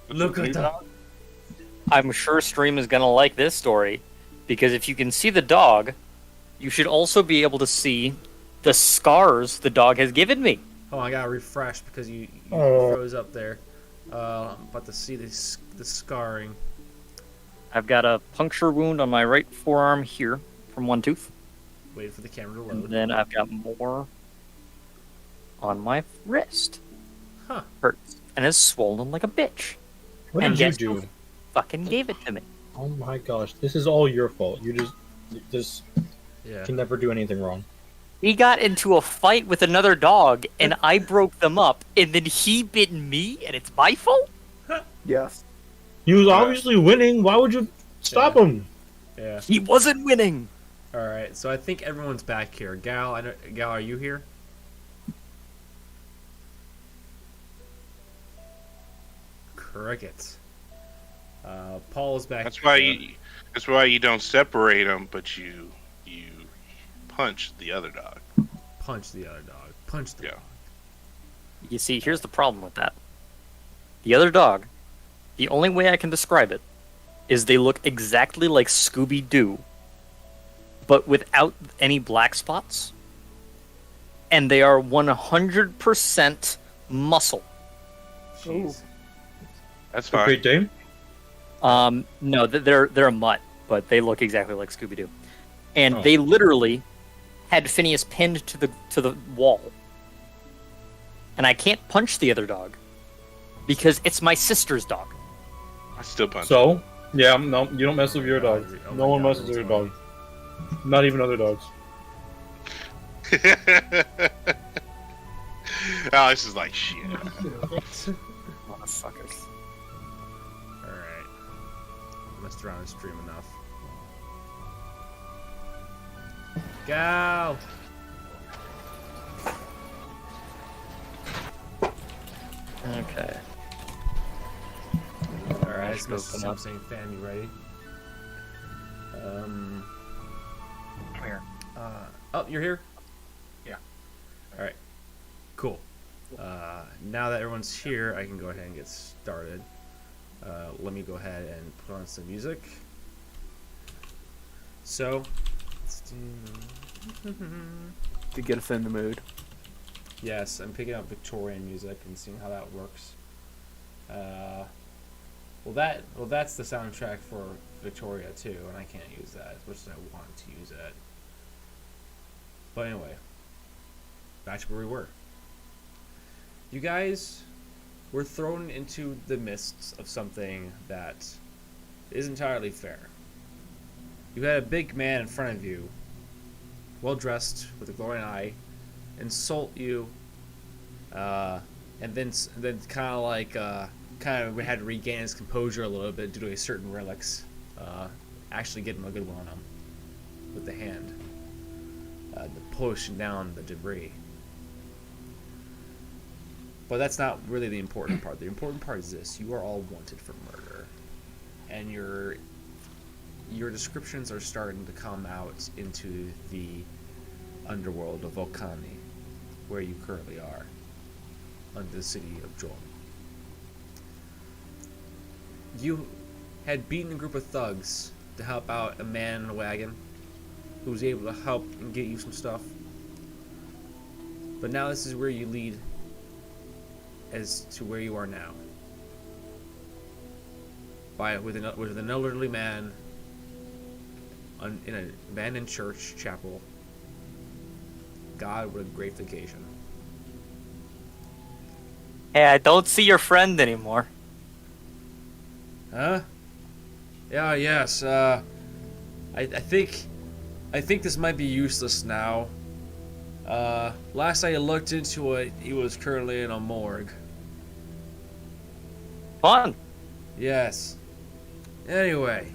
Look at that. I'm sure Stream is gonna like this story, because if you can see the dog, you should also be able to see the scars the dog has given me. Oh, I gotta refresh because you Oh. froze up there. I'm about to see the scarring. I've got a puncture wound on my right forearm here from one tooth. Wait for the camera to And load. then I've got more on my wrist. Huh. Hurts. And is swollen like a bitch. What And did you guess who do? fucking gave it to me? Oh my gosh, this is all your fault. You just Yeah. can never do anything wrong. He got into a fight with another dog, and I broke them up, and then he bit me, and it's my fault? Yes. He was obviously winning. Why would you stop him? Yeah. He wasn't winning! All right. So I think everyone's back here. Gal, Gal, are you here? Crickets. Paul's back. That's why you don't separate them, but you punch the other dog. Punch the other dog. Punch the Yeah. dog. You see, here's the problem with that. The other dog, the only way I can describe it, is they look exactly like Scooby-Doo, but without any black spots. And they are 100% muscle. Jeez. That's A fine. Great Dane? No, they're a mutt, but they look exactly like Scooby-Doo. And Oh. they literally had Phineas pinned to the wall. And I can't punch the other dog because it's my sister's dog. I still punch. So, yeah, no, you don't mess with your dog. Oh my No one God, messes with your that's dog. Not even other dogs. Alex is like, shit. Motherfuckers. All right. Messed around the stream enough. Gal. Okay. All right. This must open be up. saying, "Fam, you ready?" Come here. Oh, you're here. Yeah. All right. Cool. Now that everyone's here, I can go ahead and get started. Let me go ahead and put on some music. So, let's do. To get us in the mood. Yes, I'm picking up Victorian music and seeing how that works. Well, that's the soundtrack for Victoria too, and I can't use that as much as I want to use it. But anyway, back to where we were. You guys were thrown into the midst of something that is entirely fair. You had a big man in front of you, well dressed with a glowing eye, insult you, and then kind of had to regain his composure a little bit due to a certain relics, actually getting a good one on him with the hand, pushing down the debris. But that's not really the important part. The important part is this: you are all wanted for murder, and your descriptions are starting to come out into the underworld of Volcani, where you currently are, under the city of Jol. You had beaten a group of thugs to help out a man in a wagon who was able to help and get you some stuff. But now this is where you lead as to where you are now. With an elderly man in an abandoned church chapel. God, what a great occasion. Hey, I don't see your friend anymore. Huh? Yeah, yes. I think this might be useless now. Last I looked into it, he was currently in a morgue. Fun. Yes. Anyway.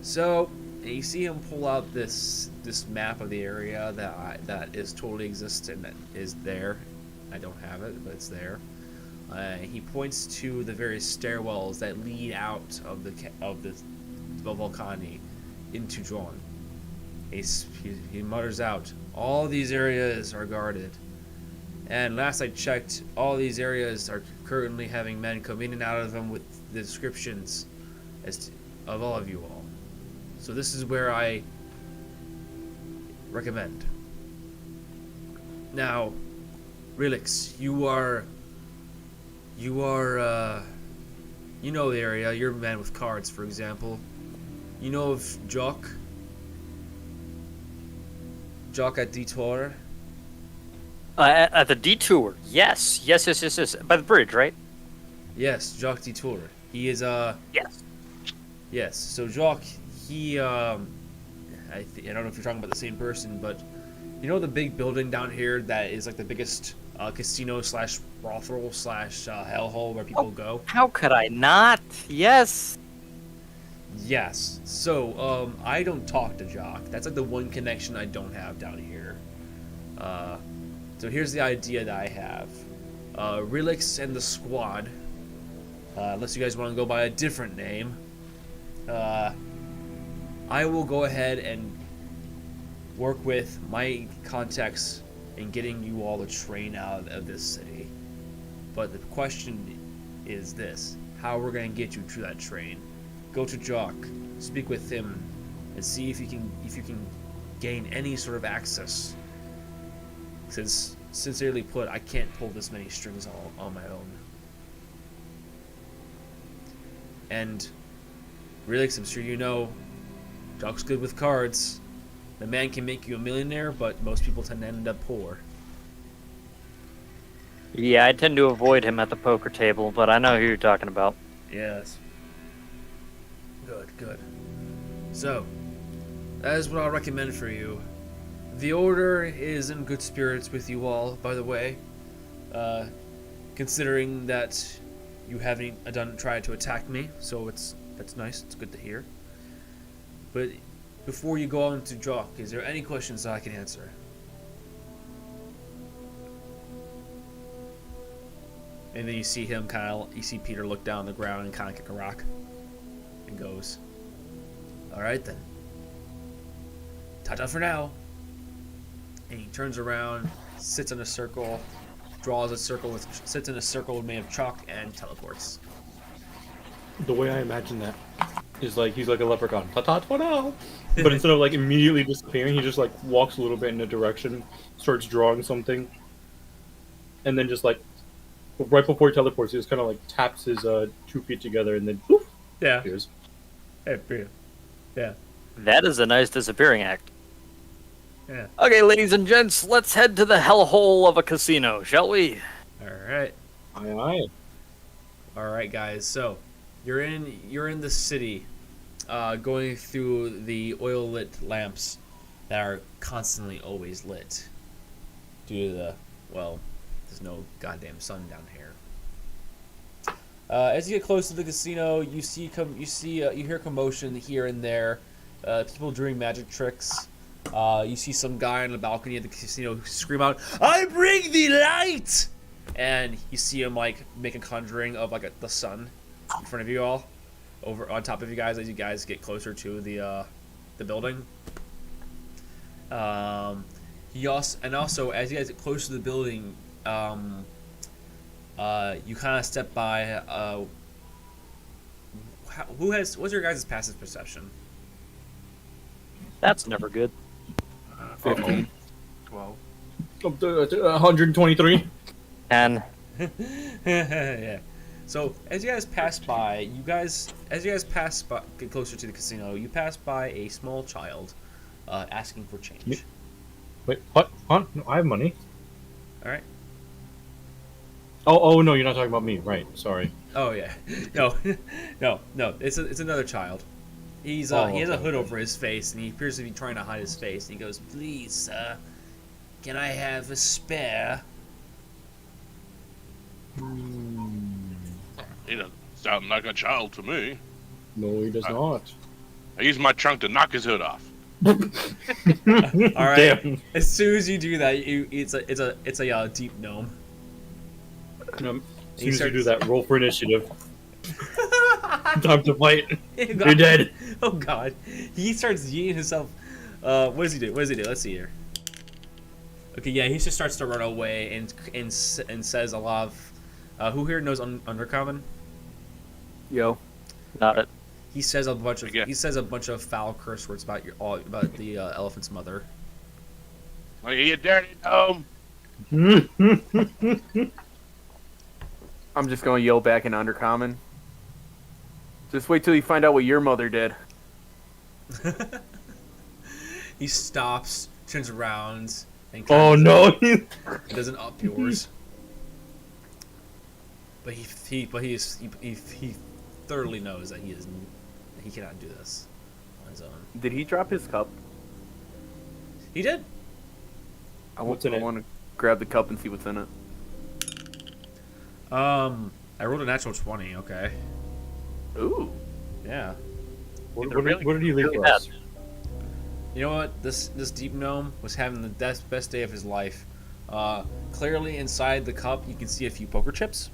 So, you see him pull out this map of the area that is totally exists and that is there. I don't have it, but it's there. He points to the various stairwells that lead out of the Volcani into John. He mutters out, "All these areas are guarded, and last I checked, all these areas are currently having men come in and out of them with the descriptions of all of you all. So this is where I recommend. Now, Relix, you know the area. You're a man with cards, for example. You know of Jock at Detour? At the detour. Yes. By the bridge, right? Yes, Jock Detour. He is Yes. Yes. So Jock, he I don't know if you're talking about the same person, but you know the big building down here that is like the biggest casino slash brothel slash hellhole where people go? How could I not? Yes. Yes. So, I don't talk to Jock. That's like the one connection I don't have down here. So here's the idea that I have. Relix and the squad, unless you guys want to go by a different name, I will go ahead and work with my contacts in getting you all the train out of this city. But the question is this: how we're going to get you to that train? Go to Jock, speak with him, and see if you can gain any sort of access. Since, sincerely put, I can't pull this many strings all on my own. And Relix, I'm sure you know, Jock's good with cards. The man can make you a millionaire, but most people tend to end up poor. Yeah, I tend to avoid him at the poker table, but I know who you're talking about. Yes. Good. So, that is what I'll recommend for you. The Order is in good spirits with you all, by the way. Considering that you haven't tried to attack me, so that's nice. It's good to hear. But before you go on to Jock, is there any questions that I can answer? And then you see him you see Peter look down on the ground and kind of kick a rock. And goes, "Alright then. Ta-ta for now." And he turns around, sits in a circle, sits in a circle made of chalk, and teleports. The way I imagine that is like he's like a leprechaun. Ta-ta for now. But instead of like immediately disappearing, he just like walks a little bit in a direction, starts drawing something, and then just like right before he teleports, he just kind of like taps his 2 feet together, and then poof, Yeah. appears. Hey, Peter. Yeah. That is a nice disappearing act. Yeah. Okay, ladies and gents, let's head to the hellhole of a casino, shall we? Alright. Aye. Alright, guys. So, you're in the city, going through the oil-lit lamps that are constantly always lit. Due to there's no goddamn sun down here. As you get close to the casino, you hear commotion here and there. People doing magic tricks. You see some guy on the balcony of the casino scream out, "I bring the light!" And you see him like make a conjuring of like the sun in front of you all, over on top of you guys as you guys get closer to the building. He also as you guys get close to the building, you kind of step by. What's your guys' passive perception? That's never good. 15. 12. Up to 123. 10. Yeah. So as you guys get closer to the casino, you pass by a small child, asking for change. Wait, what? Huh? No, I have money. All right. Oh no, you're not talking about me, right? Sorry. Oh yeah. No. It's another child. He has a hood over his face, and he appears to be trying to hide his face. And he goes, "Please, sir, can I have a spare?" He doesn't sound like a child to me. No, he does not. I use my trunk to knock his hood off. All right. Damn. As soon as you do that, it's a deep gnome. As soon as you do that, roll for initiative. Time to fight. You're dead. Oh god. He starts yeeting himself. What does he do? Let's see here. Okay, yeah, he just starts to run away and says a lot Who here knows Undercommon? Yo. Got it. He says a bunch of Yeah. foul curse words about about the elephant's mother. Oh, you dirty gnome! I'm just gonna yell back in Undercommon. Just wait till you find out what your mother did. He stops, turns around, and Oh no! doesn't up yours. But he thoroughly knows that he cannot do this on his own. Did he drop his cup? He did. What's in it? want to grab the cup and see what's in it. I rolled a natural 20. Okay. Ooh. Yeah. What really- did he leave really for bad. us? You know what? This deep gnome was having the best day of his life. Clearly inside the cup, you can see a few poker chips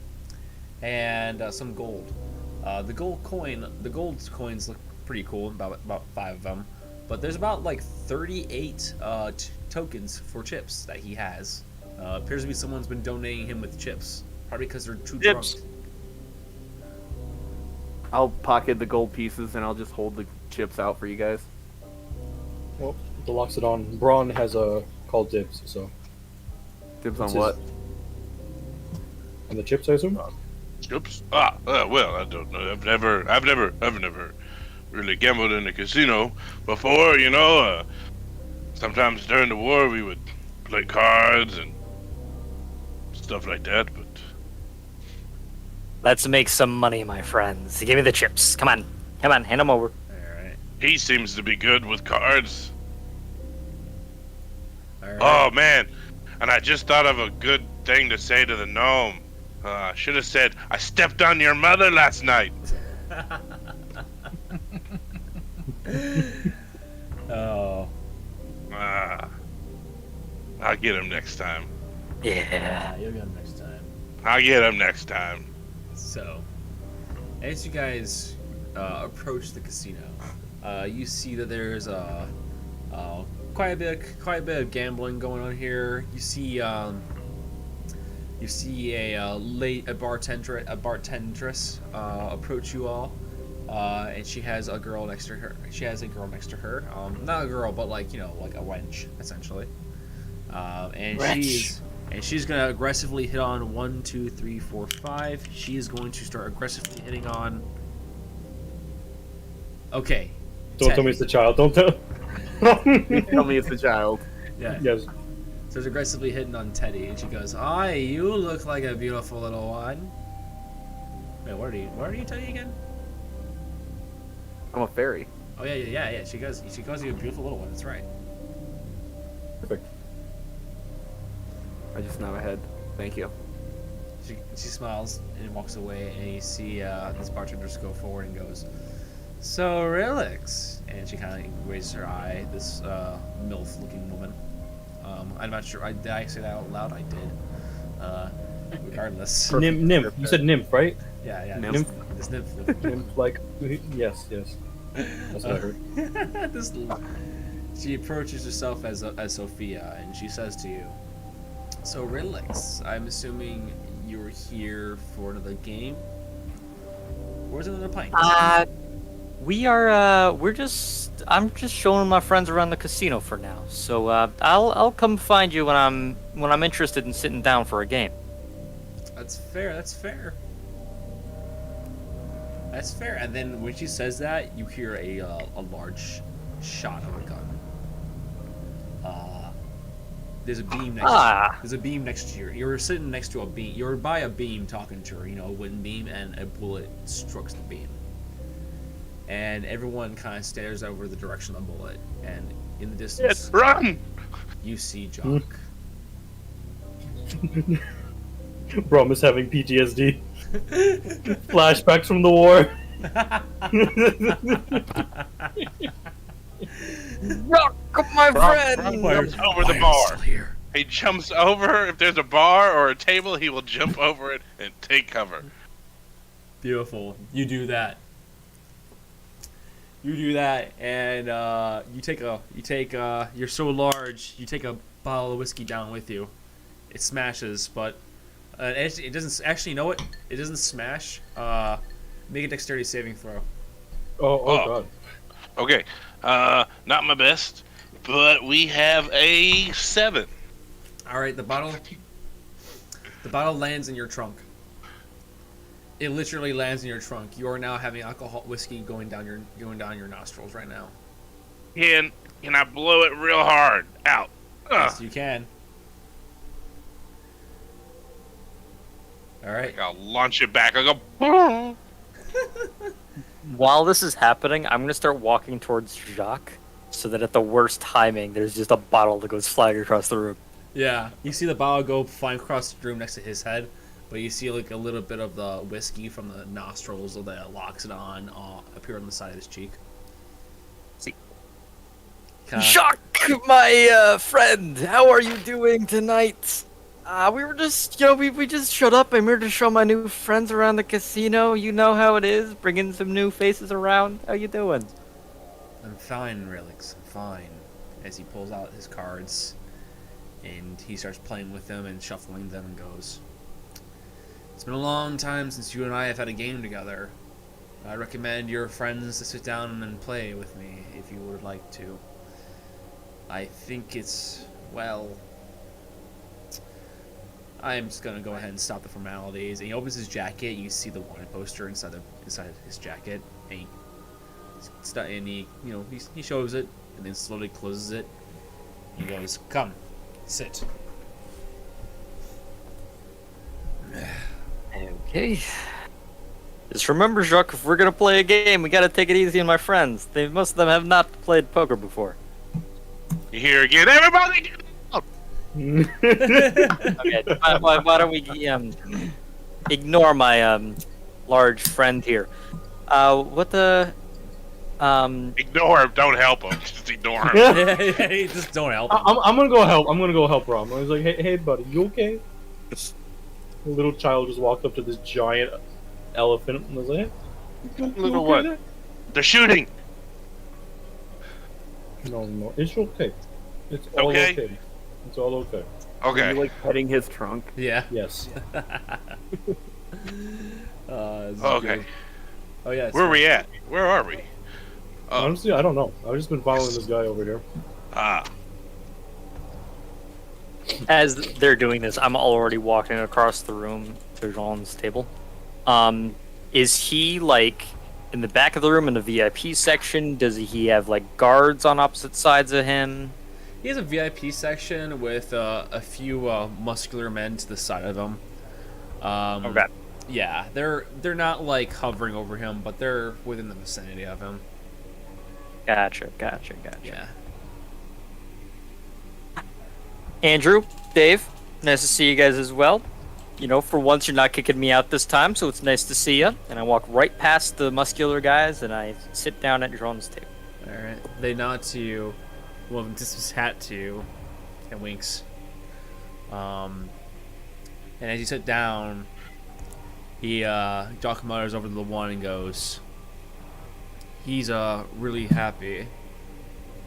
and some gold. The gold coins look pretty cool. About 5 of them. But there's about like 38 tokens for chips that he has. Appears to be someone's been donating him with chips. Probably because they're too Chips. drunk. I'll pocket the gold pieces and I'll just hold the chips out for you guys. Well, the locks it on. Braun has a called dibs, so Dibs What's on what? and the chips, I assume. Oops. Well, I don't know. I've never really gambled in a casino before. You know, sometimes during the war we would play cards and stuff like that. But Let's make some money, my friends. Give me the chips. Come on, hand them over. Alright. he seems to be good with cards. Alright. Oh man! And I just thought of a good thing to say to the gnome. I should have said, "I stepped on your mother last night." Oh. I'll get him next time. Yeah. You'll get him next time. I'll get him next time. So, as you guys approach the casino, you see that there's quite a bit of gambling going on here. You see a bartendress approach you all, and she has a girl next to her. Not a girl, but like a wench essentially. And she's gonna aggressively hit on 1, 2, 3, 4, 5. She is going to start aggressively hitting on. Okay. Don't tell me it's the child. Don't tell. Tell me it's the child. Yeah. Yes. So it's aggressively hitting on Teddy, and she goes, "Hi, you look like a beautiful little one." Wait, what are you Teddy again? I'm a fairy. Oh yeah. She calls you a beautiful little one. That's right. Perfect. I just nod my head. Thank you. She smiles and walks away, and you see this bartender just go forward and goes, "So, Relix," and she kind of raises her eye. This MILF-looking woman. I'm not sure. Did I say that out loud? I did. Regardless. Nymph. You said nymph, right? Yeah. Nymph. This nymph. Nymph, like yes. That's what I heard. She approaches herself as Sophia, and she says to you, "So, Relix, I'm assuming you're here for another game? Or is it another pint?" I'm just showing my friends around the casino for now. So I'll come find you when I'm interested in sitting down for a game. That's fair. And then when she says that, you hear a large shot of a gun. There's a beam next. There's a beam next to you. You're sitting next to a beam. You're by a beam talking to her. A wooden beam, and a bullet strikes the beam. And everyone kind of stares over the direction of the bullet. And in the distance, Run! you see Jock. Brom is having PTSD. Flashbacks from the war. Rock, my friend! Jumps over the bar. He jumps over. If there's a bar or a table, he will jump over it and take cover. Beautiful. You do that. And you're so large, you take a bottle of whiskey down with you. It smashes, but It doesn't actually. You know what? It doesn't smash. Make a dexterity saving throw. Oh. God. Okay. Not my best, but we have a 7. All right, the bottle. The bottle lands in your trunk. It literally lands in your trunk. You are now having whiskey going down your nostrils right now. Can I blow it real hard out? Yes, you can. All right. I'll launch it back. I'll go. While this is happening, I'm gonna start walking towards Jacques, so that at the worst timing, there's just a bottle that goes flying across the room. Yeah, you see the bottle go flying across the room next to his head, but you see like a little bit of the whiskey from the nostrils that locks it on appear on the side of his cheek. See. Kinda- Jacques, my friend, how are you doing tonight? We were just, we just showed up. I'm here to show my new friends around the casino. You know how it is, bringing some new faces around. How you doing? I'm fine, Relix. I'm fine. As he pulls out his cards, and he starts playing with them and shuffling them, and goes, "It's been a long time since you and I have had a game together. I recommend your friends to sit down and play with me if you would like to. I think it's, well... I'm just gonna go ahead and stop the formalities." And he opens his jacket. You see the wanted poster inside his jacket, and he shows it, and then slowly closes it. He goes, "Come, sit." Okay. Just remember, Jacques, if we're gonna play a game, we gotta take it easy on my friends. Most of them have not played poker before. You hear again? Everybody get out! Okay, why don't we ignore my large friend here? What the Ignore him. Don't help him. Just ignore him. Yeah, just don't help him. I'm gonna go help. I'm gonna go help Rom. I was like, hey, buddy, you okay? The little child just walked up to this giant elephant and was like, hey, you Little okay what? there?" They're shooting. No, it's okay. It's all Okay? okay. It's all okay. Are Okay. you like petting his trunk? Yeah. Yes. This is Okay. good. Oh yeah. it's Where are fine. we at? Where are we? Oh. Honestly, I don't know. I've just been following this guy over here. Ah. As they're doing this, I'm already walking across the room to Jean's table. Is he like in the back of the room in the VIP section? Does he have like guards on opposite sides of him? He has a VIP section with a few muscular men to the side of him. Okay. Yeah, they're not like hovering over him, but they're within the vicinity of him. Gotcha. Yeah. Andrew, Dave, nice to see you guys as well. For once you're not kicking me out this time, so it's nice to see you. And I walk right past the muscular guys and I sit down at Jean's table. All right. They nod to you. One of them tips his hat to you and winks. And as you sit down, Jock mutters over to the one and goes, "He's really happy.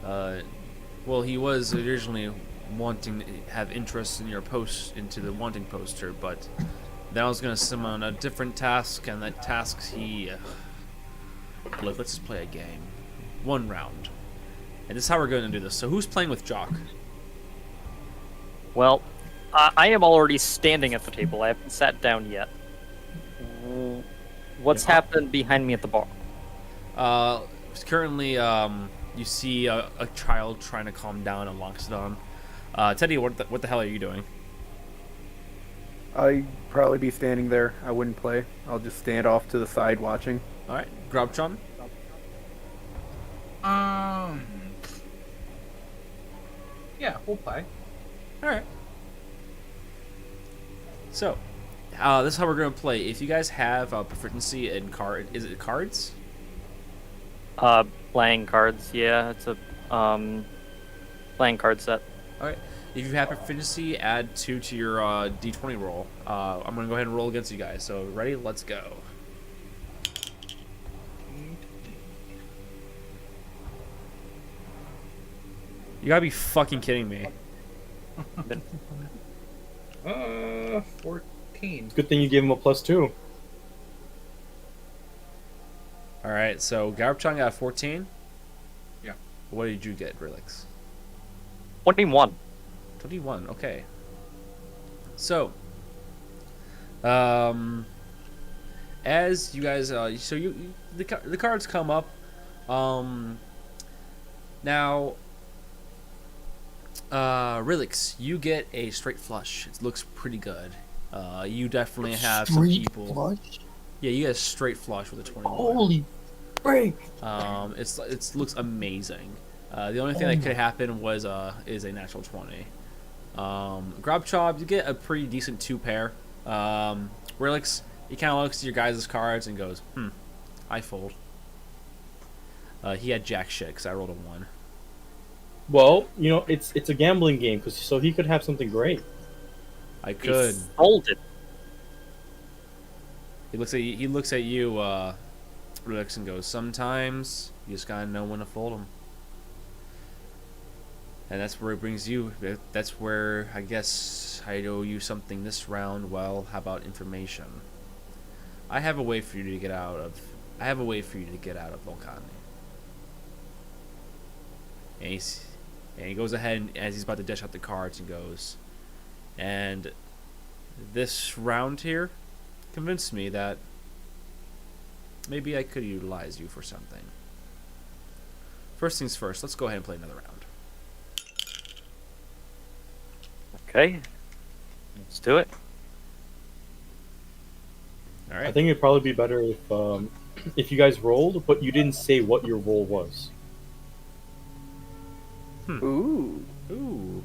Well, he was originally wanting to have interest in into the wanting poster, but then I was gonna send him on a different task, and that task look, let's just play a game, 1 round, and this is how we're going to do this. So who's playing with Jock?" Well, I am already standing at the table. I haven't sat down yet. What's happened behind me at the bar? Currently, you see a child trying to calm down and locks it on. Teddy, what the hell are you doing? I'd probably be standing there. I wouldn't play. I'll just stand off to the side watching. All right, Grubchon. Yeah, we'll play. All right. So, this is how we're gonna play. If you guys have proficiency in is it cards? Playing cards. Yeah, it's a playing card set. All right. If you have proficiency, add 2 to your d20 roll. I'm gonna go ahead and roll against you guys. So, ready? Let's go. You gotta be fucking kidding me. 14. 14. Good thing you gave him a +2. All right, so Garbchon got 14. Yeah. What did you get, Relix? 21. 21. Okay. So, as you guys, the cards come up. Now, Relix, you get a straight flush. It looks pretty good. You definitely have some people. Flush? Yeah, you get a straight flush with a 21. Holy break! It looks amazing. The only thing that could happen was is a natural 20. Grubchob, you get a pretty decent 2 pair. Relix, he kind of looks at your guys' cards and goes, I fold. He had jack shit because I rolled a 1. Well, you know, it's a gambling game, so he could have something great. I could. He folded. He looks at you, Relix, and goes, sometimes you just gotta know when to fold them. And that's where it brings you. That's where I guess I owe you something this round. Well, how about information? I have a way for you to get out of Volcani. And he goes ahead and, as he's about to dish out the cards, and goes, and this round here convinced me that maybe I could utilize you for something. First things first, let's go ahead and play another round. Okay. Let's do it. All right. I think it'd probably be better if you guys rolled, but you didn't say what your roll was. Ooh. Ooh,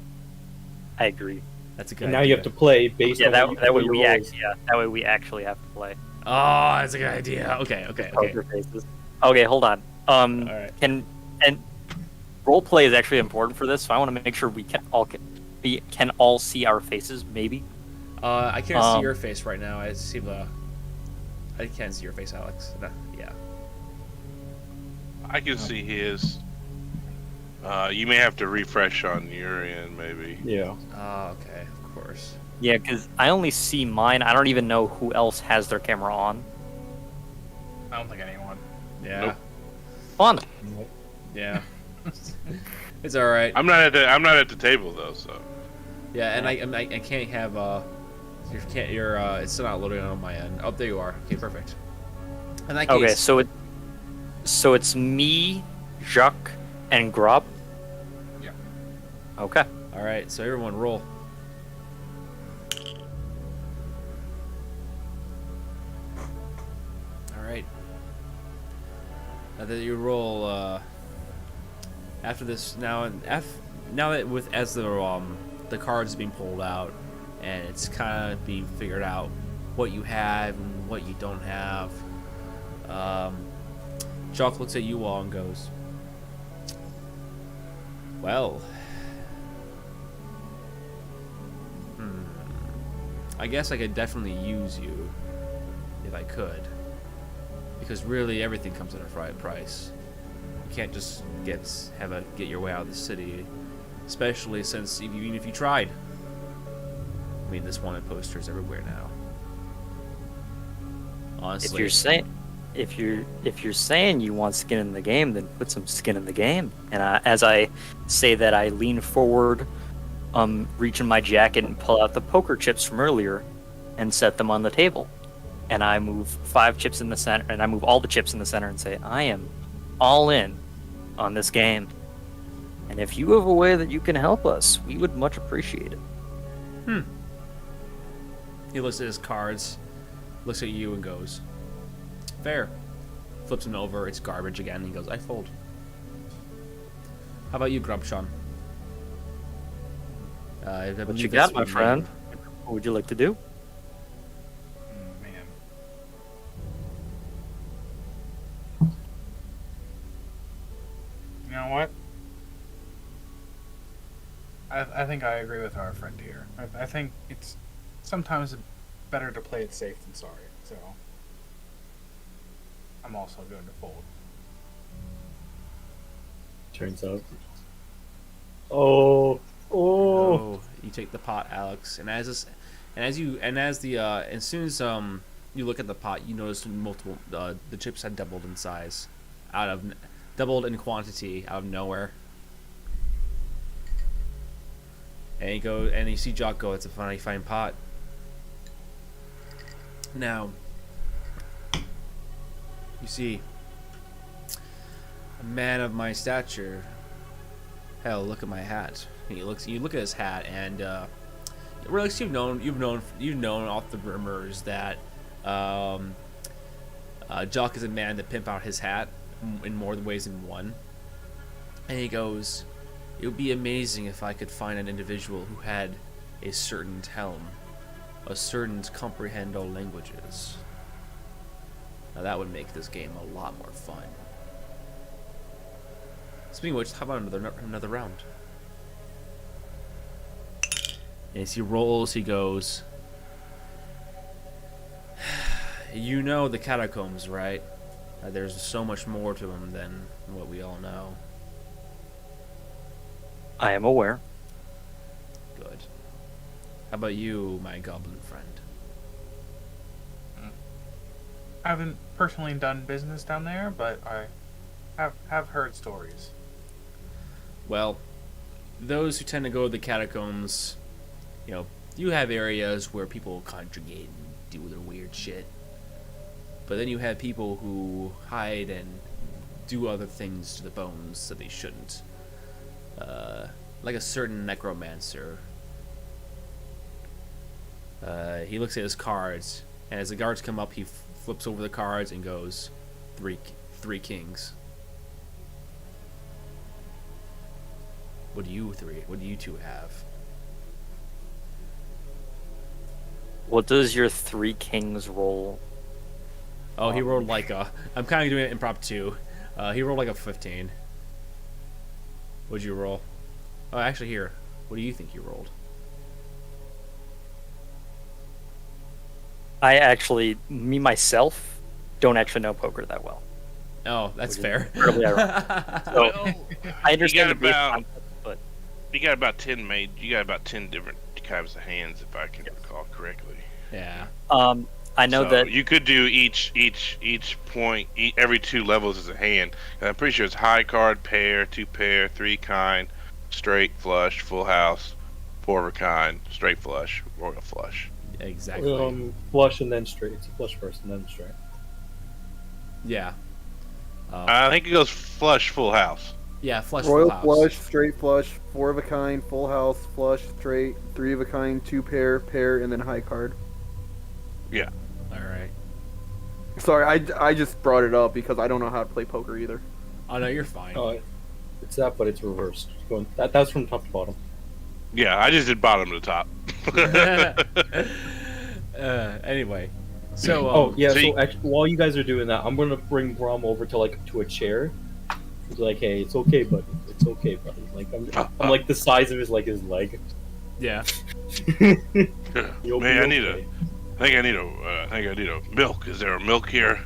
I agree. that's a good And now idea. you have to play based Yeah, on that what way your we roll is. that way we actually have to play. Oh, that's a good idea. Okay. Poker faces. Okay, hold on. All right. And role play is actually important for this, so I want to make sure we can all see our faces. Maybe. I can't see your face right now. I can't see your face, Alex. No, yeah. I can see his. You may have to refresh on your end, maybe. Yeah. Oh, okay. Of course. Yeah, because I only see mine. I don't even know who else has their camera on. I don't think anyone. Yeah. Nope. Fun. Yeah. It's all right. I'm not at the table though, so. Yeah, and I can't have it's still not loading on my end. Oh, there you are. Okay, perfect. In that case, Okay, so it's me, Jacques, and Grub. Yeah. Okay. all right. So everyone, roll. All right. Now that you roll, after this, now that as the cards being pulled out, and it's kind of being figured out what you have and what you don't have. Jock looks at you all and goes, well, I guess I could definitely use you if I could, because really everything comes at a price. You can't just get your way out of the city, especially since even if you tried. I mean, this wanted posters everywhere now. Honestly, if you're saying you want skin in the game, then put some skin in the game. And as I say that, I lean forward, reach in my jacket and pull out the poker chips from earlier, and set them on the table. And I move 5 chips in the center, and I move all the chips in the center, and say, I am all in on this game. And if you have a way that you can help us, we would much appreciate it. he looks at his cards, looks at you, and goes, fair. Flips them over. It's garbage again. And he goes, I fold. How about you, Grubshawn? What you got, my friend? What would you like to do? Man. You know what? I think I agree with our friend here. I think it's sometimes better to play it safe than sorry. So I'm also going to fold. Turns out. Oh. Oh, you take the pot, Alex. And as soon as you look at the pot, you notice multiple the chips had doubled in size, doubled in quantity out of nowhere. And you see Jock go, "It's a funny fine pot." Now, you see, a man of my stature. Hell, look at my hat. And you look at his hat, and Relix, you've known off the rumors that Jock is a man to pimp out his hat in more ways than one. And he goes, "It would be amazing if I could find an individual who had a certain helm, a certain comprehend all languages. Now that would make this game a lot more fun." Speaking of which, how about another round? And as he rolls, he goes, "You know the Catacombs, right? There's so much more to them than what we all know." I am aware. Good. How about you, my goblin friend? I haven't personally done business down there, but I have heard stories. Well, those who tend to go to the Catacombs, you have areas where people congregate and do their weird shit. But then you have people who hide and do other things to the bones that they shouldn't. Like a certain necromancer. He looks at his cards, and as the guards come up, he flips over the cards and goes, three kings. What do you two have? What does your three kings roll? Oh, he rolled like a... I'm kind of doing it impromptu. He rolled like a 15. What'd you roll? Oh, actually, here. What do you think you rolled? I actually, me myself, don't actually know poker that well. Oh, that's fair. Incredibly ironic. So, I understand the base concept, but You got about 10 different kinds of hands, if I can recall correctly. Yeah. I know So that you could do each point, every 2 levels as a hand. And I'm pretty sure it's high card, pair, 2 pair, 3 kind, straight flush, full house, 4 of a kind, straight flush, royal flush. Exactly. Flush and then straight. It's a flush first and then straight. Yeah. I think it goes flush, full house. Yeah, flush Royal full house. flush, straight flush, 4 of a kind, full house, flush, straight, 3 of a kind, 2 pair, and then high card. Yeah. All right. Sorry, I just brought it up because I don't know how to play poker either. Oh, no, you're fine. It's that, but it's reversed. That's from top to bottom. Yeah, I just did bottom to top. Anyway. So, Actually, while you guys are doing that, I'm gonna bring Brom over to a chair. He's like, "Hey, it's okay, buddy. It's okay, buddy." Like I'm like the size of his leg. yeah. You'll Man, be I okay. think I need a milk. Is there a milk here?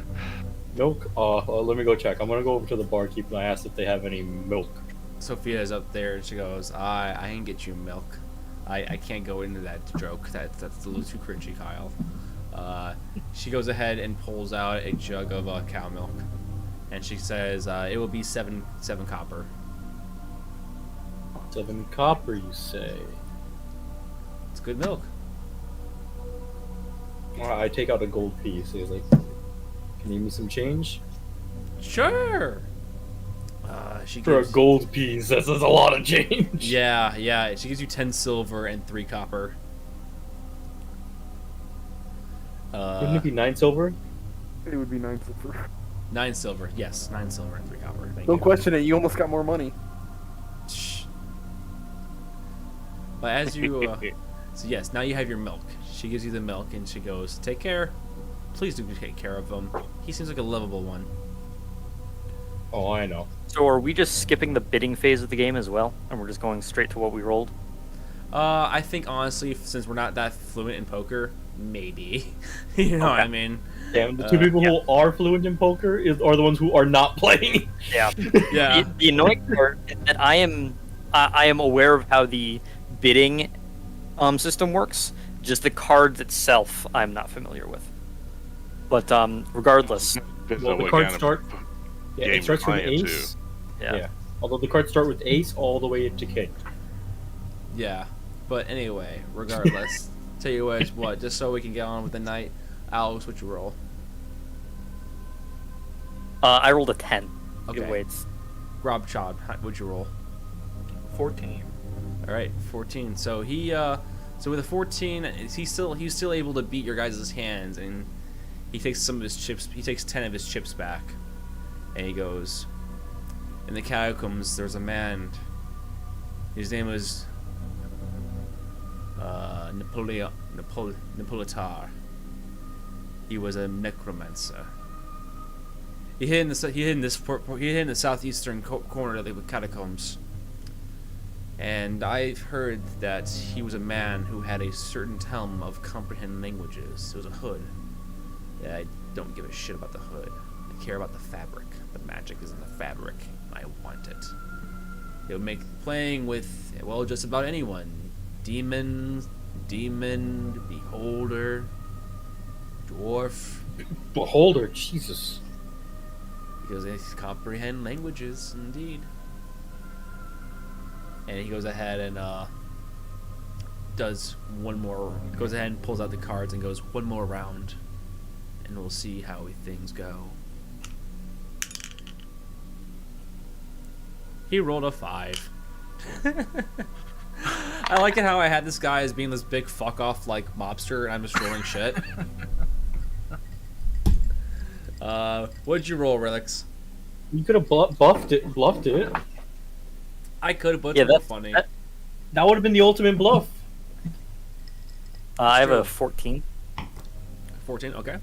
Milk? Let me go check. I'm gonna go over to the barkeep and I ask if they have any milk. Sophia's up there and she goes, I can get you milk. I can't go into that joke. That's a little too cringy, Kyle. She goes ahead and pulls out a jug of cow milk. And she says, it will be 7 copper. 7 copper, you say? It's good milk. I take out a gold piece. He's like, "Can you give me some change?" Sure. She For gives, a gold piece, that's a lot of change. Yeah. She gives you 10 silver and 3 copper. Wouldn't it be 9 silver? It would be 9 silver. 9 silver. Yes, 9 silver and 3 copper. Thank Don't you. question it, you almost got more money. Shh. But as you, so yes, now you have your milk. She gives you the milk and she goes, "Take care. Please do take care of him. He seems like a lovable one." Oh, I know. So are we just skipping the bidding phase of the game as well, and we're just going straight to what we rolled? I think honestly, since we're not that fluent in poker, maybe. You know what I mean? Damn, the 2 people who are fluent in poker are the ones who are not playing. Yeah. Yeah. The annoying part is that I am aware of how the bidding system works, Just the cards itself, I'm not familiar with. But regardless, Depends Well, on the what cards kind start. of Yeah, game it starts you're from playing, ace. yeah. Yeah. Although the cards start with ace all the way to king. Yeah, but anyway, regardless, tell you what, just so we can get on with the night, Alex, what you roll? I rolled a 10. Okay. It waits. Rob Chod, what'd you roll? 14. All right, 14. So so with a 14, he's still able to beat your guys' hands, and he takes some of his chips. He takes 10 of his chips back, and he goes, "In the catacombs, there's a man. His name was Napolitar. He was a necromancer. He hid in the southeastern corner of the catacombs. And I've heard that he was a man who had a certain talent of comprehend languages. It was a hood. Yeah, I don't give a shit about the hood. I care about the fabric. The magic is in the fabric. I want it. It would make playing with, well, just about anyone. Demon, beholder, dwarf. Beholder, Jesus. Because they comprehend languages, indeed. And he goes ahead and does one more. Goes ahead and pulls out the cards and goes one more round, and we'll see how things go. He rolled a 5. I like it how I had this guy as being this big fuck off like mobster, and I'm just rolling shit. What'd you roll, Relix? You could have bluffed it. I could, but Yeah, it's more that's funny. That would have been the ultimate bluff. I have true. a 14. 14, okay.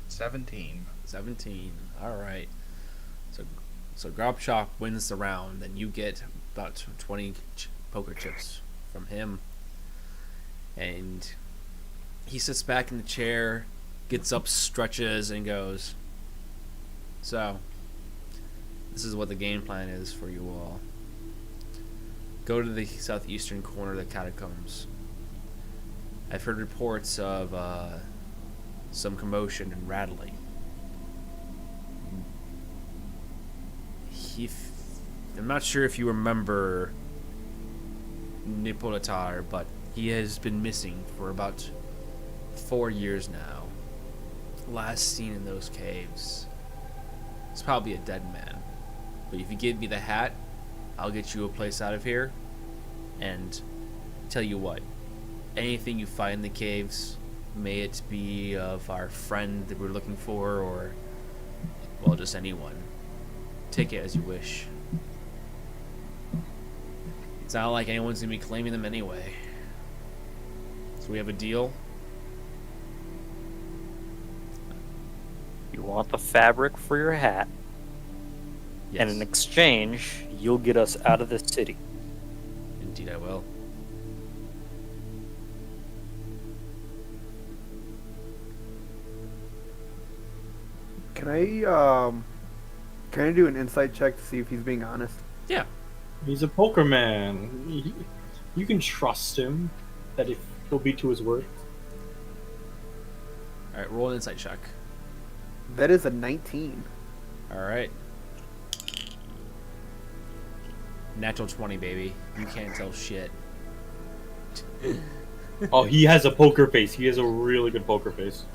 17. 17. All right. So Grobchop wins the round, and you get about 20 poker chips from him. And he sits back in the chair, gets up, stretches, and goes, "So, this is what the game plan is for you all. Go to the southeastern corner of the catacombs. I've heard reports of some commotion and rattling. I'm not sure if you remember Nipolitar, but he has been missing for about 4 years now. Last seen in those caves. He's probably a dead man. But if you give me the hat, I'll get you a place out of here. And tell you what, anything you find in the caves, may it be of our friend that we're looking for, or, well, just anyone. Take it as you wish. It's not like anyone's gonna be claiming them anyway. So we have a deal." You want the fabric for your hat, Yes. and in exchange, you'll get us out of this city. Indeed I will. Can I do an insight check to see if he's being honest? Yeah. He's a poker man. You can trust him that if he'll be to his word. Alright, roll an insight check. That is a 19. Alright. Natural 20, baby. You can't tell shit. Oh, he has a poker face. He has a really good poker face.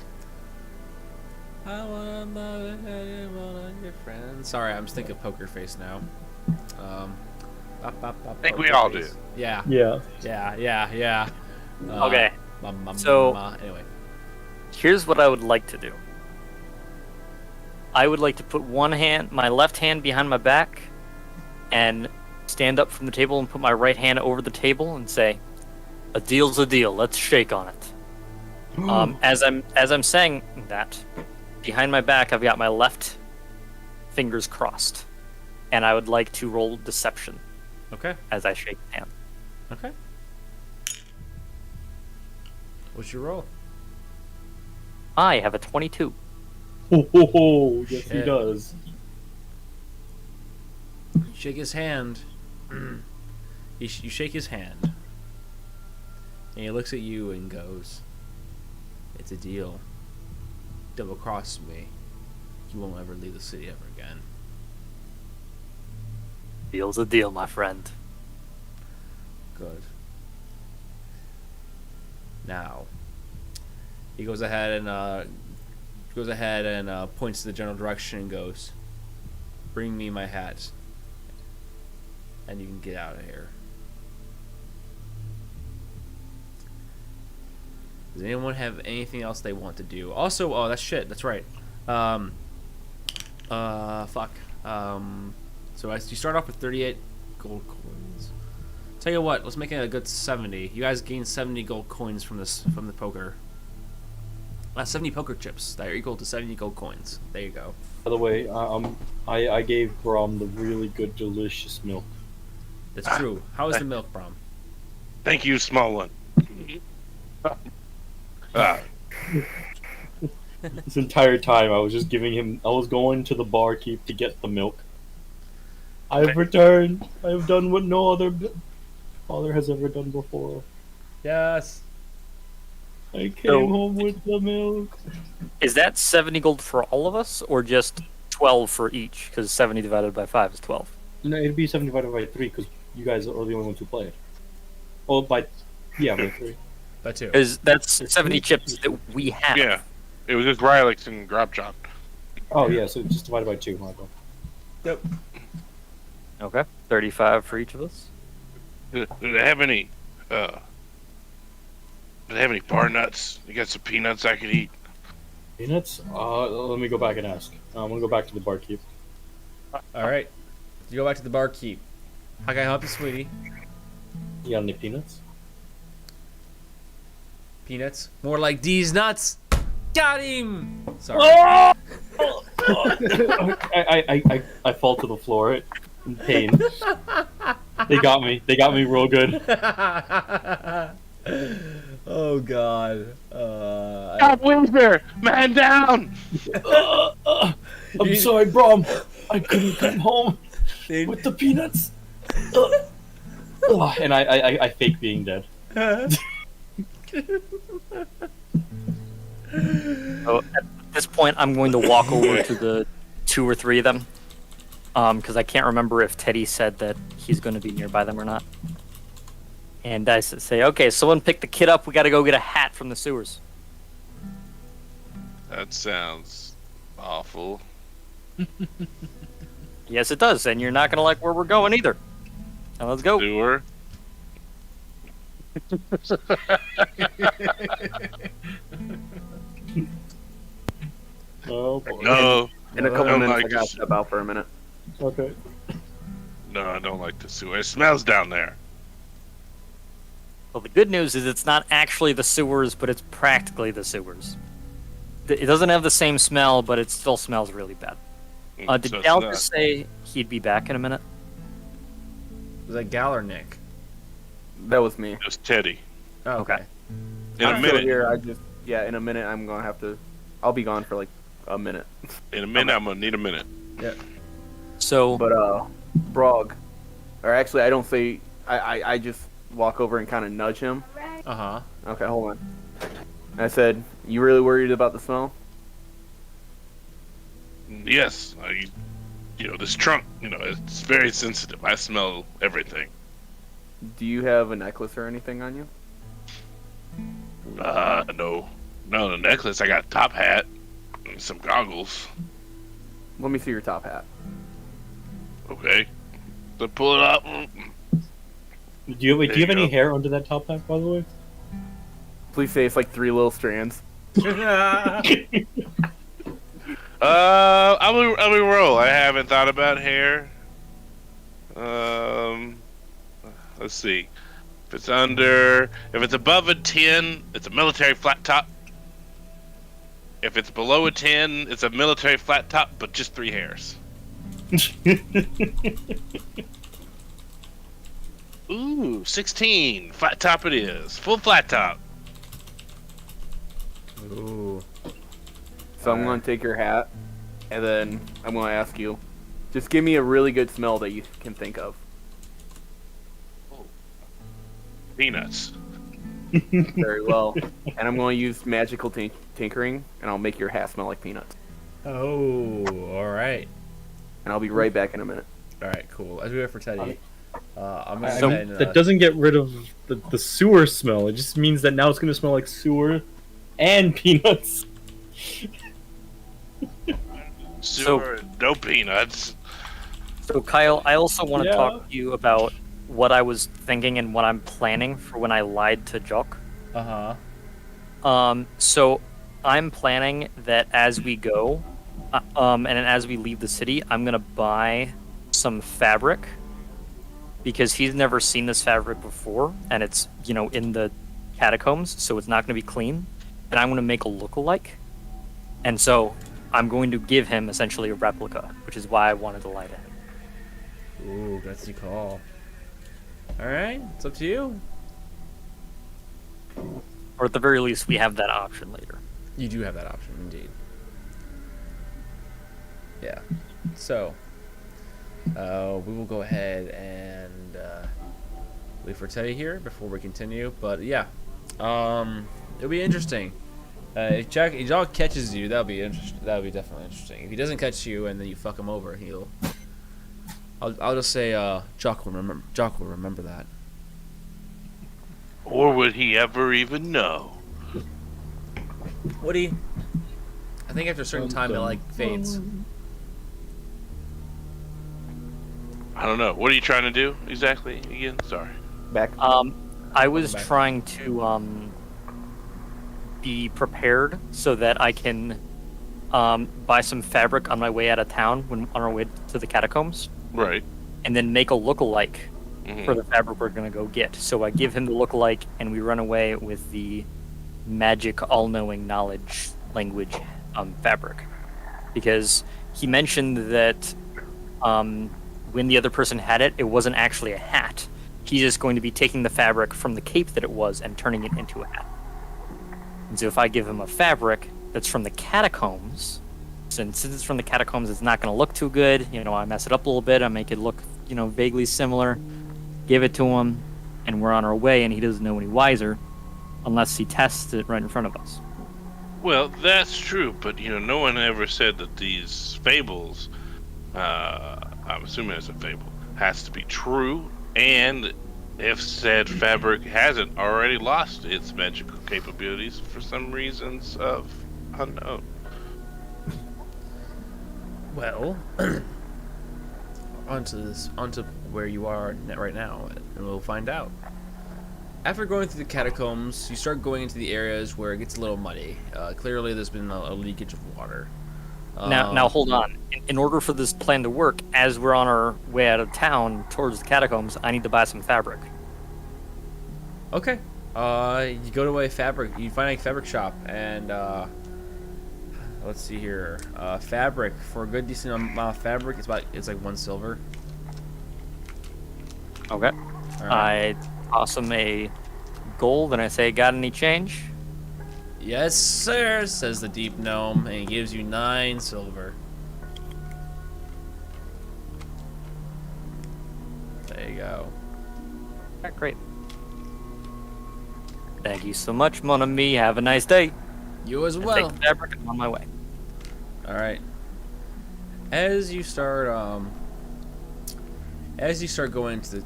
I wanna love one of your friends. Sorry, I'm just thinking of Poker Face now. I think we all did. Yeah. Yeah. Yeah. Okay. So- anyway. Here's what I would like to do. I would like to put my left hand behind my back, and stand up from the table and put my right hand over the table and say, "A deal's a deal. Let's shake on it." As I'm saying that, behind my back, I've got my left fingers crossed, and I would like to roll deception Okay. as I shake the hand. Okay. What's your roll? I have a 22. Oh, yes, he Shit. does. You shake his hand. You shake his hand. And he looks at you and goes, "It's a deal. Double cross me. You won't ever leave the city ever again." Deal's a deal, my friend. Good. Now, he goes ahead and points to the general direction and goes, "Bring me my hat, and you can get out of here." Does anyone have anything else they want to do? Also, oh, that's shit. That's right. Fuck. So as you start off with 38 gold coins. Tell you what, let's make it a good 70. You guys gain 70 gold coins from the poker. 70 poker chips that are equal to 70 gold coins. There you go. By the way, I gave Brom the really good, delicious milk. That's true. How is the milk, Brom? Thank you, small one. This entire time, I was just giving him. I was going to the barkeep to get the milk. I have returned. I have done what no other father has ever done before. Yes. I came home with the milk. Is that 70 gold for all of us, or just 12 for each? Because 70 divided by 5 is 12. No, it'd be 70 divided by 3 because you guys are the only ones who play it. Oh, by 3. By 2. Because that's 70 chips that we have. Yeah, it was just Rylix and Grobjob. Oh yeah, so just divided by 2, my bad. Yep. Okay. 35 for each of us. Do they have any? Do they have any bar nuts? You got some peanuts I could eat? Peanuts? Let me go back and ask. I'm gonna go back to the barkeep. All right. You go back to the barkeep. How can I help you, sweetie? You got any peanuts? Peanuts? More like these nuts. Got him. Sorry. I fall to the floor in pain. They got me. They got me real good. Oh God. Stop, Wilbur! Man down! I'm sorry, Brom. I couldn't come home with the peanuts. And I fake being dead. So at this point, I'm going to walk over to the 2 or 3 of them, because I can't remember if Teddy said that he's going to be nearby them or not. And I say, "Okay, someone pick the kid up. We got to go get a hat from the sewers." That sounds awful. Yes, it does, and you're not going to like where we're going either. Now let's go. Sewer. Oh boy. No, In a couple don't minutes, like I gotta this. step out for a minute. Okay. no, I don't like the sewer. It smells down there. Well, the good news is it's not actually the sewers, but it's practically the sewers. It doesn't have the same smell, but it still smells really bad. Did So it's Gal not- just say he'd be back in a minute? Was that Gal or Nick? That was me. Just Teddy. Oh, okay. In a I'm still minute. here. In a minute, I'm gonna have to. I'll be gone for like a minute. In a minute, I'm gonna need a minute. So, But Brog, or actually, I don't say. I just walk over and kind of nudge him. Uh huh. Okay, hold on. I said, "You really worried about the smell?" Yes, this trunk, it's very sensitive. I smell everything. Do you have a necklace or anything on you? No, the necklace. I got a top hat, and some goggles. Let me see your top hat. Okay, so pull it up. Do you There have you any go. hair under that top hat, by the way? Please say it's like 3 little strands. I'm gonna roll. I haven't thought about hair. Let's see. If it's above a 10, it's a military flat top. If it's below a 10, it's a military flat top, but just 3 hairs. Ooh, 16. Flat top it is. Full flat top. Ooh. So I'm going to take your hat, and then I'm going to ask you, just give me a really good smell that you can think of. Peanuts. Very well. And I'm going to use magical tinkering, and I'll make your hat smell like peanuts. Oh, all right. And I'll be right back in a minute. All right, cool. As we wait for Teddy, I'm gonna I go mean, ahead and, that doesn't get rid of the sewer smell. It just means that now it's gonna smell like sewer and peanuts. Sewer, no peanuts. So Kyle, I also want to Yeah. talk to you about what I was thinking and what I'm planning for when I lied to Jock. So I'm planning that as we go, and as we leave the city, I'm gonna buy some fabric because he's never seen this fabric before, and it's in the catacombs, so it's not gonna be clean. And I'm gonna make a lookalike, and so I'm going to give him essentially a replica, which is why I wanted to lie to him. Ooh, that's the call. All right, it's up to you. Or at the very least, we have that option later. You do have that option, indeed. Yeah. So, we will go ahead and wait for Teddy here before we continue. But yeah, it'll be interesting. If Jock catches you, that'll be interesting. That'll be definitely interesting. If he doesn't catch you and then you fuck him over, I'll just say Jock will remember. Jock will remember that. Or would he ever even know? Woody, I think after a certain time it fades. I don't know. What are you trying to do exactly again? Sorry. Back. I was back. trying to be prepared so that I can buy some fabric on my way out of town when on our way to the catacombs, Right. and then make a lookalike Mhm. for the fabric we're gonna go get. So I give him the lookalike, and we run away with the magic, all-knowing knowledge language fabric, because he mentioned that when the other person had it, it wasn't actually a hat. He's just going to be taking the fabric from the cape that it was and turning it into a hat. And so if I give him a fabric that's from the catacombs, since it's from the catacombs, it's not going to look too good. I mess it up a little bit. I make it look, vaguely similar. Give it to him, and we're on our way, and he doesn't know any wiser unless he tests it right in front of us. Well, that's true, but no one ever said that these fables, I'm assuming it's a fable, has to be true, and if said fabric hasn't already lost its magical capabilities for some reasons of unknown. Well, onto where you are right now, and we'll find out. After going through the catacombs, you start going into the areas where it gets a little muddy. Clearly, there's been a leakage of water. Now hold on. In order for this plan to work, as we're on our way out of town towards the catacombs, I need to buy some fabric. Okay. You go to a fabric. You find a fabric shop, and let's see here. Fabric for a good decent amount of fabric. It's like 1 silver. Okay. All right. I toss him a gold, and I say, "Got any change?" Yes, sir, says the deep gnome, and he gives you 9 silver. There you go. Alright, great. Thank you so much, mon ami. Have a nice day. You as And well. take the fabric, and I'm on my way. All right. As you start going into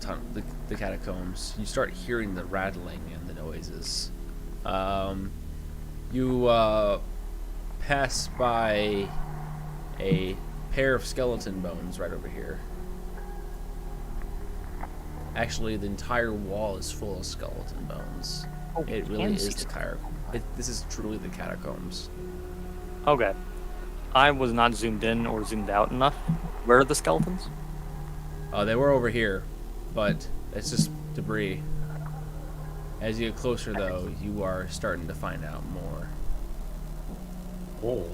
the catacombs, you start hearing the rattling and the noises. You pass by a pair of skeleton bones right over here. Actually, the entire wall is full of skeleton bones. Oh, It really can is see the This is truly the catacombs. Okay. I was not zoomed in or zoomed out enough. Where are the skeletons? They were over here, but it's just debris. As you get closer, though, you are starting to find out more. Oh.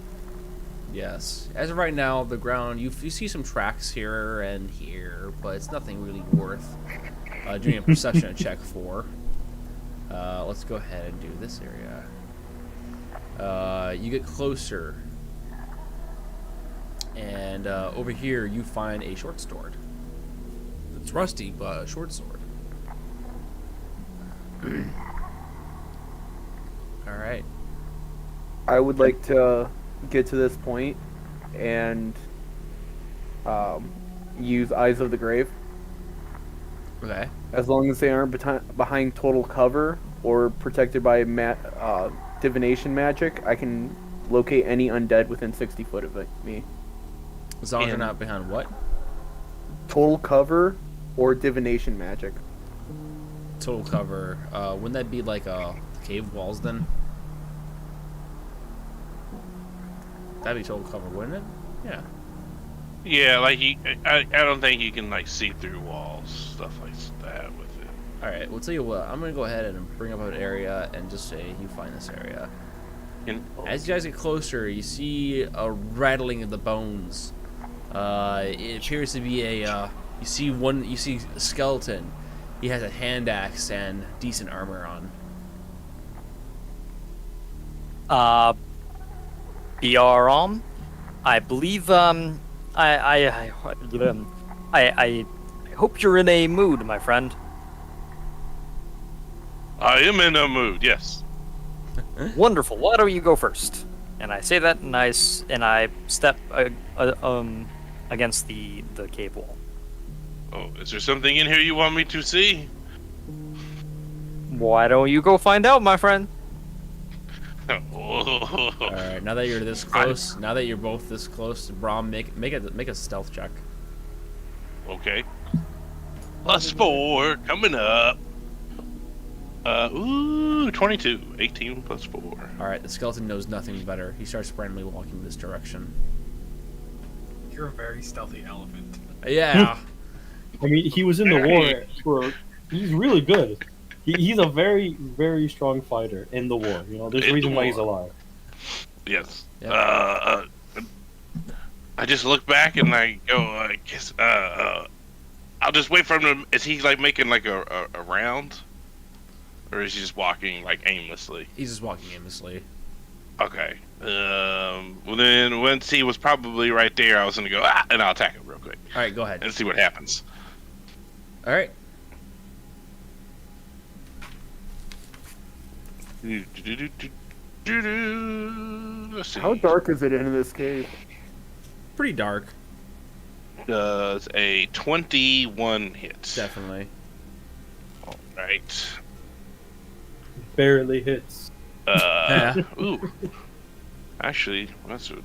Yes. As of right now, the ground, you see some tracks here and here, but it's nothing really worth doing a perception check for. Let's go ahead and do this area. You get closer, and over here you find a short sword. It's rusty, but a short sword. All right. I would like to get to this point and use Eyes of the Grave. Okay. As long as they aren't behind total cover or protected by divination magic, I can locate any undead within 60 foot of me. As long as they're And- not behind what? Total cover or divination magic. Total cover. Wouldn't that be like cave walls then? That'd be total cover, wouldn't it? Yeah. Yeah, like I don't think you can like see through walls, stuff like that with it. All right. We'll tell you what. I'm gonna go ahead and bring up an area and just say you find this area. And, As you guys get closer, you see a rattling of the bones. It appears to be a. You see a skeleton. He has a hand axe and decent armor on. BRM, I believe I hope you're in a mood, my friend. I am in a mood. Yes. Wonderful. Why don't you go first? And I say that, and I step against the cave wall. Oh, is there something in here you want me to see? Why don't you go find out, my friend? All right. Now that you're this close, now that you're both this close, Brahm, make a stealth check. Okay. +4 coming up. 22. 18 +4. All right. The skeleton knows nothing better. He starts randomly walking this direction. You're a very stealthy elephant. Yeah. I mean, he was in the war for. He's really good. He's a very, very strong fighter in the war. You know, there's a In the reason why he's war. alive. Yes. Yeah. I just look back and I go, I guess, I'll just wait for him to. Is he like making like a round? Or is he just walking like aimlessly? He's just walking aimlessly. Okay. Well then, once he was probably right there, I was gonna go, and I'll attack him real quick All right. Go ahead. and see what happens. All right. Let's see. How dark is it in this cave? Pretty dark. Does a 21 hit? Definitely. All right. Barely hits. Yeah. Ooh. Actually, that's a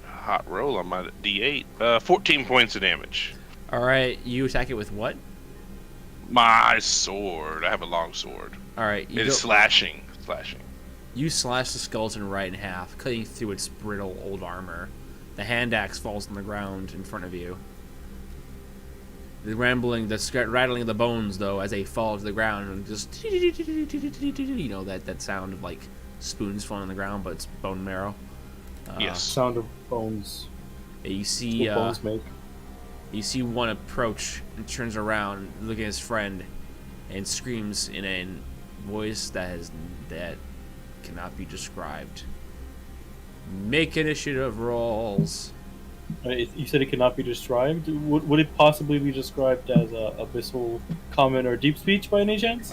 hot roll on my D8. 14 points of damage. All right. You attack it with what? My sword. I have a long sword. All right. You, It's slashing. Slashing. you slash the skeleton right in half, cutting through its brittle old armor. The hand axe falls on the ground in front of you. The rattling of the bones, though, as they fall to the ground, and just you know that sound of like spoons falling on the ground, but it's bone marrow. Yes. Sound of bones. You see, What bones make. you see one approach and turns around, looking at his friend, and screams in a voice that cannot be described. Make initiative rolls. You said it cannot be described. Would it possibly be described as abyssal, common, or deep speech by any chance?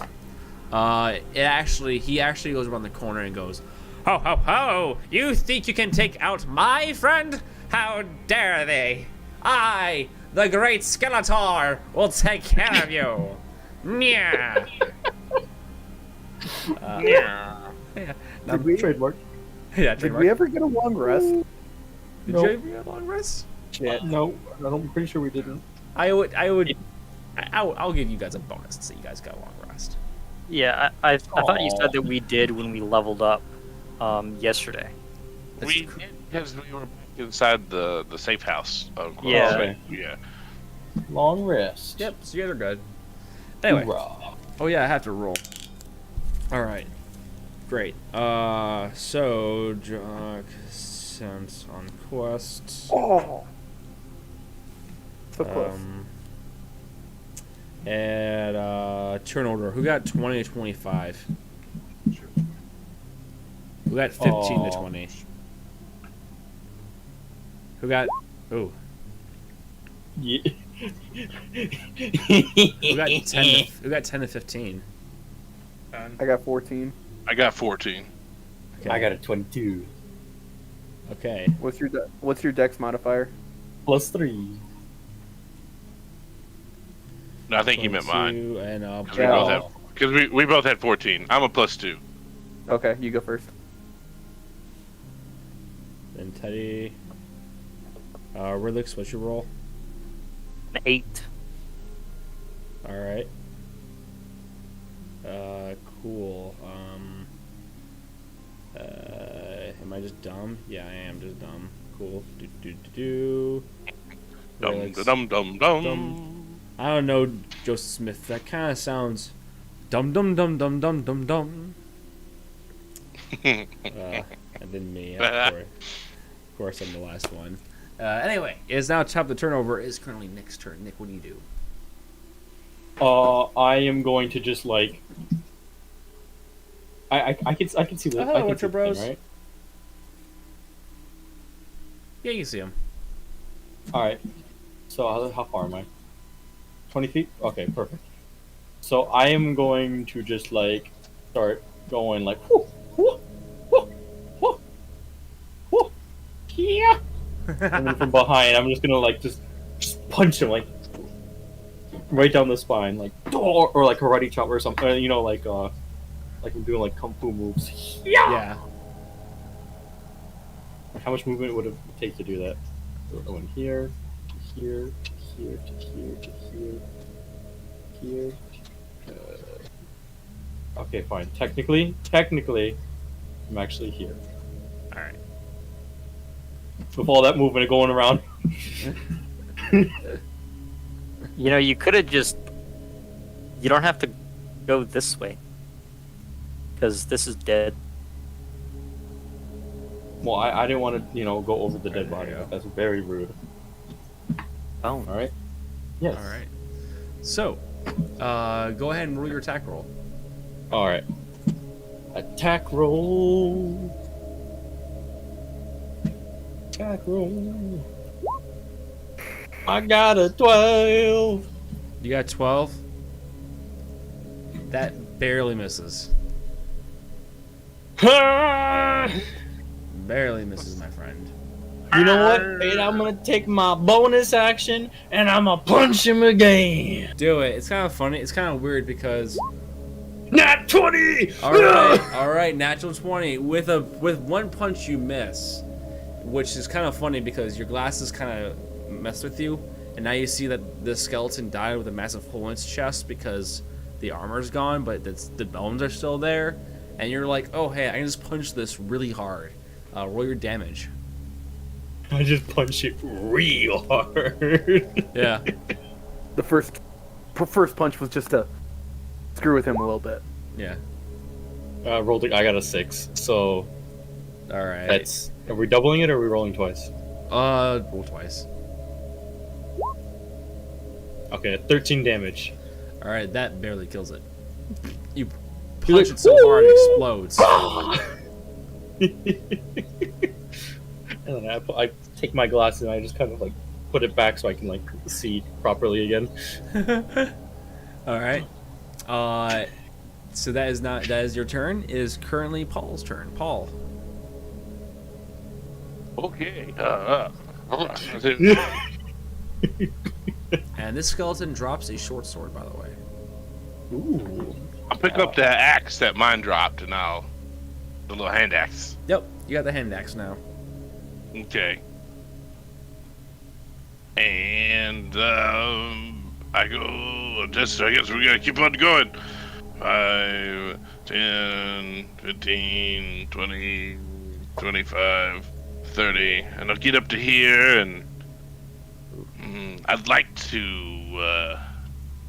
He actually goes around the corner and goes, "Ho ho ho! You think you can take out my friend? How dare they? I, the great Skeletor, will take care of you." Yeah. Yeah. Did we, Trademark. Yeah. did we ever get a long rest? Did No. you ever get a long rest? Shit. No, I'm pretty sure we didn't. I'll give you guys a bonus to say you guys got a long rest. Yeah, I thought you Aw. said that we did when we leveled up yesterday. We did because we were back inside the safe house. Yeah. Okay. Yeah. Long rest. Yep. So you guys are good. Anyway. Hoorah. Oh yeah, I have to roll. All right. Great. So Jock sent on quest. Oh. So close. And turn order. Who got 20 to 25? Who got 15 to 20? Who got? Ooh. Yeah. Who got 10? Who got 10 to 15? I got 14. I got 14. Okay. I got a 22. Okay. What's your dex modifier? +3. No, I think he meant mine. 22 and Because Yeah. we both had 14. I'm a +2. Okay, you go first. then Teddy. Ridlix, what's your roll? An 8. All right. Cool. Am I just dumb? Yeah, I am just dumb. Cool. Dum Ridlix. dum dum dum. Dum. I don't know, Joseph Smith. That kind of sounds dum dum dum dum dum dum dum. And then me, of course, I'm the last one. Anyway, it is now top. The turnover is currently Nick's turn. Nick, what do you do? I am going to just like. I can see the. Oh, I can what's see your the thing, bros? right? Yeah, you can see him. All right. So how far am I? 20 feet. Okay, perfect. So I am going to just like start going like. Whoo, whoo, whoo, whoo, whoo, yeah. And then from behind, I'm just gonna like just punch him like right down the spine, like or like karate chop or something. You know, like I'm doing like kung fu moves. Yeah. How much movement would it take to do that? So going here, to here, to here, to here, to here, here. Okay, fine. Technically, I'm actually here. All right. With all that movement going around. You know, you could have just. You don't have to go this way. Because this is dead. Well, I didn't want to, go over the dead There body. you go. That's very rude. Oh. All right. Yes. All right. So, go ahead and roll your attack roll. All right. Attack roll. Attack roll. I got a 12. You got 12. That barely misses. You Barely misses, my friend. know what? Hey, I'm gonna take my bonus action and I'm gonna punch him again. Do it. It's kind of funny. It's kind of weird because. Nat 20. All right. Natural 20 with one punch you miss, which is kind of funny because your glasses kind of messed with you, and now you see that the skeleton died with a massive hole in its chest because the armor's gone, but the bones are still there, and you're like, oh hey, I can just punch this really hard. Roll your damage. I just punched it real hard. Yeah. The first punch was just to screw with him a little bit. Yeah. I got a 6. So All right. that's. Are we doubling it or are we rolling twice? Roll twice. Okay, 13 damage. All right, that barely kills it. You punch it so hard it explodes. And then I take my glasses and I just kind of like put it back so I can like see properly again. All right. So that is your turn. It is currently Paul's turn. Paul. Okay. And this skeleton drops a short sword, by the way. Ooh. I'll pick up the axe that mine dropped, and the little hand axe. Yep, you got the hand axe now. Okay. And I go. Just I guess we gotta keep on going. 5, 10, 15, 20, 25, 30, and I'll get up to here, and I'd like to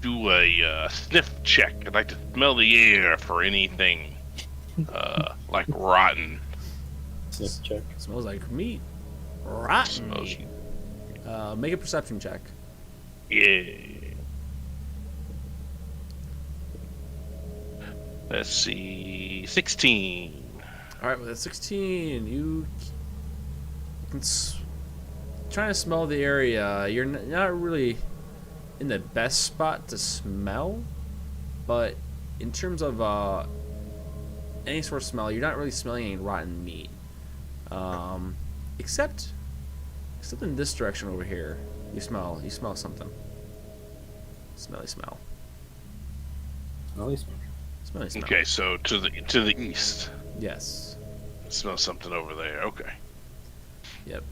do a sniff check. I'd like to smell the air for anything like rotten. Sniff check. Smells like meat. Rotten Smells- meat. Make a perception check. Yeah. Let's see, 16. All right, with a 16, you can trying to smell the area. You're not really in the best spot to smell, but in terms of any sort of smell. You're not really smelling any rotten meat, except in this direction over here. You smell something. Smelly smell. Smelly smell. Smelly smell. Okay, so to the east. Yes. I smell something over there. Okay. Yep.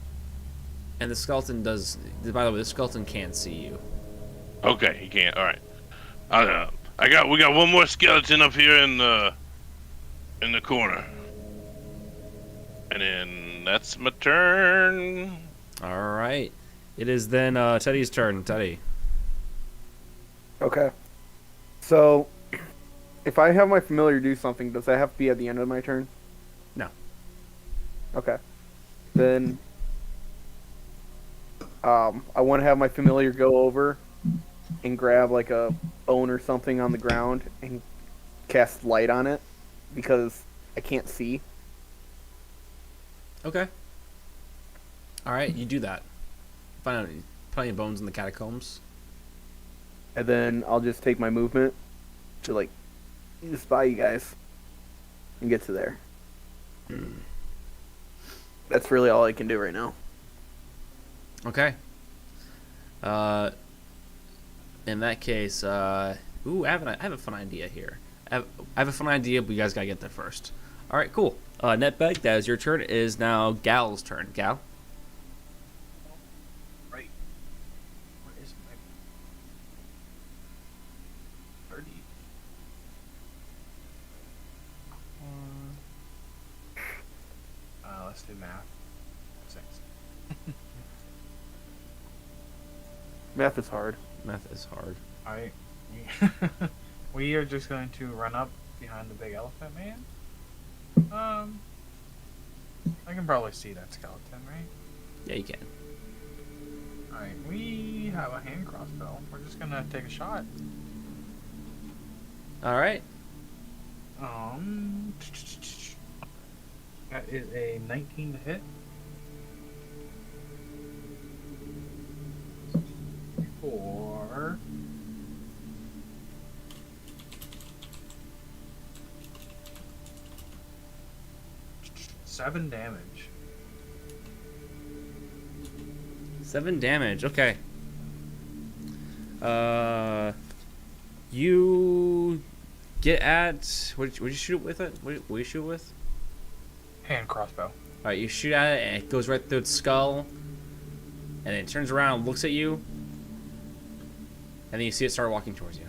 And the skeleton does. By the way, the skeleton can't see you. Okay, he can't. All right. We got one more skeleton up here in the corner, and then that's my turn. All right. It is then Teddy's turn. Teddy. Okay. So, if I have my familiar do something, does that have to be at the end of my turn? No. Okay. Then, I want to have my familiar go over and grab like a bone or something on the ground and cast light on it because I can't see. Okay. All right, you do that. Find plenty of bones in the catacombs. And then I'll just take my movement to like spy you guys and get to there. That's really all I can do right now. Okay. In that case, ooh, I have a fun idea here. I have a fun idea, but you guys gotta get there first. All right, cool. Netbag, that is your turn. It is now Gal's turn. Gal. Right. What is my 30? Let's do math. 6. Math is hard. Math is hard. We are just going to run up behind the big elephant man. I can probably see that skeleton, right? Yeah, you can. Alright, we have a hand crossbow. We're just gonna take a shot. All right. That is a 19 to hit. For 7 damage. 7 damage. Okay. You get at what you shoot with it? What you shoot with? Hand crossbow. All right, you shoot at it and it goes right through its skull, and it turns around, and looks at you, and then you see it start walking towards you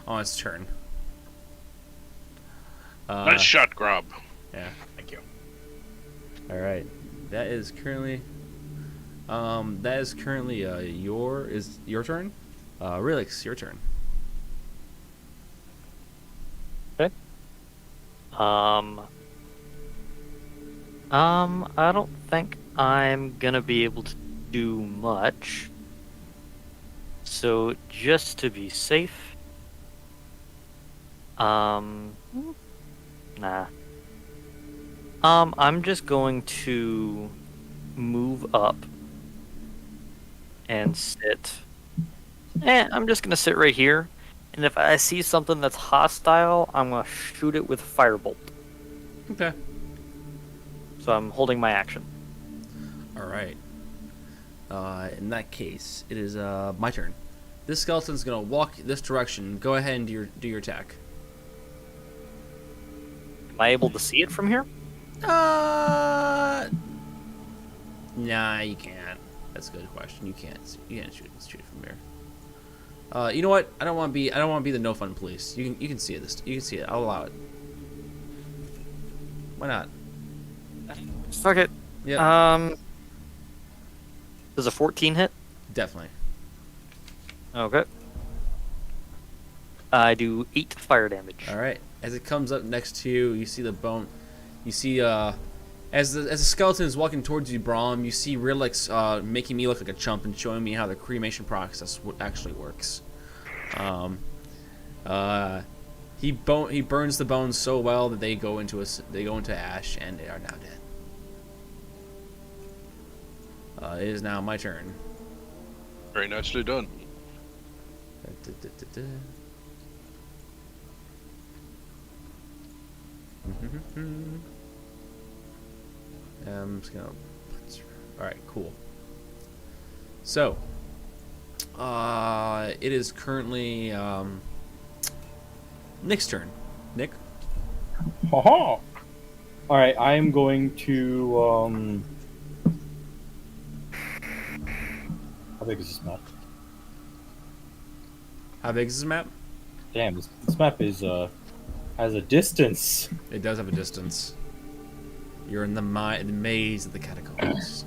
on its turn. Nice shot, Grob. Yeah. Thank you. All right. That is currently your turn. Relix, your turn. Okay. I don't think I'm gonna be able to do much. So just to be safe, nah. I'm just going to move up and sit. I'm just gonna sit right here, and if I see something that's hostile, I'm gonna shoot it with firebolt. Okay. So I'm holding my action. All right. In that case, it is my turn. This skeleton's gonna walk this direction. Go ahead and do your attack. Am I able to see it from here? Nah, you can't. That's a good question. You can't shoot it from here. You know what? I don't want to be the no fun police. You can see it. You can see it. I'll allow it. Why not? Fuck it. Yeah. Does a 14 hit? Definitely. Okay. I do 8 fire damage. All right. As it comes up next to you, you see the bone. You see as the skeleton is walking towards you, Brahm, you see Relix making me look like a chump and showing me how the cremation process actually works. He burns the bones so well that they go into ash and they are now dead. It is now my turn. Very nicely done. I'm just gonna. All right, cool. So, it is currently Nick's turn. Nick. Haha. All right, I am going to. How big is this map? How big is this map? Damn, this map is has a distance. It does have a distance. You're in the maze of the catacombs.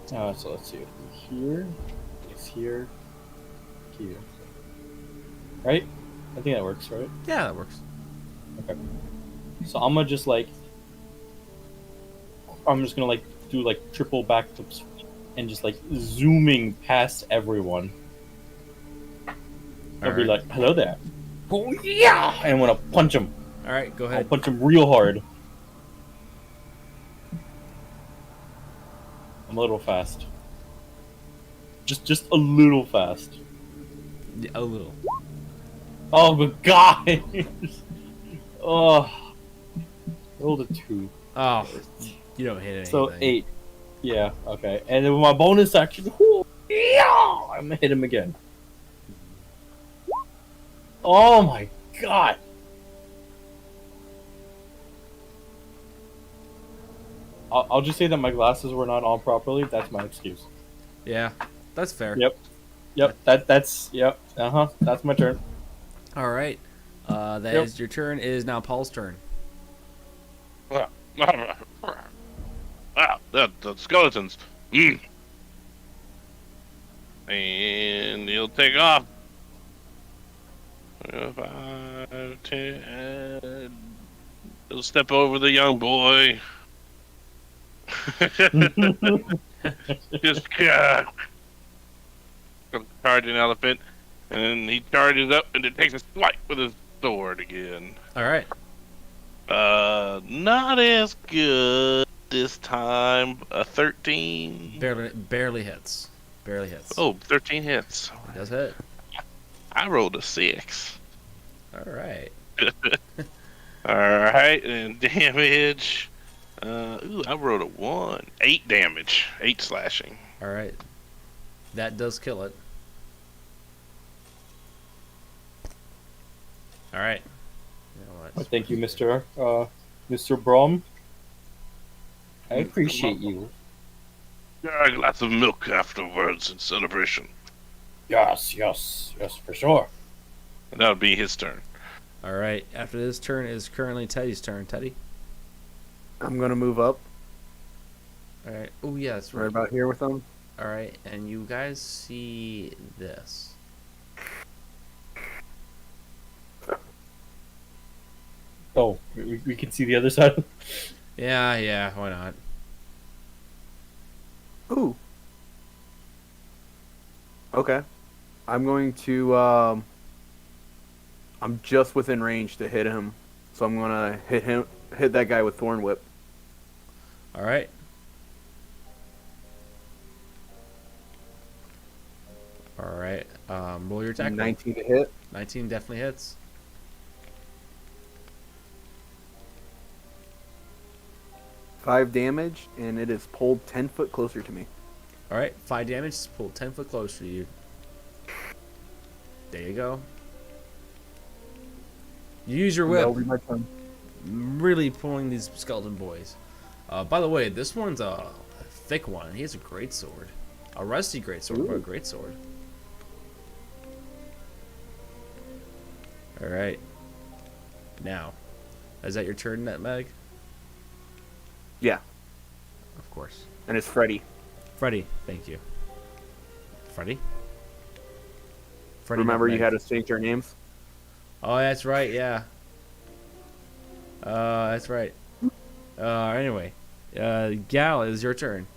So let's see. Here, it's here, here. Right? I think that works, right? Yeah, that works. Okay. So I'm gonna just like, I'm just gonna like do like triple backflips and just like zooming past everyone. I'll be Alright. like, "Hello there." Oh yeah! And I'm gonna punch him. All right, go I'll ahead. punch him real hard. I'm a little fast. Just a little fast. Yeah, a little. Oh my god! Oh, rolled a 2. Oh, you don't hit anything. So 8. Yeah, okay. And then with my bonus action, yeah, I'm gonna hit him again. Oh my god! I'll just say that my glasses were not on properly. That's my excuse. Yeah, that's fair. Yep. That's yep. That's my turn. All right. That Yep. is your turn. It is now Paul's turn. Ah, the skeletons. Mm. And he'll take off. 5, 10. He'll step over the young boy. Just charge an elephant, and then he charges up and it takes a swipe with his sword again. All right. Not as good this time. A 13. Barely hits. Barely hits. Oh, 13 hits. It does hit. I rolled a 6. All right. Alright, and damage. I rolled a 1. 8 damage. 8 slashing. All right. That does kill it. All right. You know what? Thank you, Mr. Brom. I appreciate you. A glass of milk afterwards in celebration. Yes, for sure. And that would be his turn. All right. After this turn is currently Teddy's turn. Teddy. I'm gonna move up All right. Oh yeah, that's right right. about here with them. All right, and you guys see this. Oh, we can see the other side. Yeah. Why not? Ooh. Okay. I'm going to. I'm just within range to hit him, so I'm gonna hit that guy with Thorn Whip. All right. All right. Roll your attack. roll. 19 to hit. 19 definitely hits. Five damage, and it is pulled 10 foot closer to me. All right. 5 damage. Pull 10 foot closer to you. There you go. You use your That'll whip. be my turn. Really pulling these skeleton boys. By the way, this one's a thick one. He has a great sword. A rusty great sword, but a great sword. All right. Now, is that your turn, Nutmeg? Yeah, Of course. and it's Freddy. Freddy, thank you. Freddy? Freddy Remember, you Nutmeg. had us change our names. Oh, that's right, yeah. That's right. Anyway. Gal, it is your turn.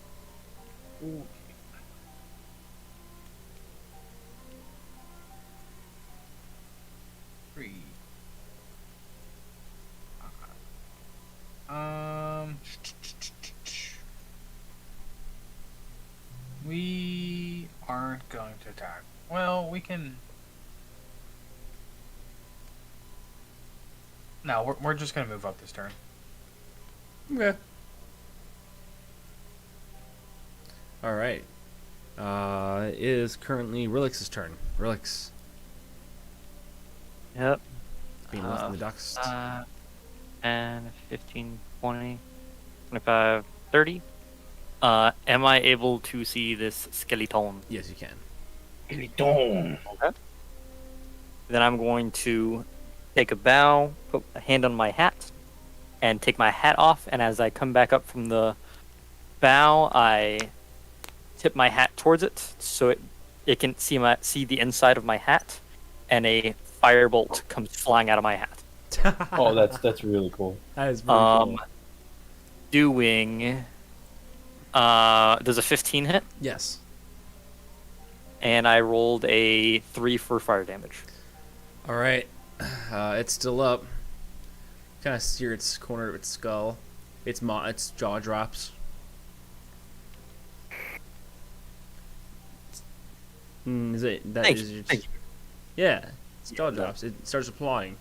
Three. Um. We aren't going to attack. Well, we can No, we're just gonna move up this turn. Okay. All right. It is currently Relix's turn. Relix Yep. being left in the dust. 10, 15, 20, 25, 30. Am I able to see this skeleton? Yes, you can. Skeleton. Okay. Then I'm going to take a bow, put a hand on my hat, and take my hat off. And as I come back up from the bow, I tip my hat towards it so it can see the inside of my hat, and a firebolt comes flying out of my hat. Oh, that's really cool. That is very cool. Doing does a 15 hit? Yes. And I rolled a 3 for fire damage. All right. It's still up. Kind of sear its corner of its skull. Its jaw drops. Is it that? Thank Is you, your, thank you. Yeah, its jaw drops. It starts applauding,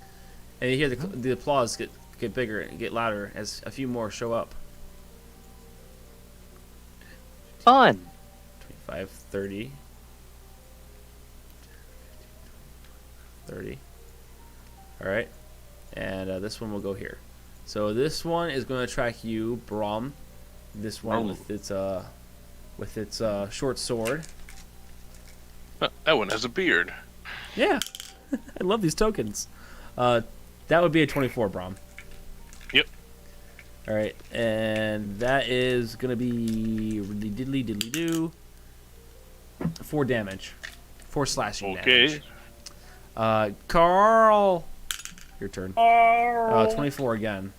and you hear the applause get bigger and get louder as a few more show up. Fun. 25, 30. 30. All right, and this one will go here. So this one is going to track you, Braum. This one with its short sword. That one has a beard. Yeah, I love these tokens. That would be a 24, Braum. Yep. All right, and that is gonna be diddly diddly do. 4 damage, 4 slashing damage. Okay. Carl, your turn. 24 again.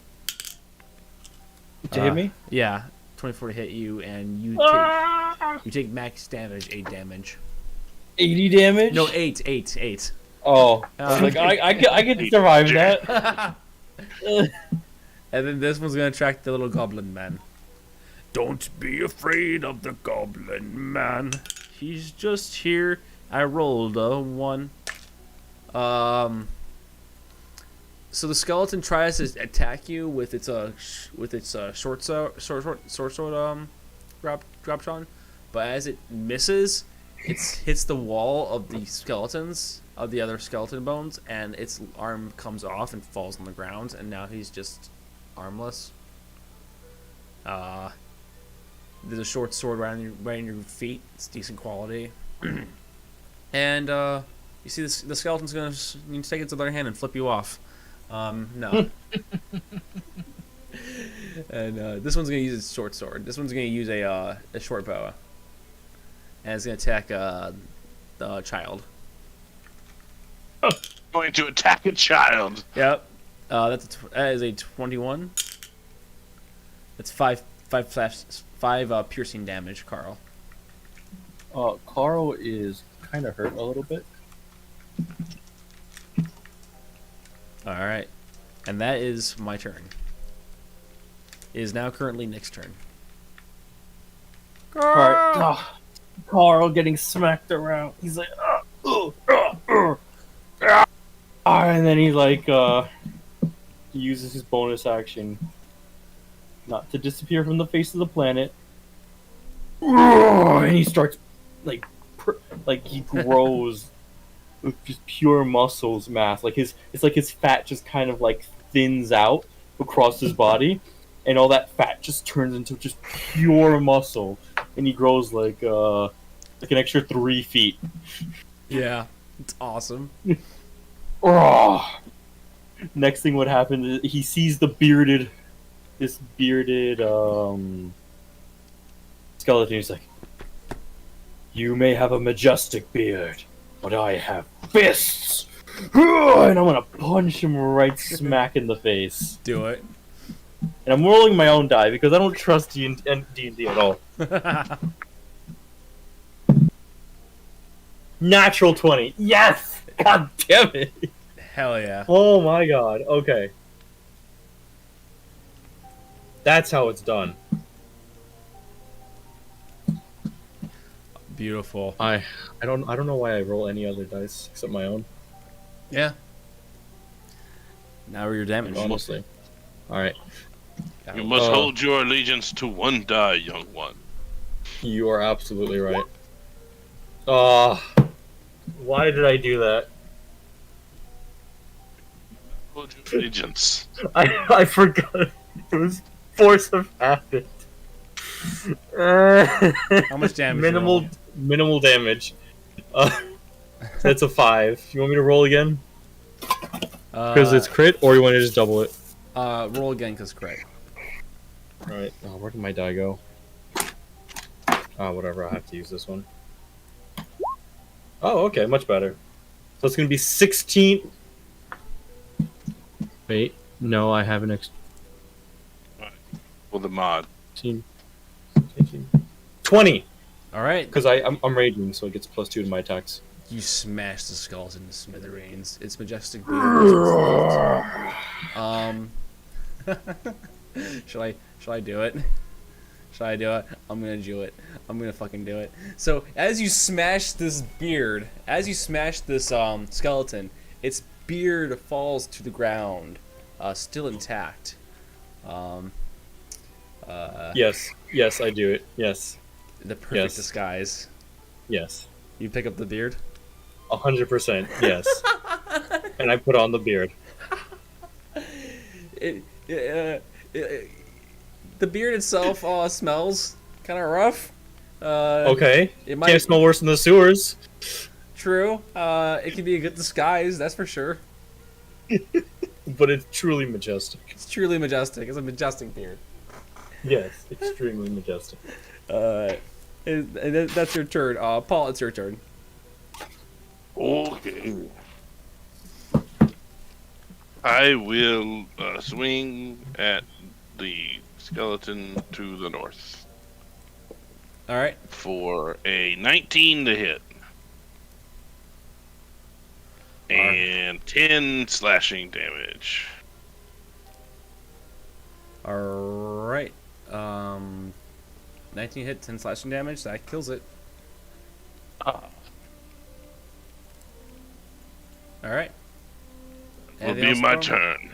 To hit me? Yeah, 24 to hit you, and you take max damage, 8 damage. 80 damage? No, 8. Oh, I was like, I can survive that. And then this one's gonna attract the little goblin man. Don't be afraid of the goblin man. He's just here. I rolled a 1. So the skeleton tries to attack you with its short sword Grabtron, but as it misses, it hits the wall of the skeletons of the other skeleton bones, and its arm comes off and falls on the ground, and now he's just armless. There's a short sword right on your feet. It's decent quality, and you see the skeleton's gonna take its other hand and flip you off. No. And this one's gonna use its short sword. This one's gonna use a short bow, and it's gonna attack the child. Going to attack a child. Yep. That is a 21. That's five piercing damage, Carl. Carl is kind of hurt a little bit. All right, and that is my turn. It is now currently Nick's turn. Alright. Carl getting smacked around. He's like, and then he he uses his bonus action not to disappear from the face of the planet. And he starts he grows with just pure muscles mass. It's like his fat just kind of thins out across his body, and all that fat just turns into just pure muscle, and he grows like an extra 3 feet. Yeah, it's awesome. Next thing what happened is he sees this bearded skeleton. He's like, "You may have a majestic beard, but I have fists!" And I'm gonna punch him right smack in the face. Do it. And I'm rolling my own die because I don't trust D&D at all. Natural 20. Yes! God damn it! Hell yeah. Oh my god. Okay. That's how it's done. Beautiful. I don't know why I roll any other dice except my own. Yeah. Now your damage. Honestly. All right. You must hold your allegiance to one die, young one. You are absolutely right. Ah, why did I do that? Hold your allegiance. I forgot. It was force of habit. How much damage? Minimal damage. That's a 5. You want me to roll again? Because it's crit, or you want to just double it? Roll again, because crit. Alright. Oh, where did my die go? Whatever. I have to use this one. Oh, okay. Much better. So it's going to be 16. Wait. No, I have an extra. Well, the mod. 20! All right. Because I'm raging, so it gets +2 to my attacks. You smash the skeleton to smithereens. Its majestic beard. Shall I do it? Shall I do it? I'm gonna do it. I'm gonna fucking do it. So as you smash this beard, as you smash this skeleton, its beard falls to the ground, still intact. Yes, I do it. Yes. The perfect disguise. Yes. You pick up the beard? 100%, yes. And I put on the beard. The beard itself smells kind of rough. Okay. It might Can't smell worse than the sewers. True. It can be a good disguise, that's for sure. But it's truly majestic. It's truly majestic. It's a majestic beard. Yes, extremely majestic. And that's your turn. Paul, it's your turn. Okay. I will swing at the skeleton to the north. All right. For a 19 to hit. And 10 slashing damage. All right. 19 hit, 10 slashing damage. That kills it. All right. Will Anything be else, my Paul? turn.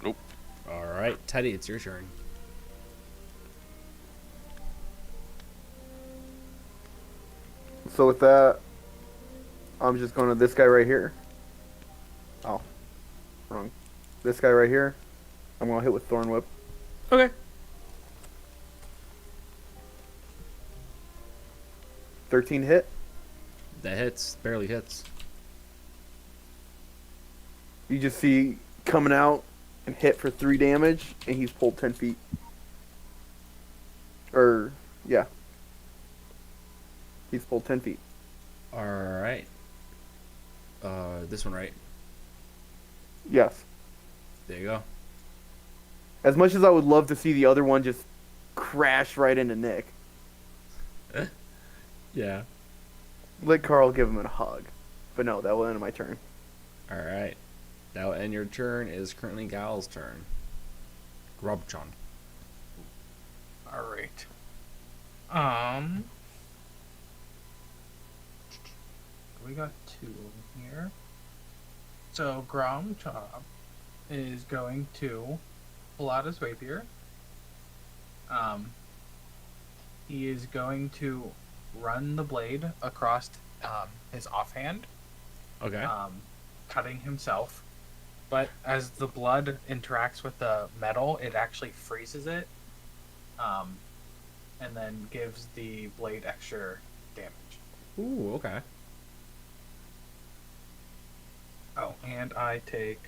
Nope. All right, Teddy, it's your turn. So with that, I'm just going to this guy right here. Oh, wrong. This guy right here. I'm going to hit with Thorn Whip. Okay. 13 hit. That hits. Barely hits. You just see coming out and hit for 3 damage, and he's pulled 10 feet. Yeah. He's pulled 10 feet. All right. This one, right? Yes. There you go. As much as I would love to see the other one just crash right into Nick, Yeah. let Carl give him a hug. But no, that will end my turn. All right. Now, and your turn is currently Gal's turn. Grubchon. Alright. We got 2 here. So Grom Chop is going to pull out his rapier. He is going to run the blade across his offhand, Okay. cutting himself. But as the blood interacts with the metal, it actually freezes it, and then gives the blade extra damage. Ooh, okay. Oh, and I take...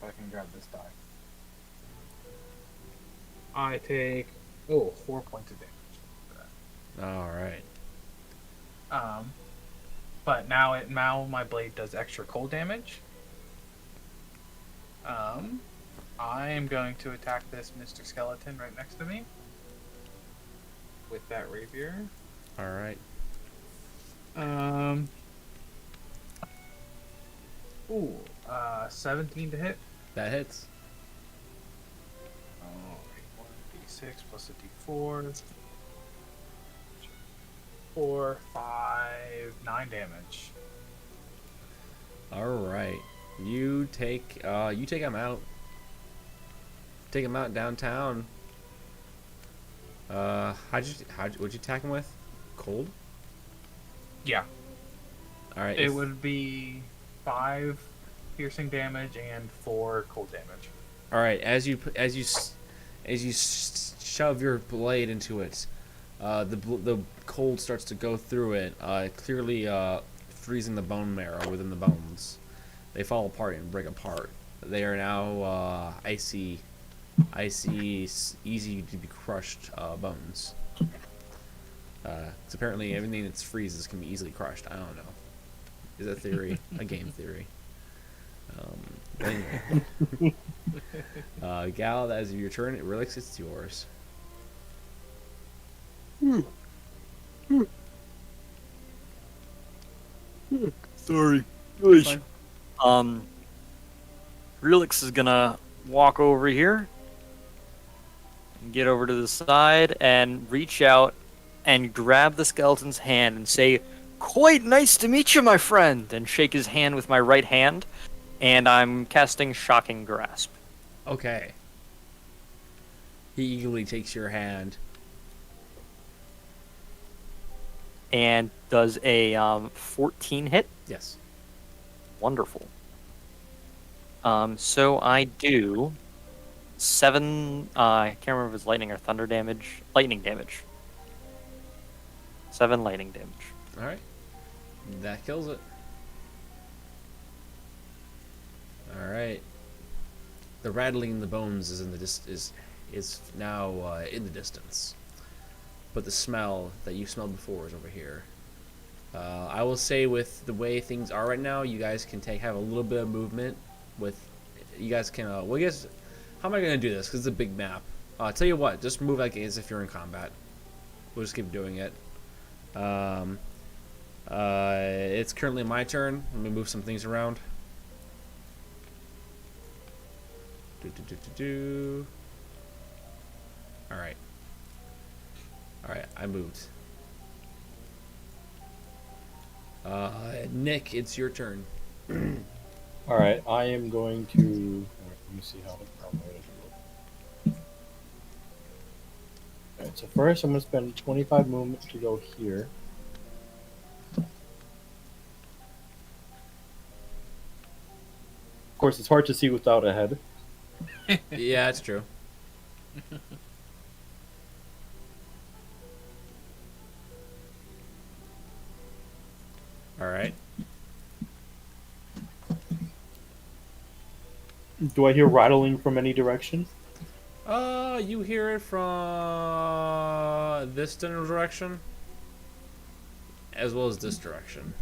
If I can grab this die. I take 4 points of damage for that. All right. But now my blade does extra cold damage. I am going to attack this Mr. Skeleton right next to me with that rapier. All right. 17 to hit. That hits. Alright, 1d6 plus a d4. 4, 5, 9 damage. All right. You take him out. Take him out downtown. What'd you attack him with? Cold? Yeah, All right. it would be 5 piercing damage and 4 cold damage. All right. As you shove your blade into it, the cold starts to go through it, clearly freezing the bone marrow within the bones. They fall apart and break apart. They are now icy, easy to be crushed bones. 'Cause apparently everything that freezes can be easily crushed. I don't know. Is a theory, a game theory. But anyway. Gal, that is your turn. Relix, it's yours. Sorry. Fine. Relix is gonna walk over here, and get over to the side, and reach out and grab the skeleton's hand and say, "Quite nice to meet you, my friend," and shake his hand with my right hand, and I'm casting Shocking Grasp. Okay. He eagerly takes your hand. And does a 14 hit. Yes. Wonderful. So I do 7. I can't remember if it's lightning or thunder damage. Lightning damage. 7 lightning damage. All right. That kills it. All right. The rattling in the bones is is now in the distance, but the smell that you smelled before is over here. I will say, with the way things are right now, you guys can have a little bit of movement. With you guys can. Well, you guys, how am I gonna do this? Because it's a big map. Tell you what, just move like as if you're in combat. We'll just keep doing it. It's currently my turn. Let me move some things around. Alright. Alright, I moved. Nick, it's your turn. Alright, I am going to. Alright, let me see how I'm going to do it. Alright, so first I'm going to spend 25 movement to go here. Of course, it's hard to see without a head. Yeah, that's true. Alright. Do I hear rattling from any direction? You hear it from this general direction, as well as this direction.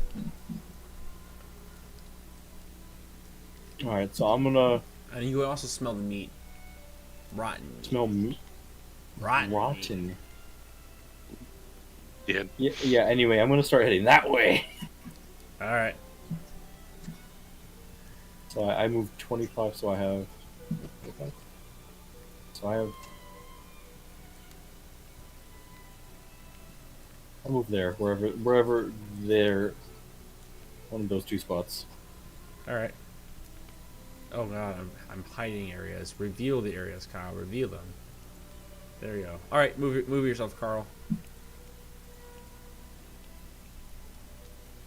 Alright, so I'm gonna And you also smell the meat. Rotten meat. smell meat. Rotten. Rotten. Yeah. Yeah, anyway, I'm gonna start heading that way. Alright. So I moved 25, so I have. So I have. I'll move there, wherever there. One of those 2 spots. Alright. Oh god, I'm hiding areas. Reveal the areas, Kyle. Reveal them. There you go. Alright, move yourself, Carl.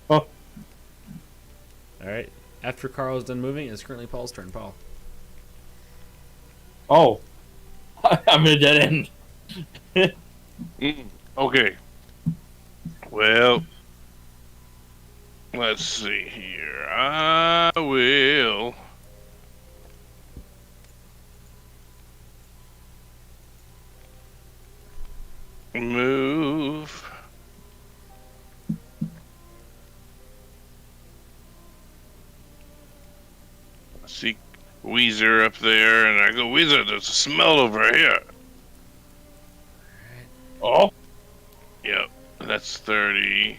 Oh. Alright. After Carl's done moving, it's currently Paul's turn. Paul. Oh. I'm in a dead end. Okay. Well, let's see here. I will. Move. I see Weezer up there, and I go, Weezer, there's a smell over here. Oh. Yep, that's 30.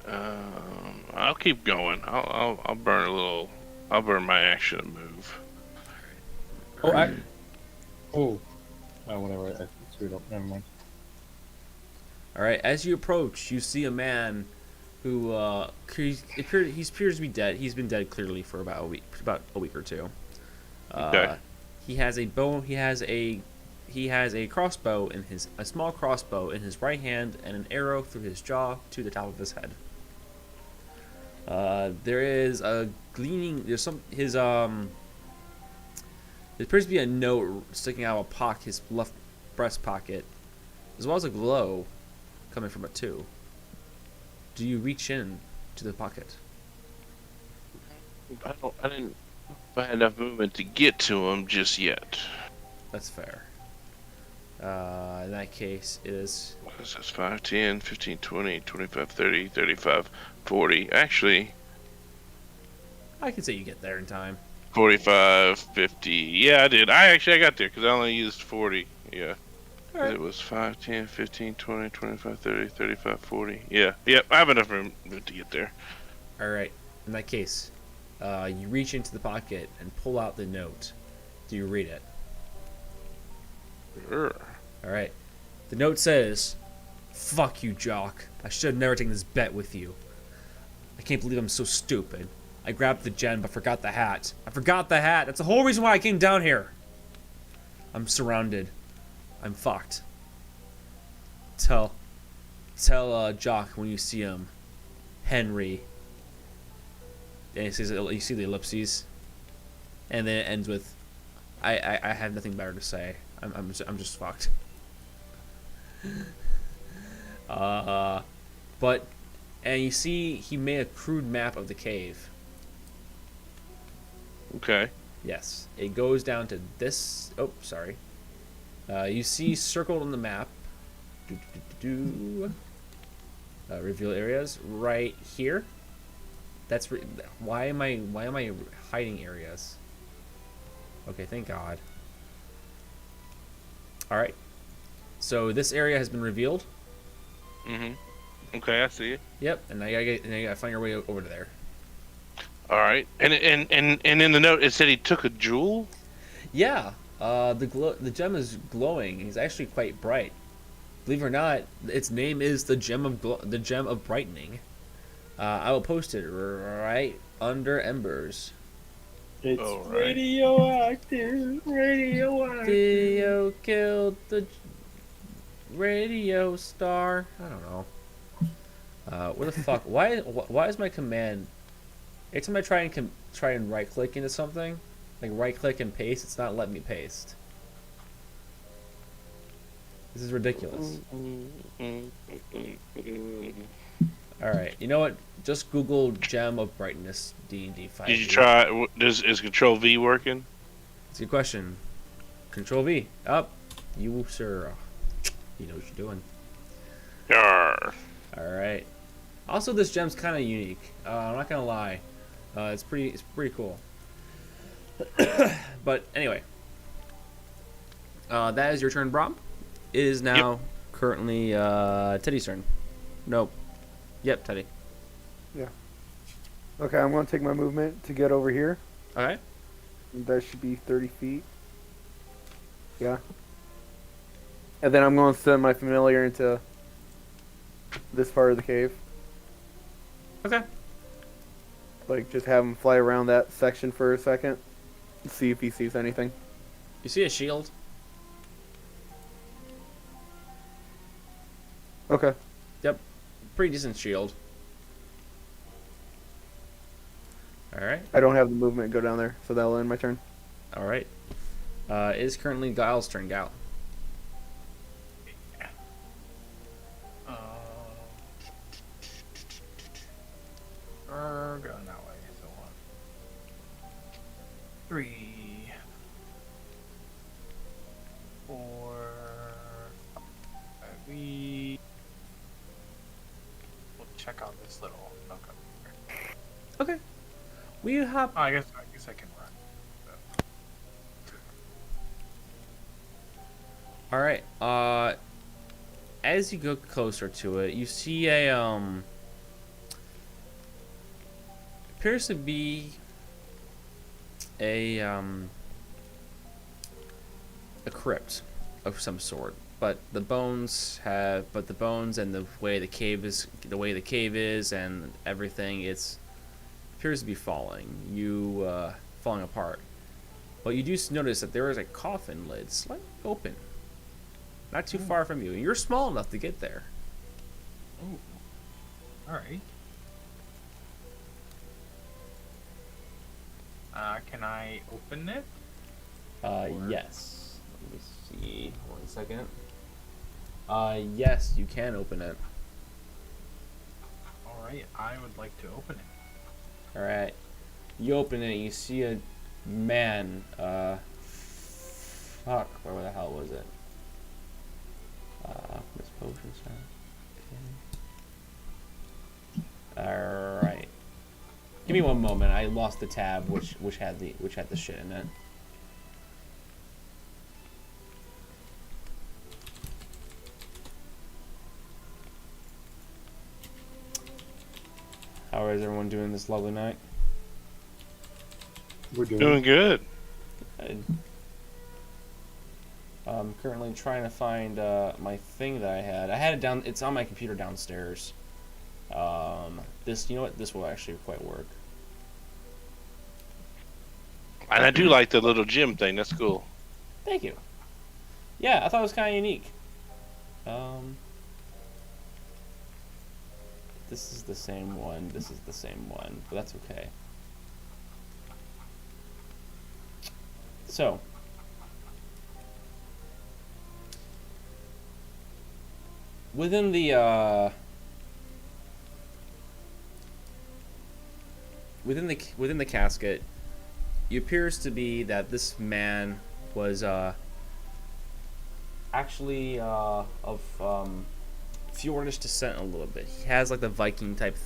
I'll keep going. I'll burn a little. I'll burn my action and move. Oh. Oh. Oh, whatever. I screwed up. Never mind. Alright, as you approach, you see a man who he appears to be dead. He's been dead clearly for about a week or two. Okay. He has a bow. He has a crossbow in a small crossbow in his right hand and an arrow through his jaw to the top of his head. There is a gleaming. There appears to be a note sticking out of his left breast pocket, as well as a glow coming from it too. Do you reach in to the pocket? I didn't find enough movement to get to him just yet. That's fair. In that case, it is. This is 5, 10, 15, 20, 25, 30, 35, 40. Actually, I can say you get there in time. 45, 50. Yeah, I did. I got there because I only used 40. Yeah. Alright. It was 5, 10, 15, 20, 25, 30, 35, 40. Yeah. Yep. I have enough room to get there. All right. In that case, you reach into the pocket and pull out the note. Do you read it? Sure. All right. The note says, "Fuck you, Jock. I should have never taken this bet with you. I can't believe I'm so stupid. I grabbed the gem but forgot the hat. I forgot the hat. That's the whole reason why I came down here. I'm surrounded. I'm fucked. Tell Jock when you see him, Henry." And it says, you see the ellipses, and then it ends with, "I have nothing better to say. I'm just fucked." And you see he made a crude map of the cave. Okay. Yes, it goes down to this. Oh, sorry. You see circled on the map. Reveal areas right here. That's why am I hiding areas? Okay, thank God. All right. So this area has been revealed. Okay, I see it. Yep, and now you gotta find your way over to there. All right. And in the note it said he took a jewel. Yeah. The gem is glowing. He's actually quite bright. Believe it or not, its name is the gem of brightening. I will post it right under Embers. It's Alright. radioactive. Theo killed the radio star. I don't know. What the fuck? Why is my command? Every time I try and right click into something, like right click and paste, it's not letting me paste. This is ridiculous. All right, you know what? Just Google gem of brightness D&D 5. Did you try? Is Control V working? It's a good question. Control V. Up. You sir. You know what you're doing. Yarr. All right. Also, this gem's kind of unique. I'm not gonna lie. It's pretty cool. But anyway, that is your turn, Brom. It is now currently Teddy's turn. Nope. Yep, Teddy. Okay, I'm gonna take my movement to get over here. Okay. That should be 30 feet. Yeah. And then I'm gonna send my familiar into this part of the cave. Okay. Like, just have him fly around that section for a second. See if he sees anything. You see a shield? Okay. Yep. Pretty decent shield. Alright. I don't have the movement go down there, so that'll end my turn. Alright. It is currently Guile's turn, Guile. We're going that way. So 1, 3, 4, 5. We'll check out this little nook up here. Okay. We have. Oh, I guess I can run. All right. As you go closer to it, you see a appears to be a crypt of some sort. but the bones and the way the cave is and everything, it's appears to be falling apart. But you do notice that there is a coffin lid slightly open, not too far from you. You're small enough to get there. Oh. Alright. Can I open it? Yes. Let me see. 1 second. Yes, you can open it. Alright, I would like to open it. Alright. You open it, you see a man, fuck, where the hell was it? This potion sound. Okay. Alright. Give me one moment, I lost the tab which had the shit in it. How is everyone doing this lovely night? We're Doing good. I'm currently trying to find my thing that I had. I had it down. It's on my computer downstairs. This, you know what? This will actually quite work. And I do like the little gym thing. That's cool. Thank you. Yeah, I thought it was kind of unique. This is the same one. This is the same one, but that's okay. So, within the within the casket, it appears to be that this man was actually of Fjordish descent a little bit. He has like the Viking type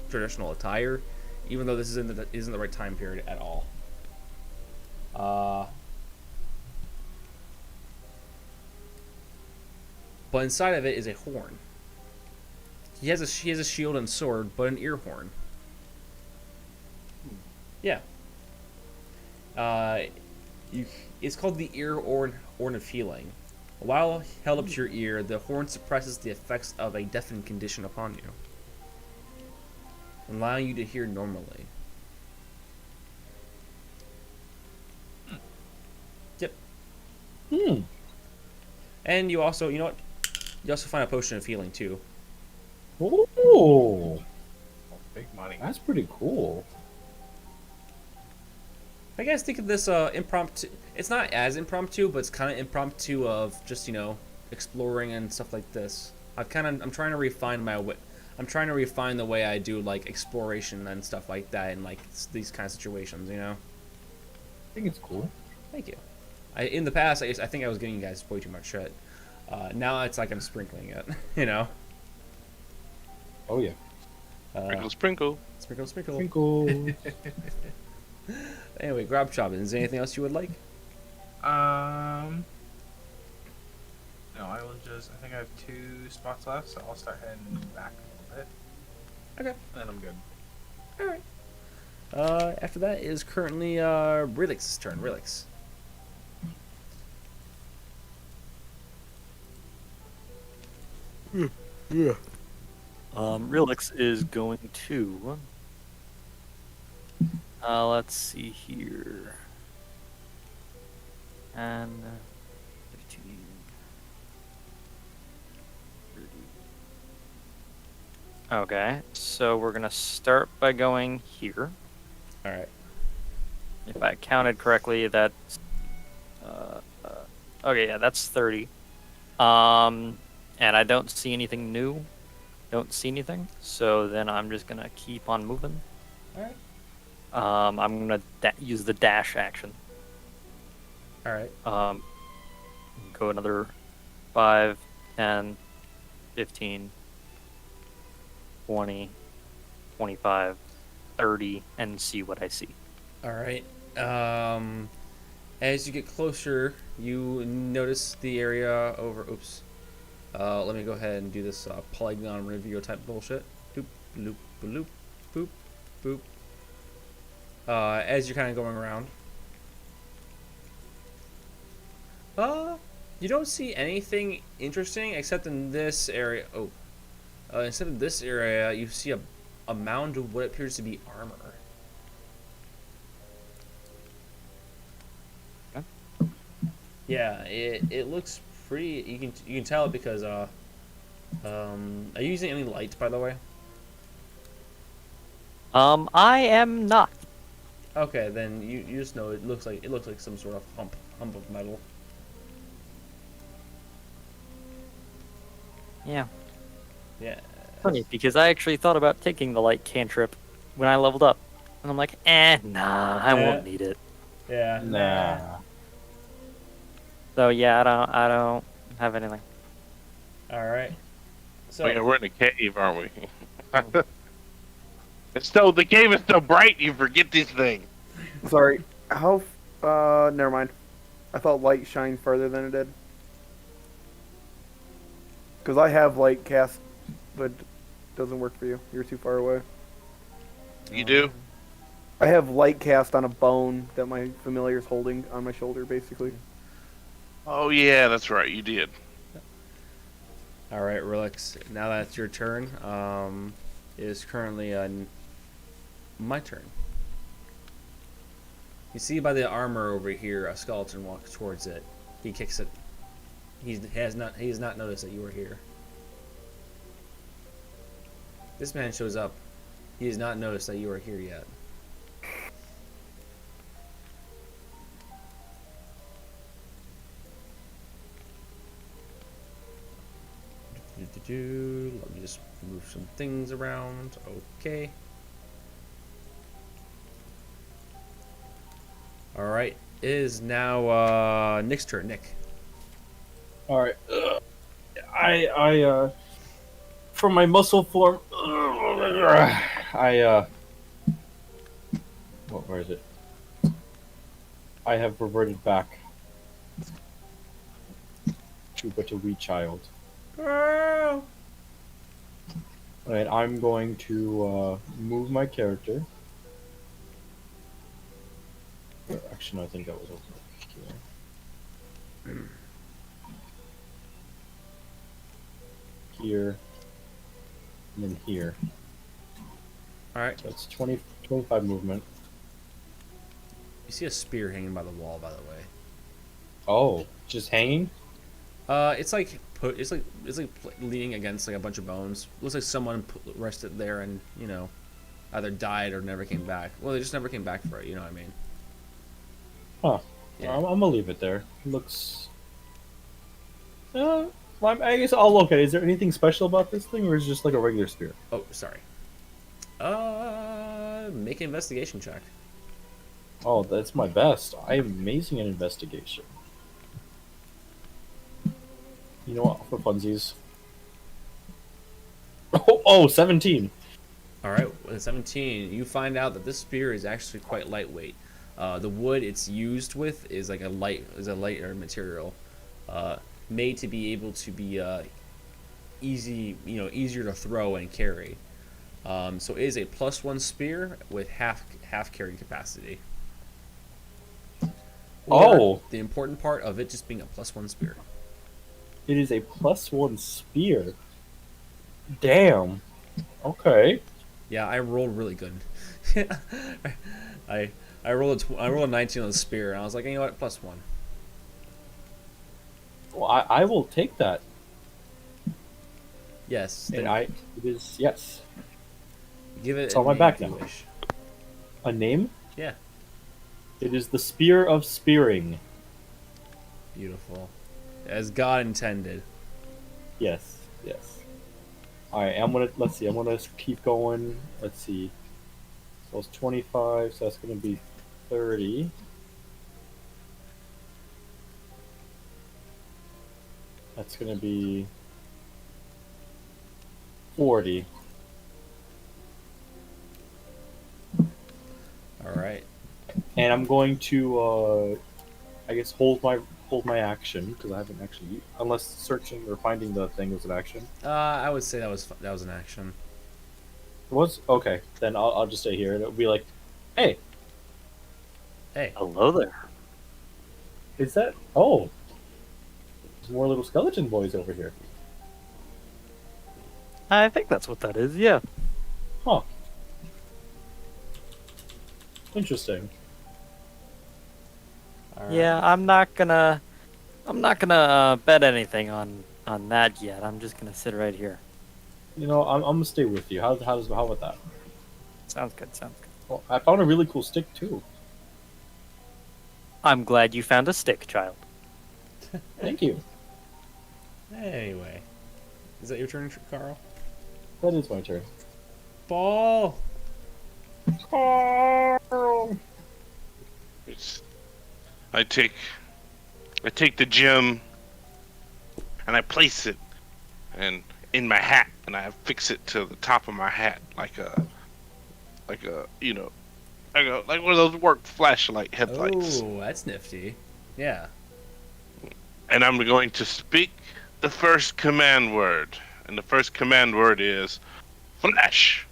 traditional attire, even though this isn't the right time period at all. But inside of it is a horn. He has a shield and sword, but an ear horn. Yeah. It's called the ear horn of healing. While held up to your ear, the horn suppresses the effects of a deafened condition upon you, allowing you to hear normally. Yep. And you also, you know what? You also find a potion of healing too. Oh, Big money. that's pretty cool. I guys think of this impromptu. It's not as impromptu, but it's kind of impromptu of just, you know, exploring and stuff like this. I'm trying to refine my way. I'm trying to refine the way I do like exploration and stuff like that in like these kind of situations, you know. I think it's cool. Thank you. In the past, I think I was giving you guys way too much shit. Now it's like I'm sprinkling it, you know. Oh yeah. Sprinkle, sprinkle. Sprinkle, sprinkle. Sprinkle. Anyway, grab chopping. Is there anything else you would like? No, I will just. I think I have 2 spots left, so I'll start heading back a little bit. Okay. Then I'm good. All right. After that is currently Relix's turn. Relix. Yeah. Relix is going to. Let's see here. And 15. 30. Okay, so we're gonna start by going here. All right. If I counted correctly, that's okay. Yeah, that's 30. And I don't see anything new. Don't see anything. So then I'm just gonna keep on moving. All right. I'm gonna use the dash action. All right. Go another 5, 10, 15, 20, 25, 30, and see what I see. All right. As you get closer, you notice the area over. Oops. Let me go ahead and do this polygon review type bullshit. Doop, loop, loop, boop, boop. As you're kind of going around. You don't see anything interesting except in this area. Oh, instead of this area, you see a mound of what appears to be armor. Okay. Yeah, it looks pretty. You can tell it because are you using any light, by the way? I am not. Okay, then you just know it looks like some sort of hump of metal. Yeah. Yeah. Funny, because I actually thought about taking the light cantrip when I leveled up. And I'm like, nah, I won't need it. Yeah. Nah. So yeah, I don't have anything. All right. So Oh, yeah, we're in a cave, aren't we? The cave is so bright you forget this thing. Sorry. How? Never mind. I thought light shined further than it did. Because I have light cast, but it doesn't work for you. You're too far away. You do? I have light cast on a bone that my familiar's holding on my shoulder, basically. Oh yeah, that's right. You did. all right, Relix. Now that's your turn. It is currently my turn. You see by the armor over here, a skeleton walks towards it. He kicks it. He has not noticed that you were here. This man shows up. He has not noticed that you are here yet. Let me just move some things around. Okay. All right. It is now Nick's turn. Nick. All right. From my muscle form, where is it? I have reverted back to but a wee child. Oh. Alright, I'm going to move my character. Actually, no, I think that was over here. Here. And then here. All right. So it's 25 movement. You see a spear hanging by the wall, by the way. Oh, just hanging? It's like leaning against like a bunch of bones. Looks like someone rested there and either died or never came back. Well, they just never came back for it. You know what I mean? Huh. Yeah. I'm gonna leave it there. Looks. Well, I guess I'll look at it. Is there anything special about this thing, or is it just like a regular spear? Oh, sorry. Make an investigation check. Oh, that's my best. I'm amazing at investigation. You know what? For funsies. Oh, 17. All right, with 17, you find out that this spear is actually quite lightweight. The wood it's used with is like a lighter material, made to be able to be easier to throw and carry. So it is a +1 spear with half carry capacity. Oh. The important part of it just being a +1 spear. It is a +1 spear. Damn. Okay. Yeah, I rolled really good. I rolled a 19 on the spear, and I was like, you know what, +1. Well, I will take that. Yes. And it is, yes. Give it It's a on my name back if you now. wish. A name? Yeah. It is the Spear of Spearing. Beautiful. As God intended. Yes, yes. Alright, let's see, I'm gonna keep going. Let's see. So it's 25, so that's gonna be 30. That's gonna be 40. All right. And I'm going to, I guess, hold my action because I haven't actually, unless searching or finding the thing was an action. I would say that was an action. It was okay. Then I'll just stay here, and it'll be like, hey, Hey. Hello there. is that? Oh, more little skeleton boys over here. I think that's what that is. Yeah. Huh. Interesting. All right. Yeah. I'm not gonna bet anything on that yet. I'm just gonna sit right here. You know, I'm gonna stay with you. How about that? Sounds good. Sounds good. Well, I found a really cool stick too. I'm glad you found a stick, child. Thank you. Anyway, is that your turn, Carl? That is my turn. Ball. It's, I take the gem and I place it and in my hat and I fix it to the top of my hat like a you know like one of those work flashlight headlights. Oh, that's nifty. Yeah. And I'm going to speak the first command word. And the first command word is flash.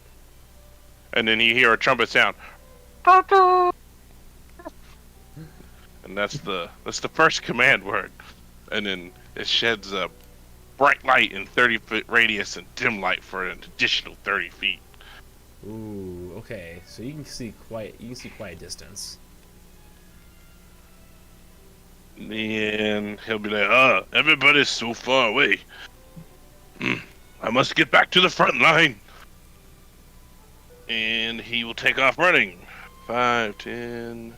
And then you hear a trumpet sound. And that's the first command word. And then it sheds a bright light in 30-foot radius and dim light for an additional 30 feet. Ooh, okay. So you can see quite a distance. And he'll be like, everybody's so far away. I must get back to the front line. And he will take off running. 5, 10,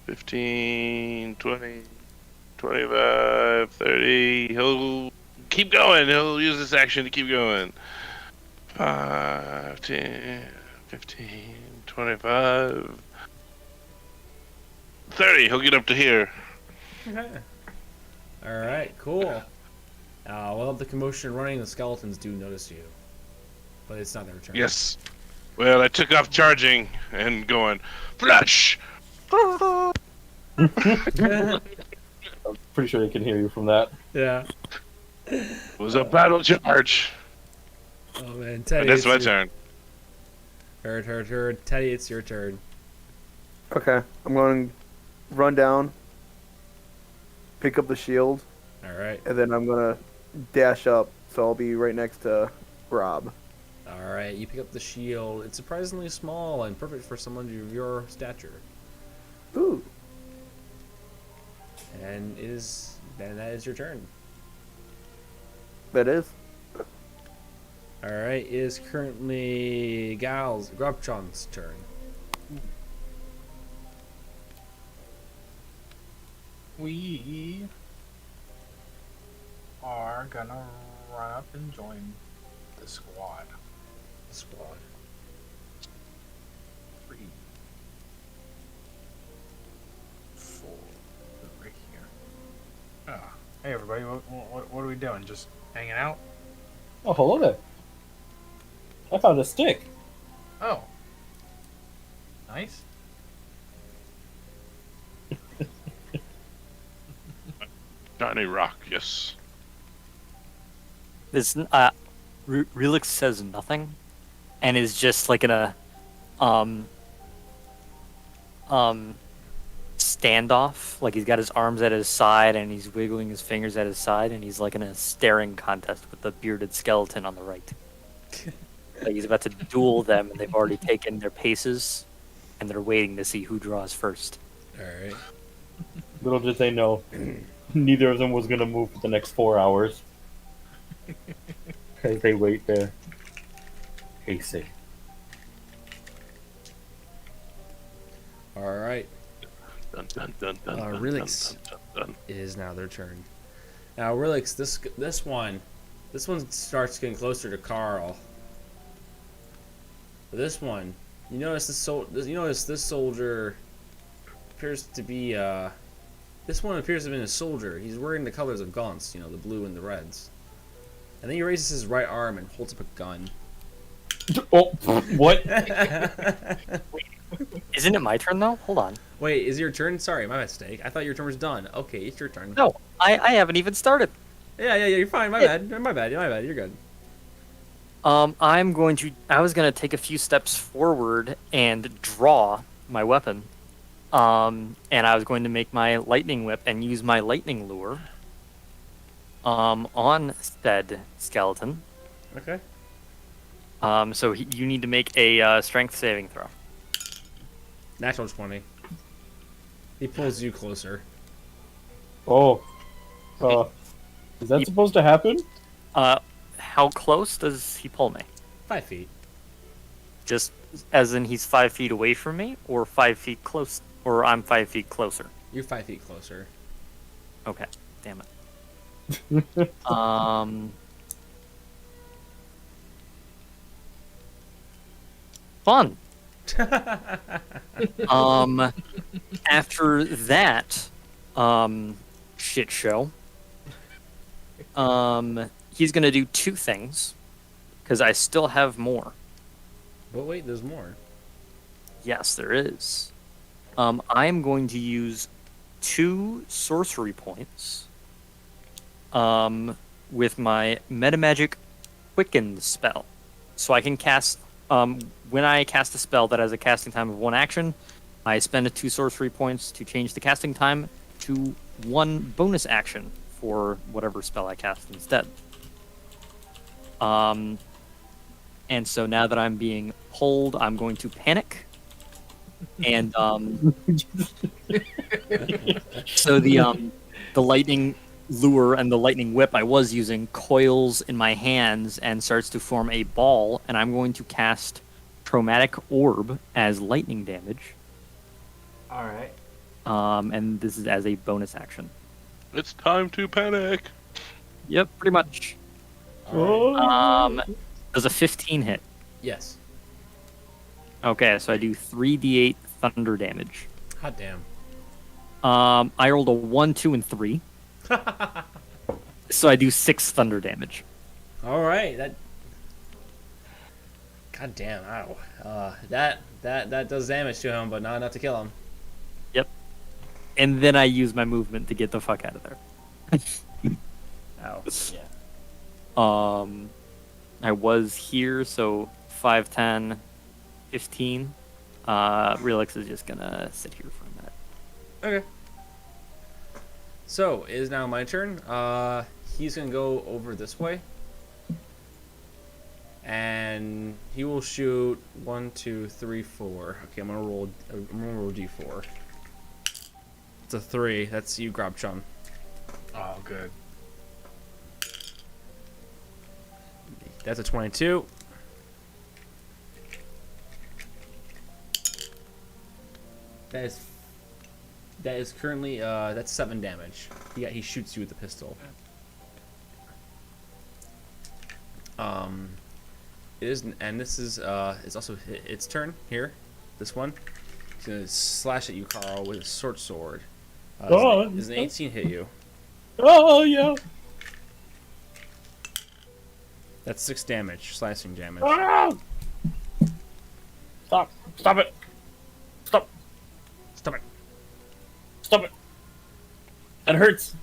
15, 20, 25, 30. He'll keep going. He'll use this action to keep going. 5, 10, 15, 25, 30. He'll get up to here. Okay. All right, cool. While the commotion running, the skeletons do notice you, but it's not their turn. Yes. Well, I took off charging and going, flash! I'm pretty sure they can hear you from that. Yeah. It was a battle charge. Oh man, Teddy. And that's my it's turn. Heard. Teddy, it's your turn. Okay, I'm going to run down, pick up the shield, All right. and then I'm going to dash up, so I'll be right next to Rob. All right. You pick up the shield. It's surprisingly small and perfect for someone of your stature. Ooh. And that is your turn. That is. All right. It is currently Grubchon's turn. We are gonna run up and join the squad. Squad. 3, 4, right here. Ah, hey everybody, what are we doing? Just hanging out? Oh, hello there. I found a stick. Oh, nice. Johnny Rock, yes. This Relix says nothing, and is just like in a standoff. Like he's got his arms at his side and he's wiggling his fingers at his side, and he's like in a staring contest with the bearded skeleton on the right. Like he's about to duel them, and they've already taken their paces, and they're waiting to see who draws first. All right. Little did they know, neither of them was going to move for the next 4 hours. As they wait there. Pacing. All right. Dun, dun, dun, dun, dun, Relix. dun, dun, dun, dun. It is now their turn. Now, Relix, this one starts getting closer to Carl. But this one, you notice this soldier appears to be this one appears to have been a soldier. He's wearing the colors of Gaunt's, the blue and the reds. And then he raises his right arm and holds up a gun. Oh, what? Isn't it my turn though? Hold on. Wait, is it your turn? Sorry, my mistake. I thought your turn was done. Okay, it's your turn. No, I haven't even started. Yeah, you're fine. My bad. You're good. I was gonna take a few steps forward and draw my weapon. And I was going to make my lightning whip and use my lightning lure on said skeleton. Okay. You need to make a strength saving throw. Natural 20. He pulls you closer. Oh. Is that supposed to happen? How close does he pull me? 5 feet. Just as in he's 5 feet away from me, or 5 feet close, or I'm 5 feet closer. You're 5 feet closer. Okay, damn it. Fun. After that, shit show, he's gonna do two things, because I still have more. But wait, there's more. Yes, there is. I'm going to use 2 sorcery points, with my Metamagic Quicken spell. So I can cast, when I cast a spell that has a casting time of 1 action, I spend 2 sorcery points to change the casting time to 1 bonus action for whatever spell I cast instead. And so now that I'm being pulled, I'm going to panic. And so the lightning lure and the lightning whip I was using coils in my hands and starts to form a ball, and I'm going to cast Traumatic Orb as lightning damage. All right. And this is as a bonus action. It's time to panic. Yep, pretty much. Oh. Does a 15 hit? Yes. Okay, so I do 3d8 thunder damage. Hot damn. I rolled a 1, 2, and 3. So I do 6 thunder damage. All right. That. God damn! Ow. That does damage to him, but not enough to kill him. Yep. And then I use my movement to get the fuck out of there. Ow. Yeah. I was here, so 5, 10, 15. Relix is just gonna sit here for a minute. Okay. So it is now my turn. He's gonna go over this way, and he will shoot 1, 2, 3, 4. Okay, I'm gonna roll d4. It's a 3. That's you, Grab Chum. Oh, good. That's a 22. That is currently that's 7 damage. He shoots you with the pistol. It is, and this is it's also its turn here. This one, he's gonna slash at you, Carl, with a short sword. Does an 18 hit you? Oh, yeah. That's 6 damage, slashing damage. Ah! Stop. Stop it. Stop. Stop it. Stop it. That hurts.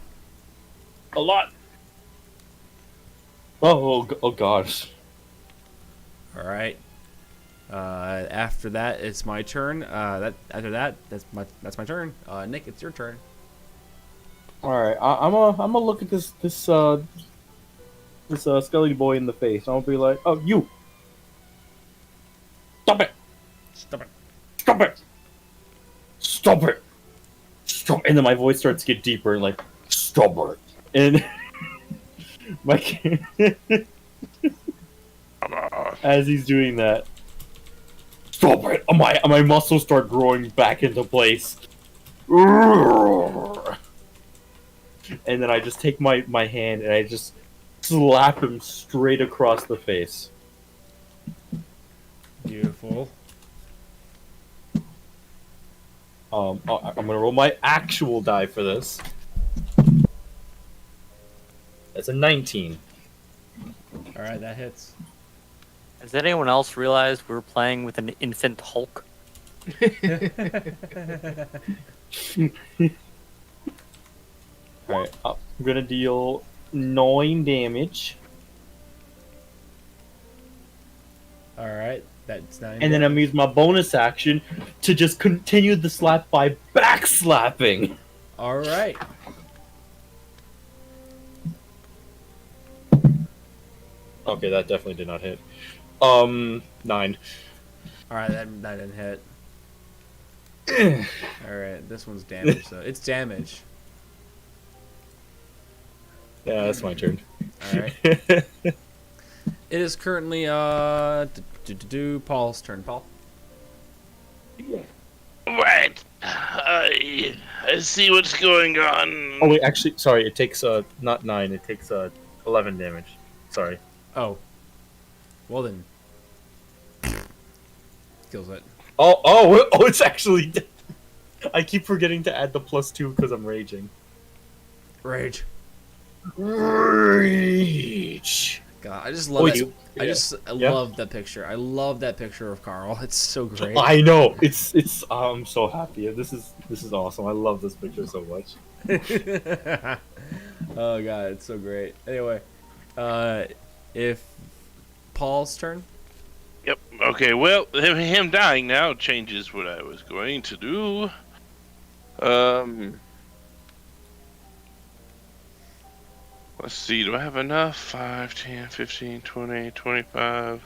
A lot. Oh gosh. All right. After that, it's my turn. That's my turn. Nick, it's your turn. All right, I'm gonna look at this Skelly boy in the face. I'm gonna be like, oh, you. Stop it. Stop it. Stop it. Stop it. Stop. And then my voice starts to get deeper, like, stop it. And my as he's doing that, stop it. My muscles start growing back into place. And then I just take my hand and I just slap him straight across the face. Beautiful. I'm gonna roll my actual die for this. That's a 19. All right, that hits. Has anyone else realized we're playing with an infant Hulk? Alright, I'm gonna deal 9 damage. All right, that's 9. And then I'm gonna use my bonus action to just continue the slap by backslapping. All right. Okay, that definitely did not hit. 9. All right, that didn't hit. All right, this one's damage though. It's damage. Yeah, that's my turn. All right. It is currently Paul's turn. Paul. Right. I see what's going on. Oh wait, actually, sorry. It takes not 9. It takes 11 damage. Sorry. Oh. Well then. Kills it. Oh, it's actually. I keep forgetting to add the +2 because I'm raging. Rage. Rage. God, I just love Wait, that. I Yeah. love that picture. I love that picture of Carl. It's so great. I know. It's. I'm so happy. This is awesome. I love this picture so much. Oh god, it's so great. Anyway, if Paul's turn. Yep. Okay. Well, him dying now changes what I was going to do. Let's see. Do I have enough? 5, 10, 15, 20, 25.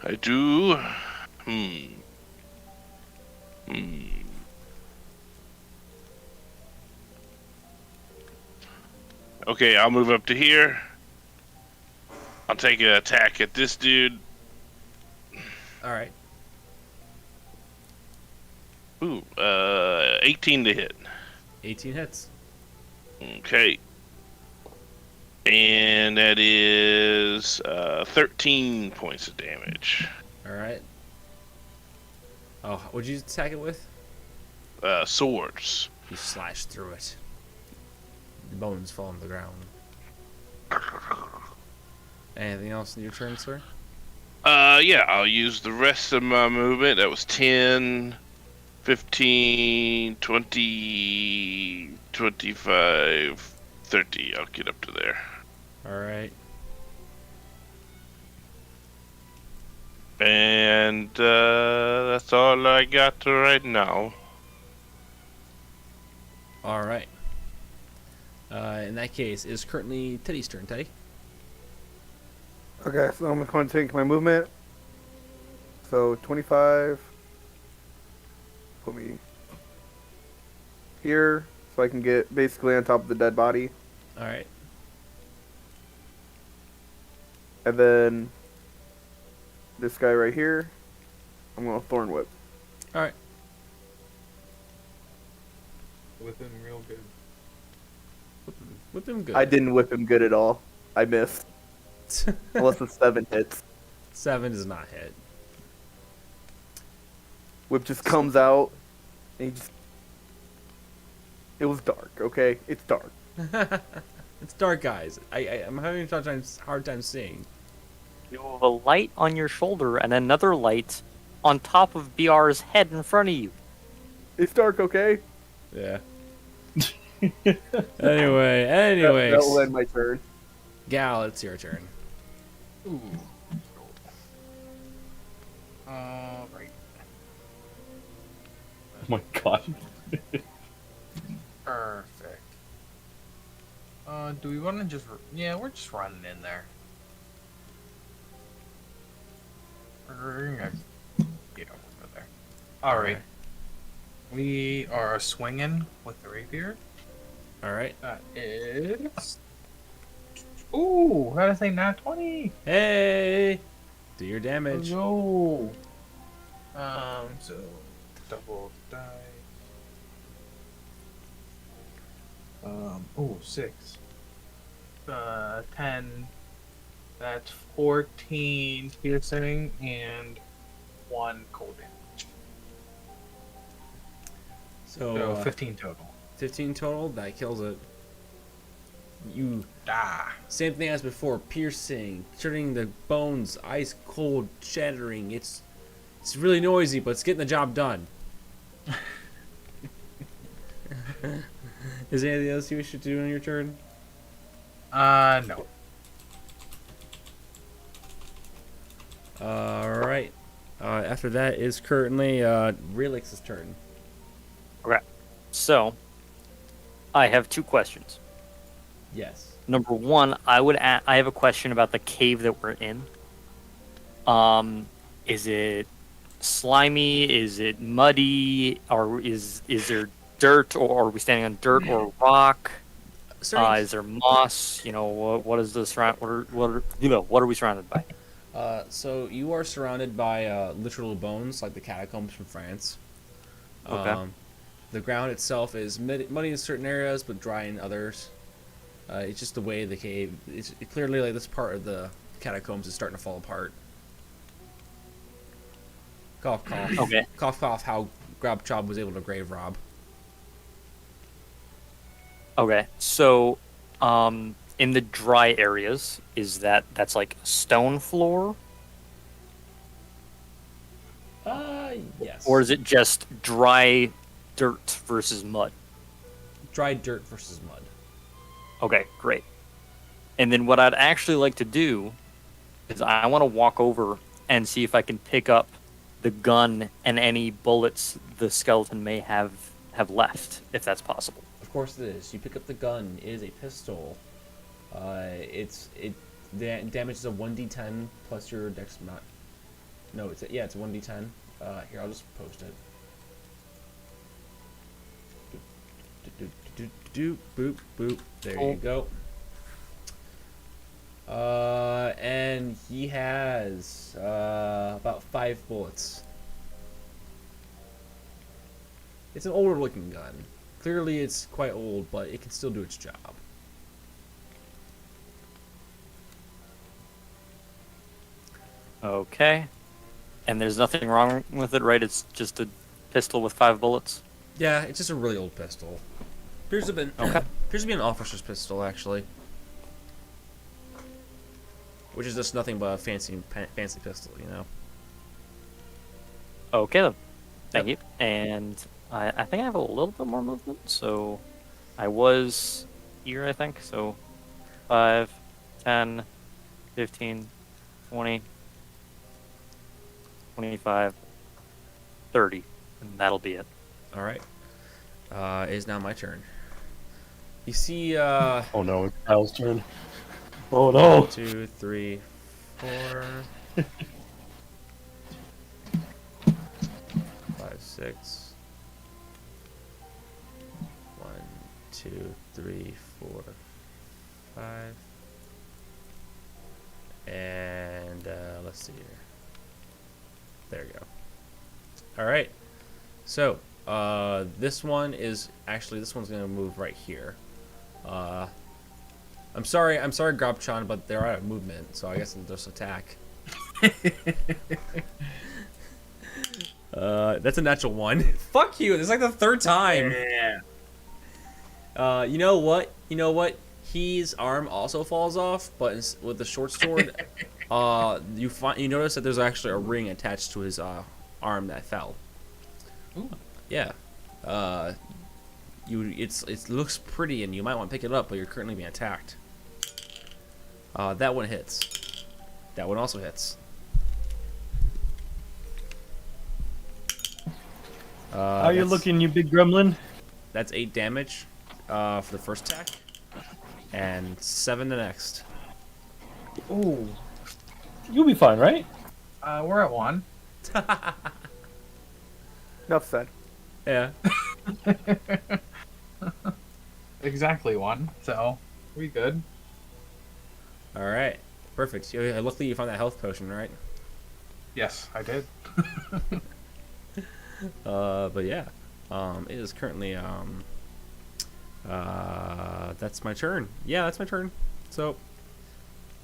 I do. Okay, I'll move up to here. I'll take an attack at this dude. All right. Ooh, 18 to hit. 18 hits. Okay. And that is 13 points of damage. All right. Oh, what'd you attack it with? Swords. You slash through it. The bones fall on the ground. Anything else in your turn, sir? Yeah, I'll use the rest of my movement. That was 10, 15, 20, 25, 30. I'll get up to there. All right. And that's all I got right now. All right. In that case, it is currently Teddy's turn. Teddy. Okay, so I'm going to take my movement. So 25. Put me here so I can get basically on top of the dead body. All right. And then this guy right here, I'm going to Thorn Whip. All right. Whip him real good. Whip him good. I didn't whip him good at all. I missed. Unless it's 7 hits. 7 does not hit. Whip just comes out, and he just... It was dark, okay? It's dark. It's dark, guys. I'm having a hard time seeing. You have a light on your shoulder and another light on top of BR's head in front of you. It's dark, okay? Yeah. Anyways. That will end my turn. Gal, it's your turn. Ooh. Right. Oh my god. Perfect. Do we want to just... Yeah, we're just running in there. We're gonna get over there. Alright. We are swinging with the rapier. All right. That is... Ooh, gotta say nat 20. Hey, do your damage. No. So double die. Oh, 6. 10. That's 14 piercing and 1 cold damage. So 15 total. 15 total. That kills it. You. Ah. Same thing as before. Piercing, turning the bones ice cold, shattering. It's really noisy, but it's getting the job done. Is there anything else you should do on your turn? No. Alright. After that is currently Relix's turn. Okay. So, I have 2 questions. Yes. Number one, I have a question about the cave that we're in. Is it slimy? Is it muddy? Or is there dirt? Or are we standing on dirt or rock? Is there moss? You know, what is the surround? What are we surrounded by? So you are surrounded by literal bones, like the catacombs from France. Okay. The ground itself is muddy in certain areas, but dry in others. It's just the way the cave. It's clearly like this part of the catacombs is starting to fall apart. Cough, cough. Okay. Cough, cough. How Grabchob was able to grave rob. Okay. So, in the dry areas, that's like stone floor, Yes. or is it just dry dirt versus mud? Dry dirt versus mud. Okay, great. And then what I'd actually like to do is I want to walk over and see if I can pick up the gun and any bullets the skeleton may have left, if that's possible. Of course it is. You pick up the gun. It is a pistol. The damage is a 1d10 plus your dex mod. No, it's a 1d10. Here, I'll just post it. Boop boop. There you go. And he has about 5 bullets. It's an older looking gun. Clearly it's quite old, but it can still do its job. Okay. And there's nothing wrong with it, right? It's just a pistol with 5 bullets? Yeah, it's just a really old pistol. Appears to be an officer's pistol, actually. Which is just nothing but a fancy pistol, you know? Okay, then. Thank you. And I think I have a little bit more movement, so I was here, I think. So 5, 10, 15, 20, 25, 30. And that'll be it. Alright. It is now my turn. You see, Oh no, it's Kyle's turn. Oh no! 1, 2, 3, 4, 5, 6. 1, 2, 3, 4, 5. And let's see here. There we go. All right. So this one's gonna move right here. I'm sorry, Grabchan, but they're out of movement, so I guess they'll just attack. That's a natural 1. Fuck you! It's like the 3rd time. Yeah. You know what? His arm also falls off, but with the short sword, you notice that there's actually a ring attached to his arm that fell. Ooh. Yeah. It looks pretty, and you might want to pick it up, but you're currently being attacked. That one hits. That one also hits. How you looking, you big gremlin? That's 8 damage for the first attack, and 7 the next. Ooh. You'll be fine, right? We're at 1. Enough said. Yeah. Exactly 1. So we good. All right. Perfect. Luckily, you found that health potion, right? Yes, I did. But yeah. It is currently that's my turn. Yeah, that's my turn. So,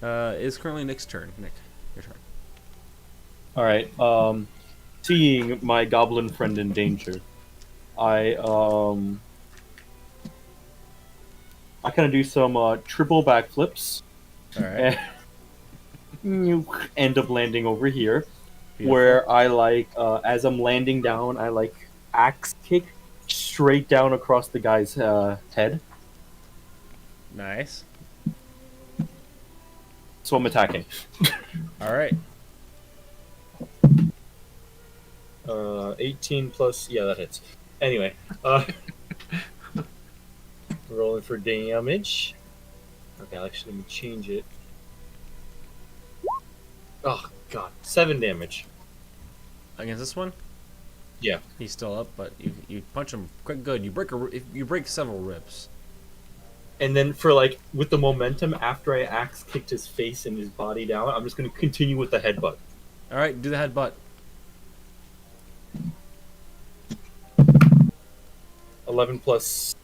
it is currently Nick's turn. Nick, your turn. All right. Seeing my goblin friend in danger, I kind of do some triple backflips. All right. And you end up landing over here, Beautiful. where I as I'm landing down, I axe kick straight down across the guy's head. Nice. So I'm attacking. All right. 18 plus, yeah, that hits. Anyway, rolling for damage. Okay, actually, let me change it. Oh god, 7 damage. Against this one, Yeah. he's still up, but you punch him quite good. You break several ribs. And then for like with the momentum after I axe kicked his face and his body down, I'm just gonna continue with the headbutt. All right, do the headbutt. 11 plus.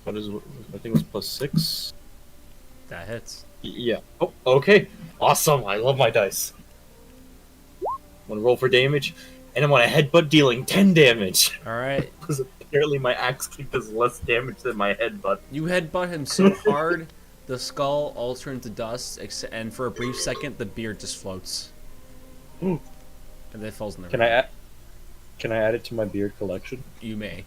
What is it? I think it was plus 6. That hits. Yeah. Oh, okay. Awesome. I love my dice. I'm gonna roll for damage, and I'm gonna headbutt dealing 10 damage. All right, Because apparently my axe kick does less damage than my headbutt. you headbutt him so hard, the skull all turns to dust, and for a brief second, the beard just floats, and then it falls in the. Can I add it to my beard collection? You may.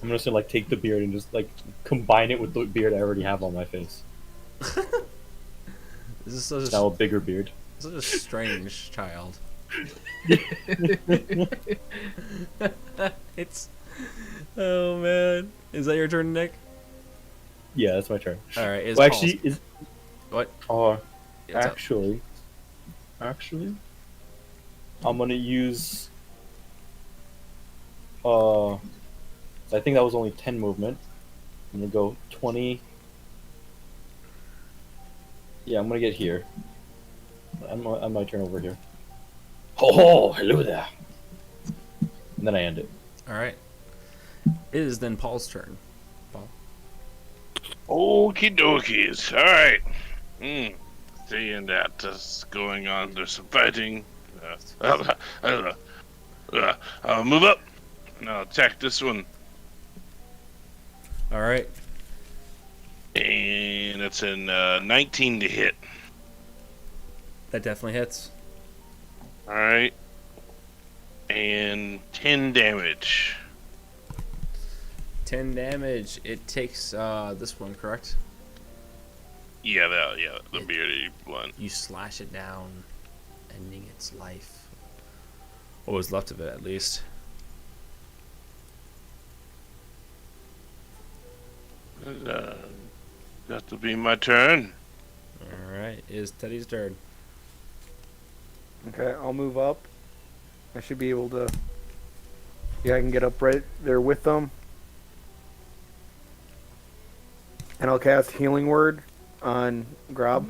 I'm just gonna like take the beard and just like combine it with the beard I already have on my face. This is such Now a, a bigger beard. such a strange child. It's. Oh man, is that your turn, Nick? Yeah, that's my turn. All right. It's Well, Paul's. actually, is What? oh, Yeah, what's up? actually, I'm gonna use. I think that was only 10 movement. I'm gonna go 20. Yeah, I'm gonna get here. I'm my turn over here. Oh, hello there. And then I end it. All right. It is then Paul's turn. Paul. Okie dokies. Alright. Seeing that is going on, there's some fighting. I'll move up and I'll attack this one. All right. And it's in 19 to hit. That definitely hits. Alright. And 10 damage. 10 damage. It takes this one, correct? Yeah, the bearded one. You slash it down, ending its life. What was left of it, at least. That will be my turn. Alright, it is Teddy's turn. Okay, I'll move up. I should be able to. Yeah, I can get up right there with them. And I'll cast Healing Word on Grob.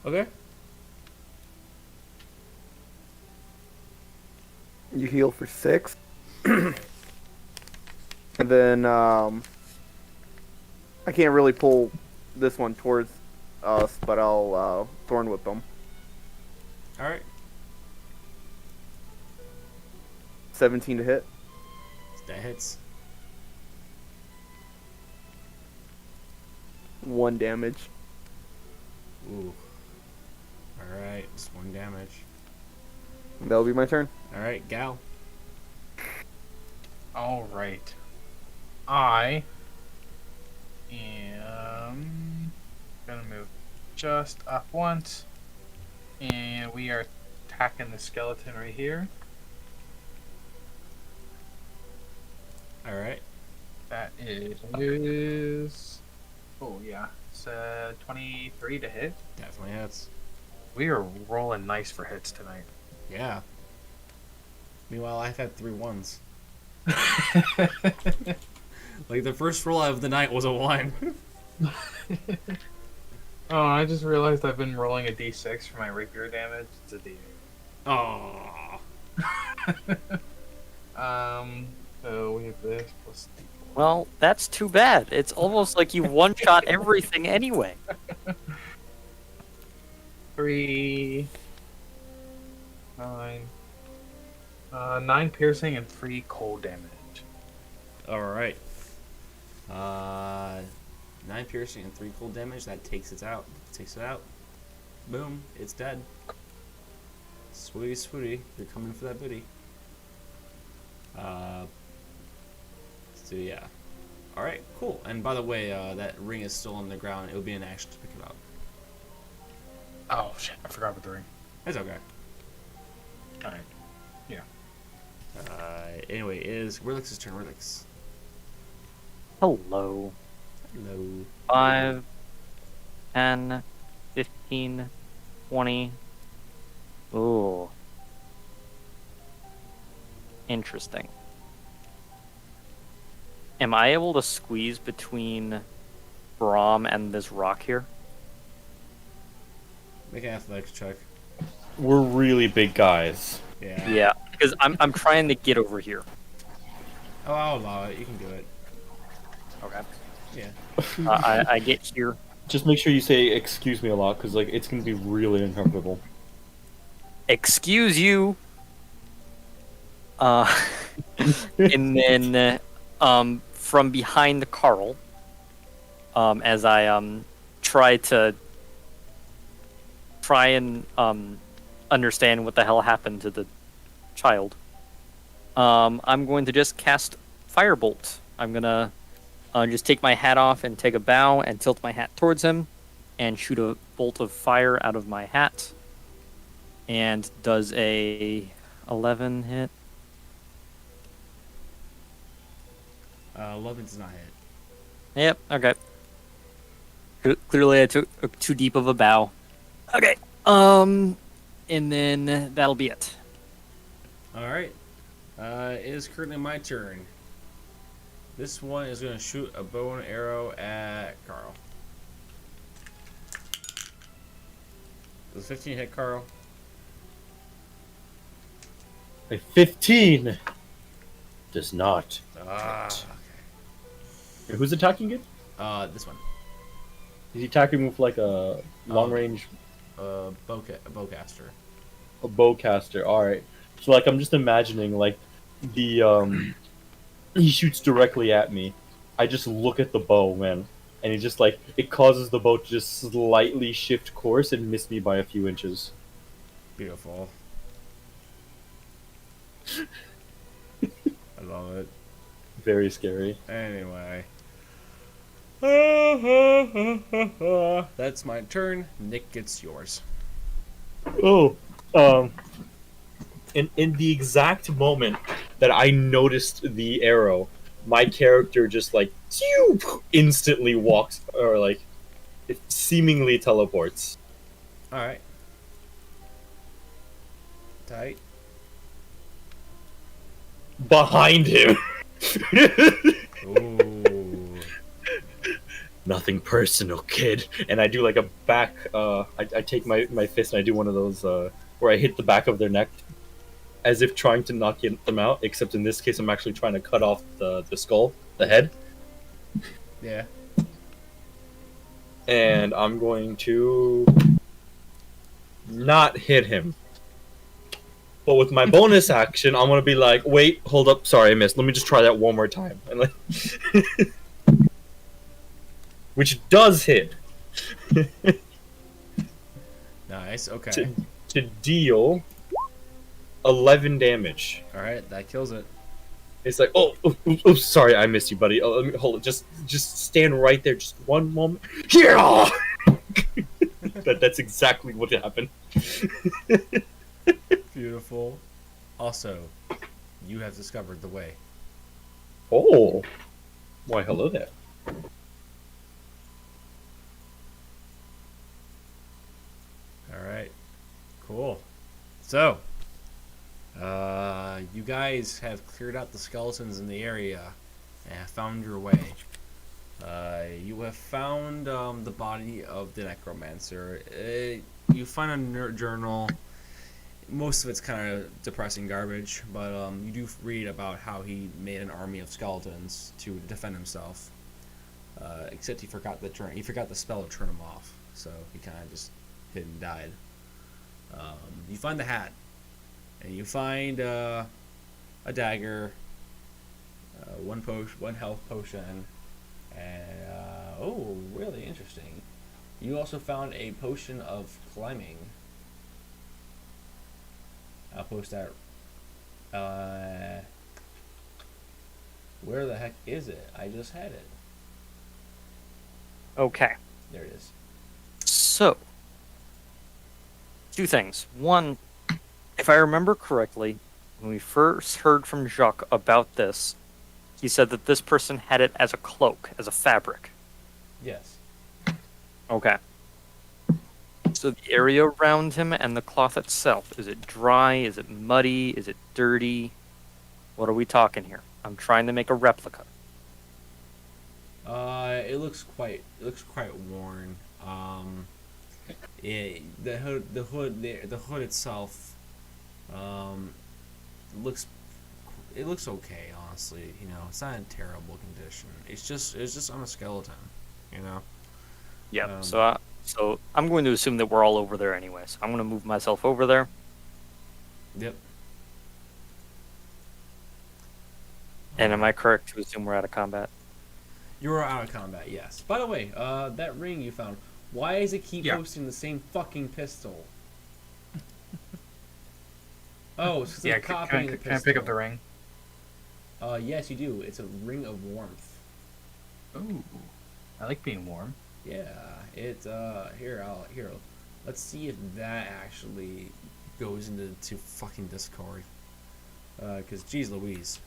Okay. You heal for 6. And then, I can't really pull this one towards us, but I'll Thorn Whip them. Alright. 17 to hit. That hits. 1 damage. Ooh. Alright, just 1 damage. That'll be my turn. Alright, Gal. All right. I am gonna move just up once, and we are attacking the skeleton right here. Alright. That is. Oh yeah, it's 23 to hit. Definitely hits. We are rolling nice for hits tonight. Yeah. Meanwhile, I've had 3 1s. Like, the first roll of the night was a 1. Oh, I just realized I've been rolling a d6 for my rapier damage. It's a d8. Oh. So we have this plus. Well, that's too bad. It's almost like you one-shot everything anyway. 3, 9, 9 piercing and 3 cold damage. Alright. 9 piercing and 3 cold damage. That takes it out. Boom. It's dead. Swooty, swooty. You're coming for that booty. So yeah. Alright, cool. And by the way, that ring is still on the ground. It would be an action to pick it up. Oh shit! I forgot about the ring. It's okay. All right. Yeah. Anyway, it is Rilix's turn. Rilix. Hello. Hello. 5, 10, 15, 20. Ooh. Interesting. Am I able to squeeze between Braum and this rock here? Make an athletics check. We're really big guys. Yeah. Yeah, because I'm trying to get over here. Oh, I'll allow it. You can do it. Okay. Yeah. I get here. Just make sure you say "excuse me" a lot, because like it's gonna be really uncomfortable. Excuse you. And then from behind Carl, as I try and understand what the hell happened to the child, I'm going to just cast Firebolt. I'm gonna just take my hat off and take a bow and tilt my hat towards him and shoot a bolt of fire out of my hat. And does a 11 hit? 11 does not hit. Yep, okay. Clearly I took too deep of a bow. Okay. And then that'll be it. Alright. It is currently my turn. This one is going to shoot a bow and arrow at Carl. Does 15 hit Carl? A 15 does not. Ah. Who's attacking it? This one. Is he attacking with like a long range, Bowcaster. a bowcaster? All right. So like I'm just imagining like the he shoots directly at me. I just look at the bow, man, and it just like it causes the bow to just slightly shift course and miss me by a few inches. Beautiful. I love it. Very scary. Anyway. That's my turn. Nick gets yours. Oh, in the exact moment that I noticed the arrow, my character just like instantly walks, or like it seemingly teleports. Alright. Tight. Behind him. Ooh. Nothing personal, kid. And I do like a back. I take my fist and I do one of those where I hit the back of their neck, as if trying to knock them out. Except in this case, I'm actually trying to cut off the skull, the head. Yeah. And I'm going to not hit him. But with my bonus action, I'm gonna be like, wait, hold up, sorry, I missed. Let me just try that one more time. And like, which does hit. Nice, okay. To deal 11 damage. Alright, that kills it. It's like, oh, sorry, I missed you, buddy. Oh, let me hold it. Just stand right there, just one moment. Yeah. That's exactly what happened. Beautiful. Also, you have discovered the way. Oh, why, hello there. Alright. Cool. So, you guys have cleared out the skeletons in the area and have found your way. You have found the body of the necromancer. You find a journal. Most of it's kind of depressing garbage, but you do read about how he made an army of skeletons to defend himself. Except he forgot the spell to turn him off, so he kind of just hid and died. You find the hat, and you find a dagger, one health potion, and really interesting. You also found a potion of climbing. I'll post that. Where the heck is it? I just had it. Okay. There it is. So, two things. One, if I remember correctly, when we first heard from Jacques about this, he said that this person had it as a cloak, as a fabric. Yes. Okay. So the area around him and the cloth itself, is it dry? Is it muddy? Is it dirty? What are we talking here? I'm trying to make a replica. It looks quite worn. The hood itself, um, looks it looks okay. Honestly, it's not in terrible condition. It's just on a skeleton, you know. Yeah. Um, So I'm going to assume that we're all over there anyway. So I'm going to move myself over there. Yep. And am I correct to assume we're out of combat? You're out of combat, yes. By the way, that ring you found, why does it keep Yeah. posting the same fucking pistol? Oh, it's 'cause Yeah, I'm copying the pistol. can I pick up the ring? Yes, you do. It's a ring of warmth. Ooh, I like being warm. Yeah, here. Let's see if that actually goes into fucking Discord. Cause geez Louise.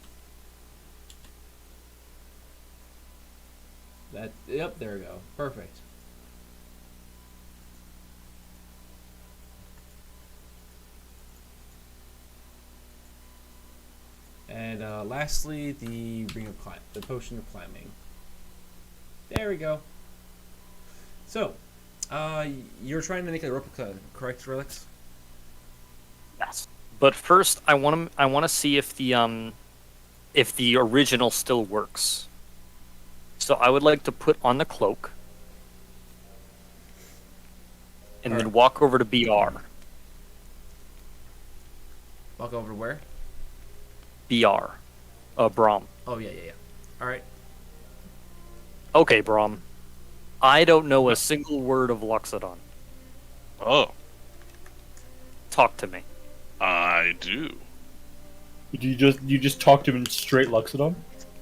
Yep, there we go. Perfect. And lastly, the the potion of climbing. There we go. So, you're trying to make a replica, correct, Relix? Yes. But first, I want to see if the original still works. So I would like to put on the cloak, and then Alright. walk over to BR. Walk over to where? BR. Brom. Oh yeah. All right. Okay, Brom. I don't know a single word of Loxodon. Oh, Talk to me. I do. You just talk to him in straight Luxodon?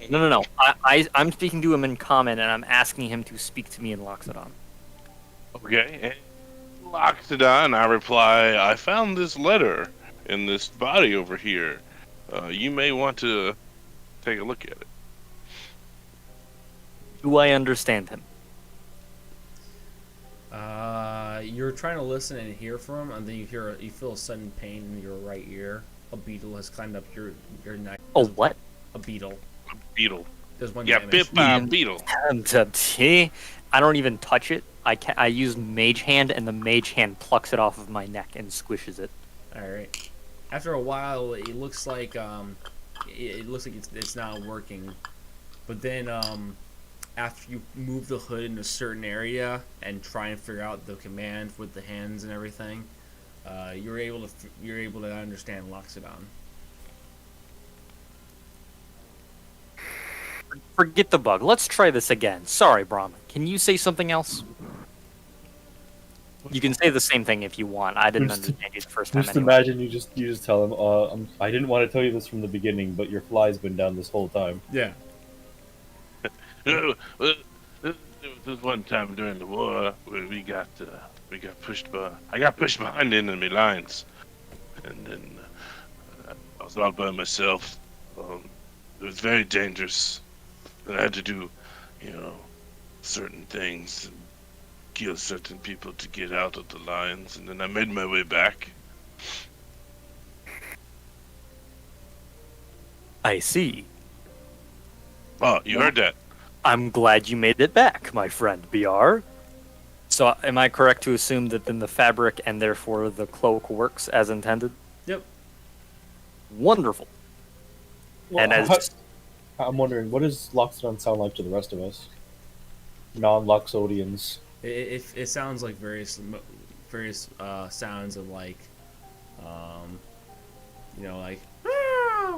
No. I'm speaking to him in common, and I'm asking him to speak to me in Loxodon. Okay. Loxodon, I reply, I found this letter in this body over here. You may want to take a look at it. Do I understand him? You're trying to listen and hear from him, and then you feel a sudden pain in your right ear. A beetle has climbed up your neck. Oh, what? A beetle. Beetle. There's one Yeah, damage. bit by a beetle. I don't even touch it. I use Mage Hand, and the Mage Hand plucks it off of my neck and squishes it. All right. After a while, it looks like it's not working, but then after you move the hood in a certain area and try and figure out the command with the hands and everything, you're able to understand Loxodon. Forget the bug. Let's try this again. Sorry, Brahma. Can you say something else? You can say the same thing if you want. I didn't understand you the first time Just anyway. imagine you just tell him, I didn't want to tell you this from the beginning, but your fly's been down this whole time. Yeah. Well, this one time during the war, where we got pushed by. I got pushed behind the enemy lines, and then I was all by myself. It was very dangerous. And I had to do, certain things, and kill certain people to get out of the lines, and then I made my way back. I see. Oh, you heard that? I'm glad you made it back, my friend BR. So, am I correct to assume that then the fabric and therefore the cloak works as intended? Yep. Wonderful. Well, And as I'm wondering, what does Loxodon sound like to the rest of us? Non-Loxodians. It sounds like various sounds of like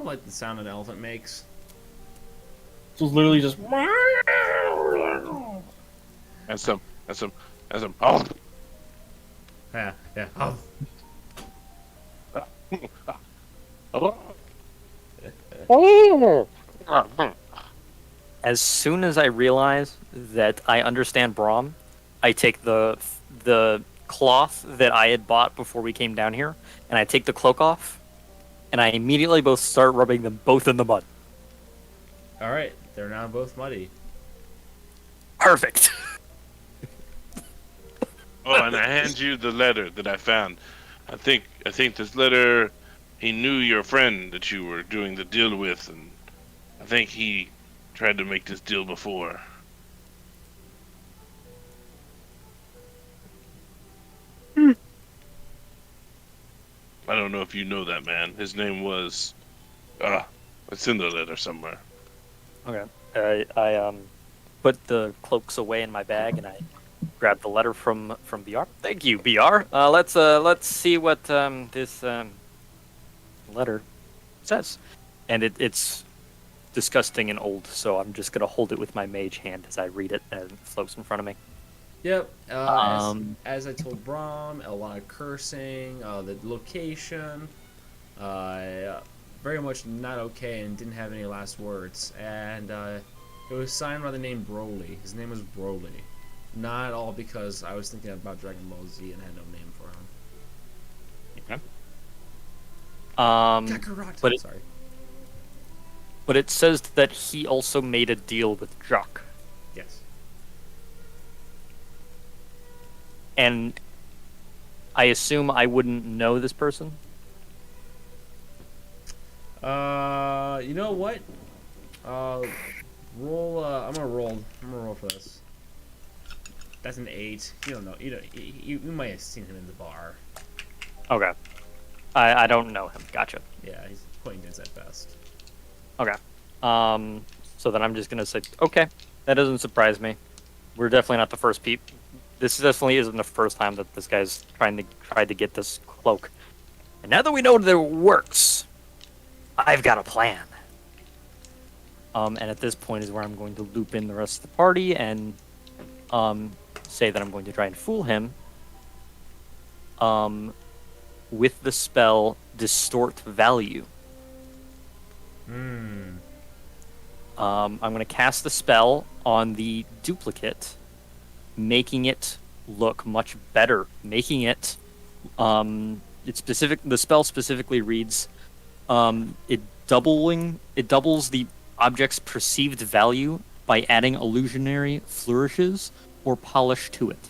like the sound an elephant makes. So it's literally just... And some. Oh, Yeah. oh. as soon as I realize that I understand Brahm, I take the cloth that I had bought before we came down here, and I take the cloak off, and I immediately both start rubbing them both in the mud. All right. They're now both muddy. Perfect. Oh, and I hand you the letter that I found. I think this letter. He knew your friend that you were doing the deal with, and I think he tried to make this deal before. I don't know if you know that man. His name was. It's in the letter somewhere. Okay. I put the cloaks away in my bag and I grab the letter from BR. Thank you, BR. Let's see what this letter says. And it's disgusting and old, so I'm just gonna hold it with my mage hand as I read it and it floats in front of me. Yep. Um, As I told Brom, a lot of cursing. The location, very much not okay, and didn't have any last words. And it was signed by the name Broly. His name was Broly. Not at all because I was thinking about Dragon Ball Z and had no name for him. okay. Kakarot. but it- Sorry. But it says that he also made a deal with Jock. Yes. And I assume I wouldn't know this person. You know what? Roll. I'm gonna roll for this. That's an 8. You don't know. You might have seen him in the bar. Okay. I don't know him. Gotcha. Yeah, he's acquaintance at best. Okay. So then I'm just gonna say, okay, that doesn't surprise me. We're definitely not the first peep. This definitely isn't the first time that this guy's tried to get this cloak. And now that we know that it works, I've got a plan. And at this point is where I'm going to loop in the rest of the party and say that I'm going to try and fool him. With the spell Distort Value. I'm going to cast the spell on the duplicate, making it look much better. Making it, it's specific. The spell specifically reads, it doubles the object's perceived value by adding illusionary flourishes or polish to it.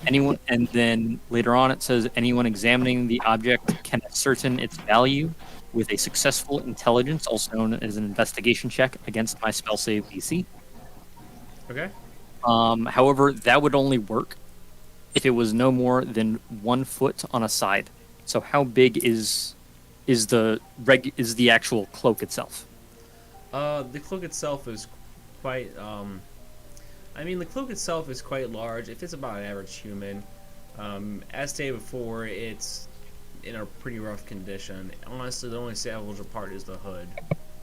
Anyone, and then later on it says anyone examining the object can ascertain its value with a successful intelligence, also known as an investigation check, against my spell save DC. Okay. However, that would only work if it was no more than 1 foot on a side. So how big is the actual cloak itself? The cloak itself is quite. The cloak itself is quite large. It fits about an average human. As stated before, it's in a pretty rough condition. Honestly, the only salvageable part is the hood,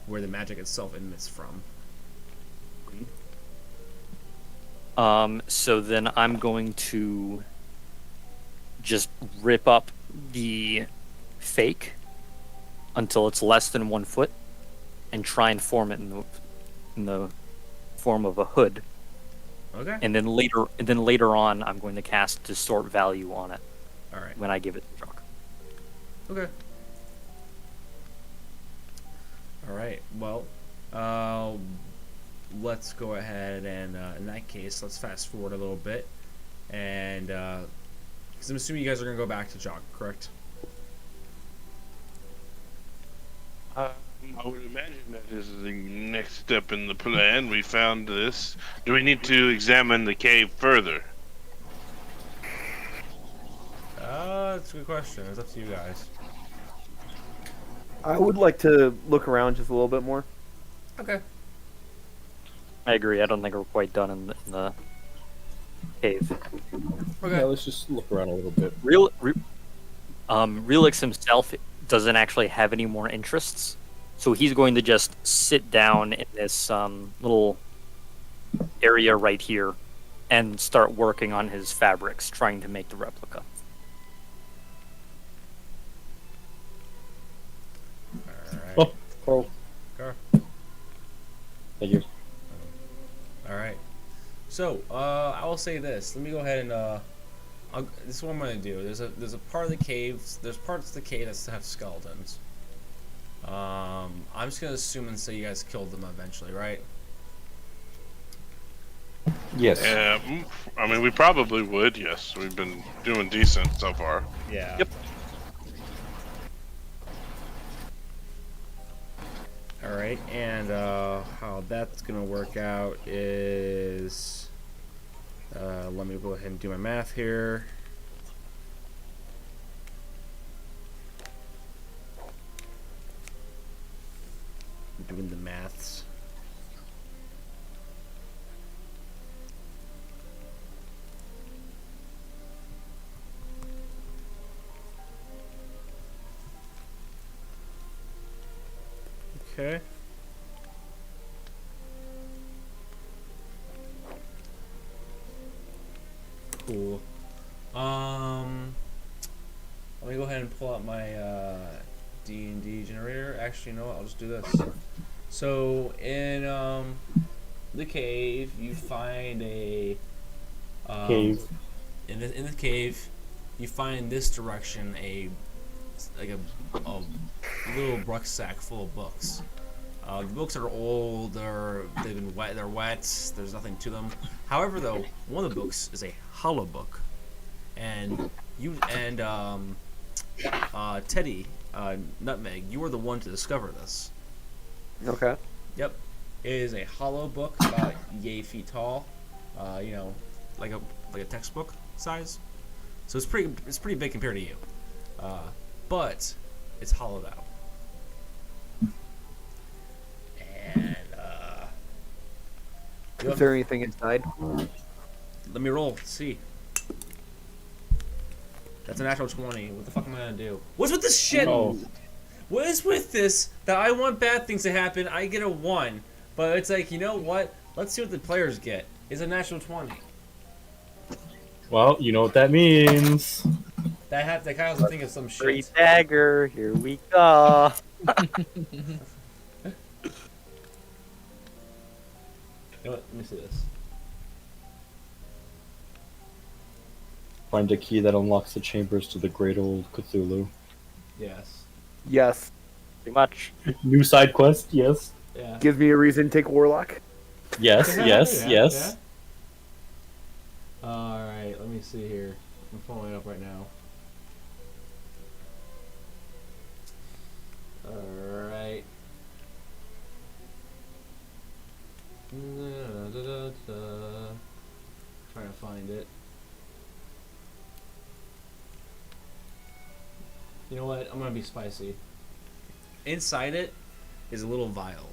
where the magic itself emits from. So then I'm going to just rip up the fake until it's less than 1 foot, and try and form it in the form of a hood. Okay. And then later on, I'm going to cast Distort Value on it. All right. When I give it the Jock. Okay. All right. Well, let's go ahead and in that case, let's fast forward a little bit, and because I'm assuming you guys are gonna go back to Jock, correct? I would imagine that is the next step in the plan. We found this. Do we need to examine the cave further? That's a good question. It's up to you guys. I would like to look around just a little bit more. Okay. I agree. I don't think we're quite done in the cave. Okay. Yeah, let's just look around a little bit. Relix himself doesn't actually have any more interests, so he's going to just sit down in this little area right here and start working on his fabrics, trying to make the replica. All right. Oh, Go. thank you. All right. So, I will say this. Let me go ahead and this is what I'm gonna do. There's a part of the caves. There's parts of the cave that have skeletons. I'm just gonna assume and say you guys killed them eventually, right? Yes. I mean, we probably would. Yes, we've been doing decent so far. Yeah. Yep. All right, and how that's gonna work out is, let me go ahead and do my math here. Doing the maths. Okay. Cool. Let me go ahead and pull out my D&D generator. Actually, you know what? I'll just do this. So in the cave, you find a Cave. In the cave, you find in this direction a little rucksack full of books. The books are old. They've been wet. They're wet. There's nothing to them. However, though, one of the books is a hollow book, and you and Teddy Nutmeg, you were the one to discover this. Okay. Yep, it is a hollow book about yay feet tall. You know, like a textbook size. So it's pretty big compared to you. But it's hollowed out. And Is there anything inside? let me roll. See. That's a natural 20. What the fuck am I gonna do? What's with this shit? Oh. What is with this? That I want bad things to happen. I get a 1, but it's like, you know what? Let's see what the players get. It's a natural 20. Well, you know what that means. That kind of has to think of some Free shit. dagger, here we go. You know what? Let me see this. Find a key that unlocks the chambers to the great old Cthulhu. Yes. Yes. Pretty much. New side quest, yes. Yeah. Gives me a reason to take Warlock. Yes, yes, Yeah, yes. yeah. Alright, let me see here. I'm pulling it up right now. Alright. Trying to find it. You know what? I'm gonna be spicy. Inside it is a little vial.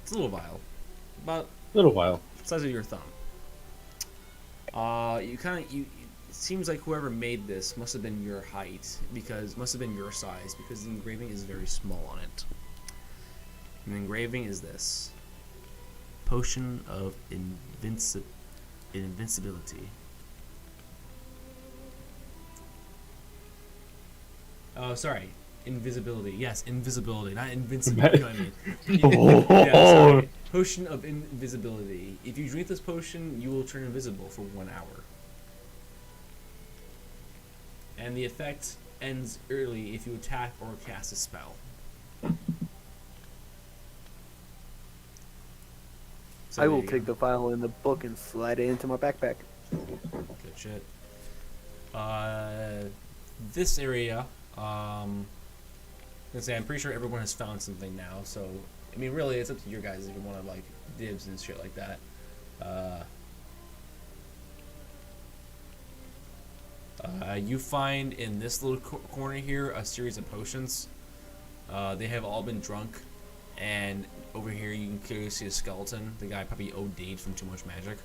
It's a little vial. About Little while. the size of your thumb. It seems like whoever made this must have been your height, must have been your size, because the engraving is very small on it. And the engraving is this: Potion of Invincibility. Oh, sorry. Invisibility. Yes, invisibility, not invincibility. You know what I mean? Yeah, sorry. Potion of Invisibility. If you drink this potion, you will turn invisible for 1 hour. And the effect ends early if you attack or cast a spell. So I there will you take go. the file in the book and slide it into my backpack. Good shit. This area, I'm pretty sure everyone has found something now, so, I mean, really, it's up to you guys if you want to, like, dibs and shit like that. You find in this little corner here a series of potions. They have all been drunk, and over here you can clearly see a skeleton. The guy probably OD'd from too much magic.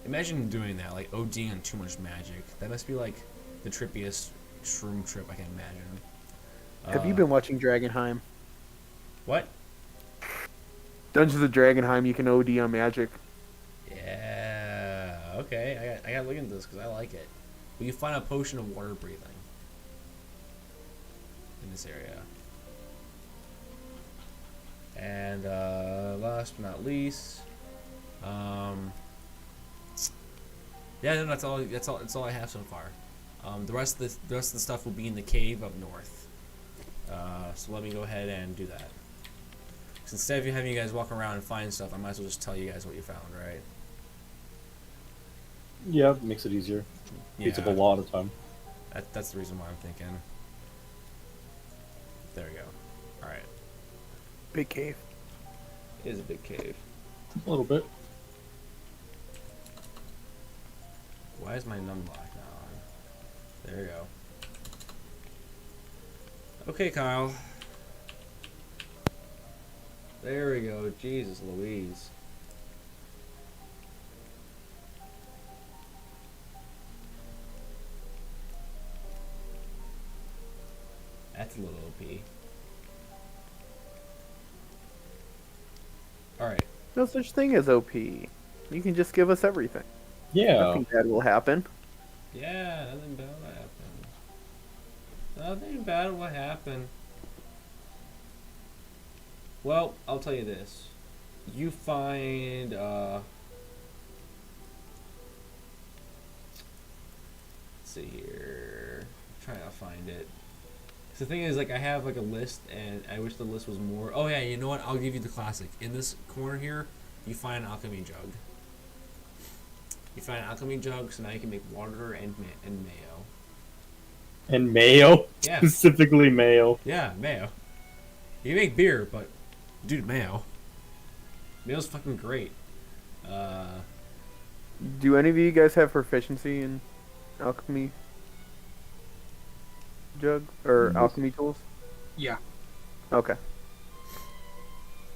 Imagine doing that, like ODing on too much magic. That must be like the trippiest shroom trip I can imagine. Have you been watching Dragonheim? What? Dungeons of Dragonheim, you can OD on magic. Yeah. Okay. I gotta look into this because I like it. But you find a potion of water breathing in this area. And last but not least, yeah, no, that's all I have so far. The rest of the stuff will be in the cave up north. So let me go ahead and do that. 'Cause instead of having you guys walk around and find stuff, I might as well just tell you guys what you found, right? Yeah, makes it easier. Takes up a lot of time. That's the reason why I'm thinking. There we go. Alright. Big cave. It is a big cave. A little bit. Why is my num block not on? There you go. Okay, Kyle. There we go. Jesus Louise. That's a little OP. Alright. No such thing as OP. You can just give us everything. Yeah. Nothing bad will happen. Yeah, nothing bad will happen. Nothing bad will happen. Well, I'll tell you this. You find, let's see here. I'm trying to find it. 'Cause the thing is, like, I have, like, a list, and I wish the list was more... Oh, yeah, you know what? I'll give you the classic. In this corner here, you find an alchemy jug. You find an alchemy jug, so now you can make water and mayo. And mayo? Yeah. Specifically mayo. Yeah, mayo. You can make beer, but... Dude, mayo. Mayo's fucking great. Do any of you guys have proficiency in alchemy jug or alchemy tools? Yeah. Okay.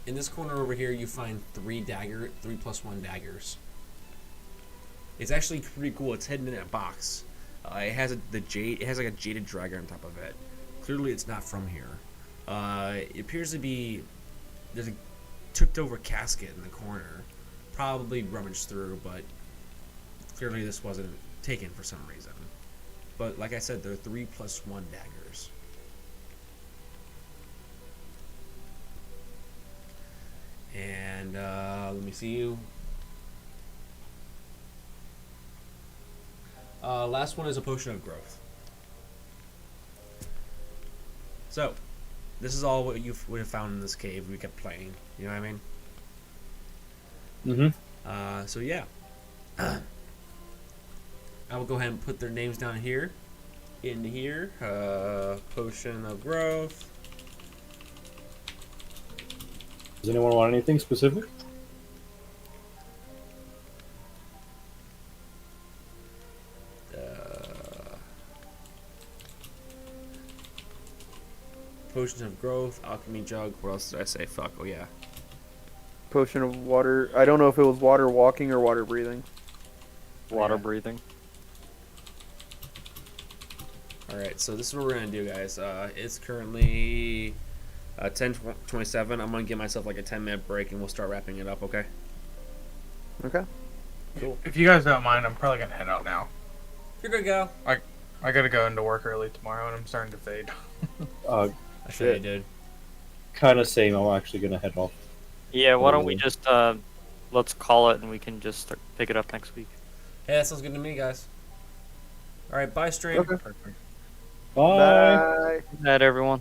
In this corner over here, you find 3+1 daggers. It's actually pretty cool. It's hidden in a box. It has it has like a jaded dragon on top of it. Clearly, it's not from here. It appears to be there's a tipped over casket in the corner, probably rummaged through, but clearly this wasn't taken for some reason. But like I said, they're 3+1 daggers. And let me see you. Last one is a potion of growth. So, this is all what you would have found in this cave. We kept playing. You know what I mean? Mm-hmm. So yeah. I will go ahead and put their names down here. In here. Potion of growth. Does anyone want anything specific? Potions of growth, alchemy jug. What else did I say? Fuck. Oh yeah. Potion of water. I don't know if it was water walking or water breathing. Water Yeah. breathing. All right. So this is what we're gonna do, guys. It's currently 10:27. I'm gonna give myself like a 10-minute break, and we'll start wrapping it up. Okay. Okay. Cool. If you guys don't mind, I'm probably gonna head out now. You're good, gal. I gotta go into work early tomorrow, and I'm starting to fade. I feel you, dude. Kind of same. I'm actually gonna head off. Yeah, why don't we just let's call it and we can just pick it up next week. Hey, that sounds good to me, guys. All right. Bye, stream. Okay. Perfect. Bye. Bye. Good night, everyone.